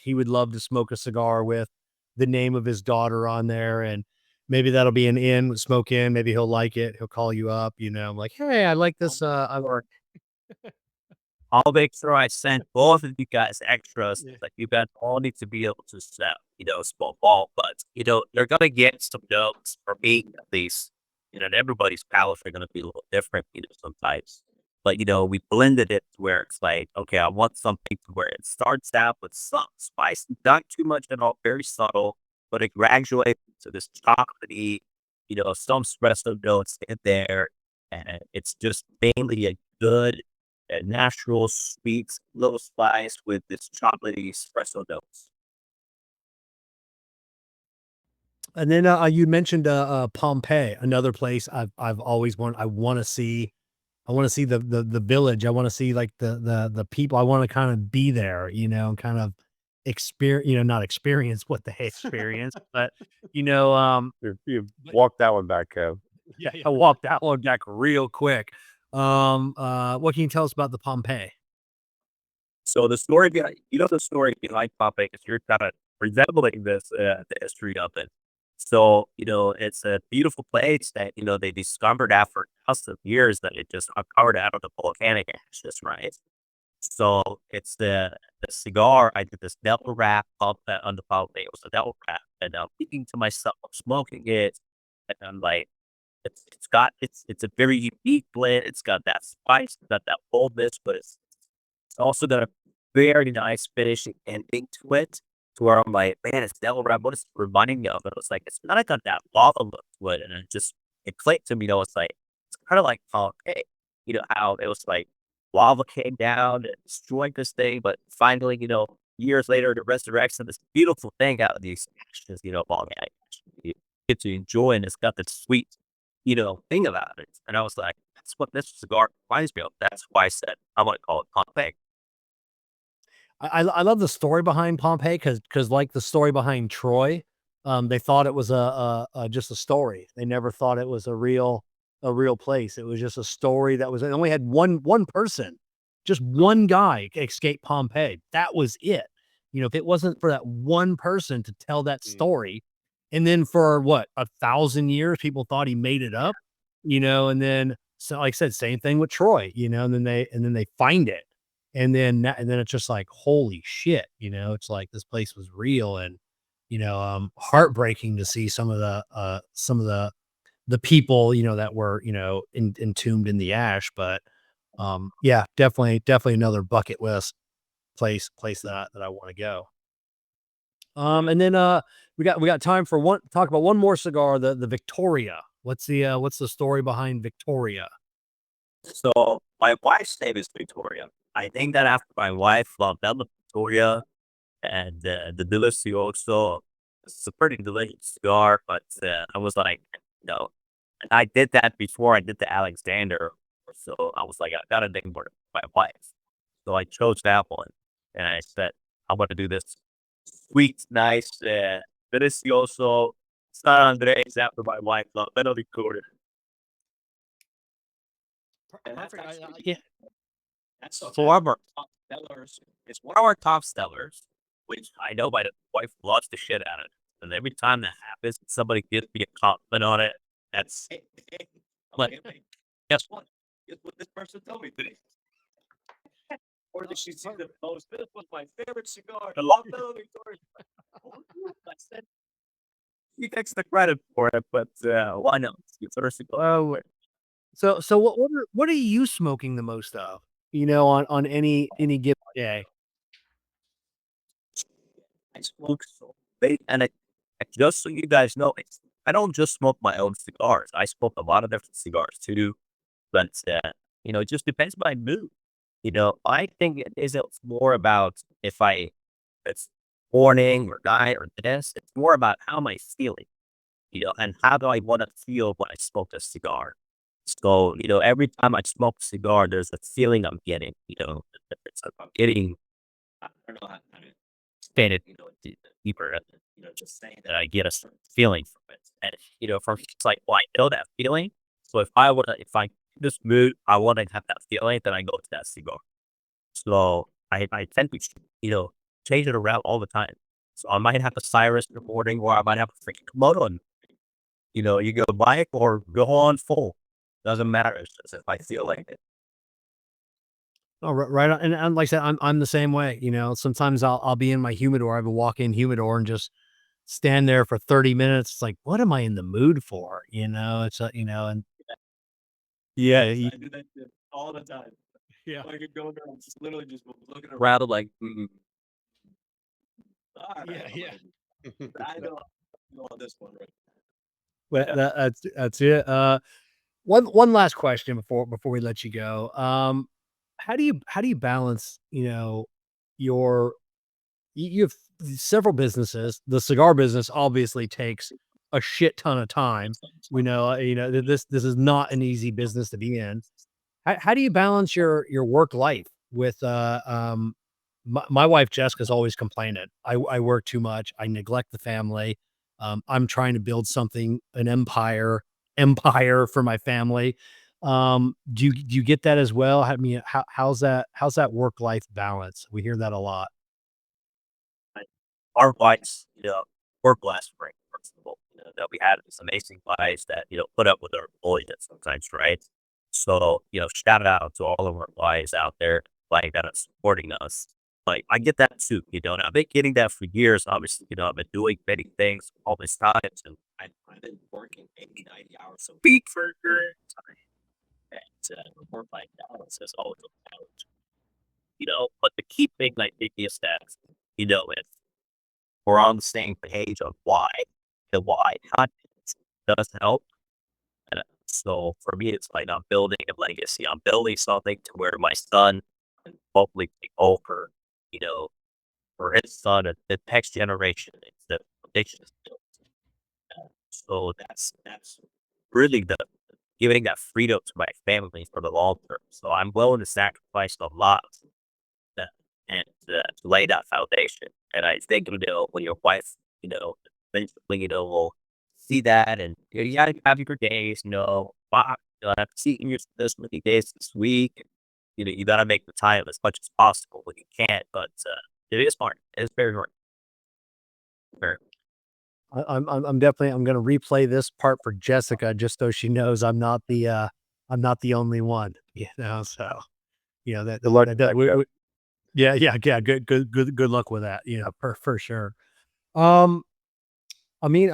he would love to smoke a cigar with the name of his daughter on there, and maybe that'll be an in smoke in. Maybe he'll like it. He'll call you up. Like, hey, I like this.
I'll make sure I send both of you guys extras.
Yeah.
Like you guys all need to be able to smoke ball, but you're gonna get some notes for me at least. And everybody's palates are gonna be a little different, sometimes. But we blended it to where it's like, okay, I want something to where it starts out with some spice, not too much at all, very subtle, but it graduates to this chocolatey, some espresso notes in there, and it's just mainly a good natural sweet little spice with this chocolatey espresso notes.
And then you mentioned Pompeii, another place I've always wanted. I want to see. I want to see the village. I want to see like the people. I want to kind of be there, and kind of experience, not experience what they experience, but
You walked that one back, Kev.
Yeah,
I walked that one back real quick.
What can you tell us about the Pompeii?
So the story behind, the story behind Pompeii, because you're kind of resembling this, the history of it. So, it's a beautiful place that, they discovered after thousands of years that it just uncovered out of the volcanic ashes, right? So it's the cigar. I did this devil wrap up on the Pompeii. It was a devil wrap, and I'm thinking to myself, I'm smoking it, and I'm like, it's a very unique blend. It's got that spice, got that boldness, but it's also got a very nice finishing ending to it. To where I'm like, man, it's devil wrap. What is it reminding me of? And it was like, it's kind of got that lava look to it, and it clicked to me. It's like it's kind of like Pompeii. How it was like lava came down and destroyed this thing, but finally, years later, the resurrection, this beautiful thing out of these ashes, volcanic ash, you get to enjoy, and it's got this sweet, thing about it. And I was like, that's what this cigar reminds me of. That's why I said I'm gonna call it Pompeii.
I love the story behind Pompeii because like the story behind Troy, they thought it was just a story. They never thought it was a real place. It was just a story that was it only had one person, just one guy escape Pompeii. That was it. If it wasn't for that one person to tell that story, and then for what 1,000 years, people thought he made it up, and then so like I said, same thing with Troy, and then they find it. And then it's just like, holy shit, it's like this place was real and, heartbreaking to see some of the people, that were, entombed in the ash. But, yeah, definitely another bucket list place that I want to go. And then, we got time for talk about one more cigar, the Victoria. What's the story behind Victoria?
So my wife's name is Victoria. I think that after my wife loved Bella Victoria and the Delicioso, it's a pretty delicious cigar, but I was like, no. And I did that before I did the Alexander. So I was like, I got to name for my wife. So I chose that one. And I said, I'm going to do this sweet, nice, Delicioso San Andres after my wife loved Bella Victoria. And that's actually
Yeah.
That's one of our top sellers. It's one of our top sellers, which I know my wife loves the shit out of it. And every time that happens, somebody gives me a compliment on it. That's I'm like, guess what? Guess what this person told me today? Or did she see the post? This was my favorite cigar. I love the Victoria. I said he takes the credit for it, but why not? It's her cigar.
Oh, so what are you smoking the most of? On any given day.
I smoke so big, and just so you guys know, I don't just smoke my own cigars. I smoke a lot of different cigars too, but it just depends my mood. I think it's more about if it's morning or night or this. It's more about how am I feeling, and how do I want to feel when I smoke a cigar. So, every time I smoke a cigar, there's a feeling I'm getting. I'm getting, I don't know how to explain it, deeper. Just saying that I get a certain feeling from it, and from it's like, well, I know that feeling. So if I in this mood, I want to have that feeling, then I go to that cigar. So I tend to change it around all the time. So I might have a Cyrus in the morning, or I might have a freaking Komodo. And, you go bike or go on full. Doesn't matter. It's just if I feel like it.
Oh, right on. And like I said, I'm the same way. Sometimes I'll be in my humidor. I have a walk-in humidor and just stand there for 30 minutes. It's like, what am I in the mood for? It's and
Yeah,
I do that shit all the time.
yeah.
I could go there and just literally just looking around like, all right,
Yeah.
I know on this one right.
Well, that's it. One last question before we let you go. How do you balance, your you have several businesses. The cigar business obviously takes a shit ton of time. We know, this is not an easy business to be in. How do you balance your work life with my wife Jessica's always complaining. I work too much. I neglect the family. I'm trying to build an empire, empire for my family. Do you get that as well? I mean, how's that work-life balance? We hear that a lot.
Our wives, we're blessed, right? First of all, that we have these amazing wives that, put up with our bullying sometimes, right? So, shout out to all of our wives out there, like, that are supporting us. Like, I get that too, and I've been getting that for years. Obviously, I've been doing many things all this time. And I've been working 80, 90 hours a week for a period of time. And work-life balance is always a challenge, but the key thing I think is that, if we're on the same page of why, the why content does help. And so for me, it's like I'm building a legacy. I'm building something to where my son can hopefully take over, you know, for his son and the next generation. It's the foundation is built. So that's really the giving that freedom to my family for the long term. So I'm willing to sacrifice a lot that and to lay that foundation. And I think, when your wife, eventually, will see that and you gotta have your days, wow, I've seen you this many days this week. You gotta make the time as much as possible when you can. But it is hard. It's very hard. Very
I'm definitely I'm gonna replay this part for Jessica just so she knows I'm not the only one. So that
The Lord,
yeah, yeah, yeah. Good luck with that. For sure. Um, we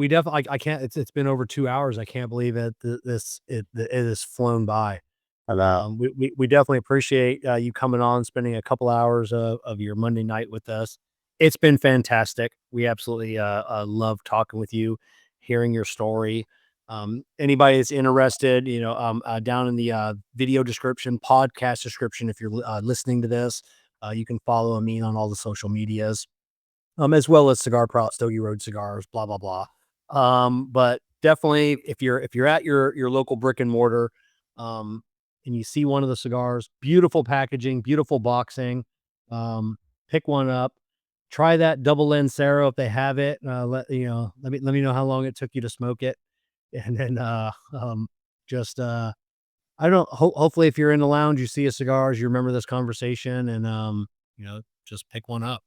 definitely. I can't. It's been over 2 hours. I can't believe it. It has flown by.
and,
We definitely appreciate you coming on, spending a couple hours of your Monday night with us. It's been fantastic. We absolutely love talking with you, hearing your story. Anybody that's interested, down in the video description, podcast description, if you're listening to this, you can follow Amin on all the social medias, as well as Cigar Pro, Stogie Road Cigars, blah blah blah. But definitely, if you're at your local brick and mortar, and you see one of the cigars, beautiful packaging, beautiful boxing, pick one up. Try that double Lancero if they have it. Let me know how long it took you to smoke it, and then just I don't know. Hopefully, if you're in the lounge, you see a cigars, you remember this conversation, and just pick one up.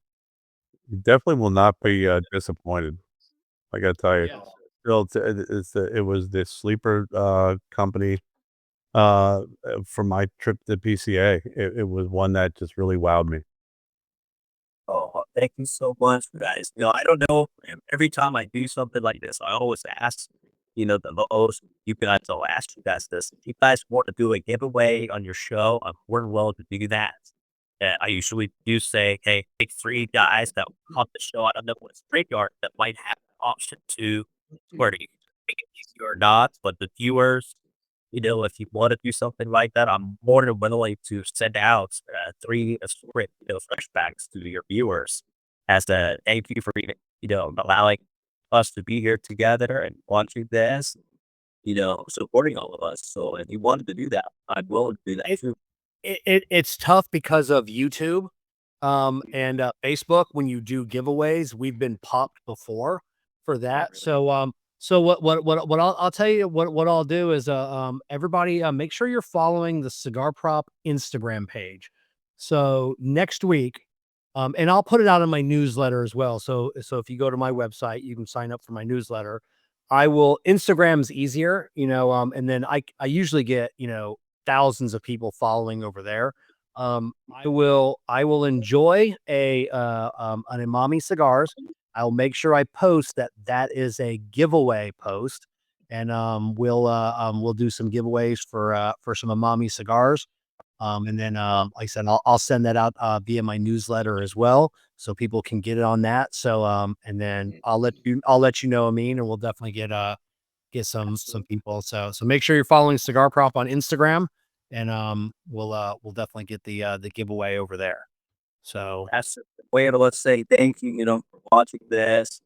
you definitely will not be disappointed. I gotta tell you,
Yes.
still, it was this sleeper company for my trip to PCA. It was one that just really wowed me.
Oh, thank you so much, guys. I don't know. Every time I do something like this, I always ask, the host, you guys, I'll ask you guys this. If you guys want to do a giveaway on your show, I'm more than willing to do that. I usually do say, hey, pick 3 guys that on the show. I don't know what StreetYard that might have an option to where you make it easy or not, but the viewers, if you want to do something like that, I'm more than willing to send out 3 assorted, fresh packs to your viewers as a thank you for even, allowing us to be here together and watching this, supporting all of us. So if you wanted to do that, I'm willing to do that too.
It's tough because of YouTube, and Facebook. When you do giveaways, we've been popped before for that. So what I'll tell you what I'll do is everybody make sure you're following the Cigar Prop Instagram page. So next week, and I'll put it out in my newsletter as well. So if you go to my website, you can sign up for my newsletter. I will Instagram's easier, and then I usually get thousands of people following over there. I will enjoy an Emami Cigars. I'll make sure I post that is a giveaway post, and we'll do some giveaways for some Emami Cigars. And then like I said, I'll send that out via my newsletter as well, so people can get it on that. So and then I'll let you know, Amin, and we'll definitely get some people. So make sure you're following Cigar Prop on Instagram, and we'll definitely get the giveaway over there. So
That's the way to let's say thank you, for watching this.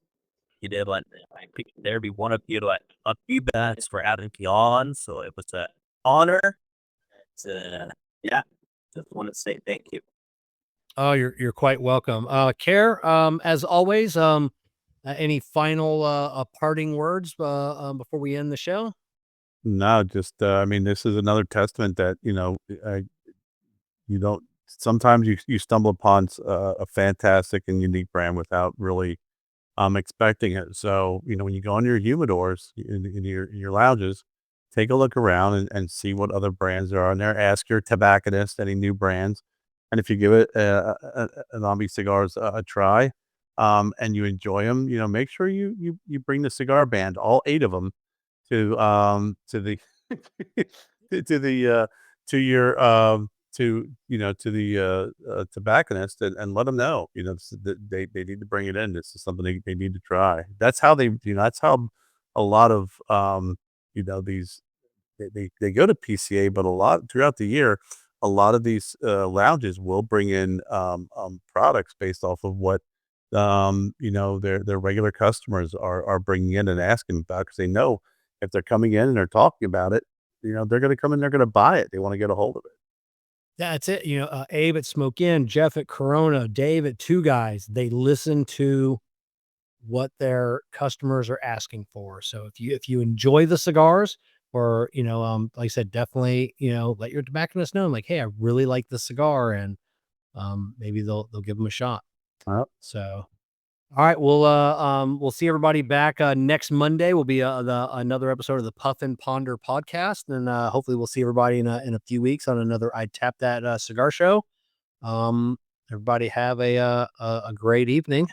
But I think there be one of you, a few guys for having me on. So it was an honor. Yeah, just want to say thank you.
oh, you're quite welcome. Kerr, as always, Any final parting words before we end the show?
No, just I mean, this is another testament that you don't. Sometimes you stumble upon a fantastic and unique brand without really expecting it. So when you go in your humidors in your lounges, take a look around and see what other brands there are in there. Ask your tobacconist any new brands, and if you give it an Emami Cigars a try, and you enjoy them, make sure you bring the cigar band, all 8 of them, to the to the to your to the tobacconist, and let them know that they need to bring it in. This is something they need to try. That's how that's how a lot of these they go to PCA, but a lot throughout the year, a lot of these lounges will bring in products based off of what their regular customers are bringing in and asking about, because they know if they're coming in and they're talking about it, they're going to come in, they're going to buy it. They want to get a hold of it.
That's it. Abe at Smoke Inn, Jeff at Corona, Dave at Two Guys. They listen to what their customers are asking for. So if you enjoy the cigars, or like I said, definitely let your tobacconist know, like, hey, I really like the cigar, and maybe they'll give them a shot. So. All right, we'll see everybody back next Monday. Will be another episode of the Puff and Ponder podcast, and hopefully we'll see everybody in a few weeks on another I Tap That cigar show. Everybody have a great evening.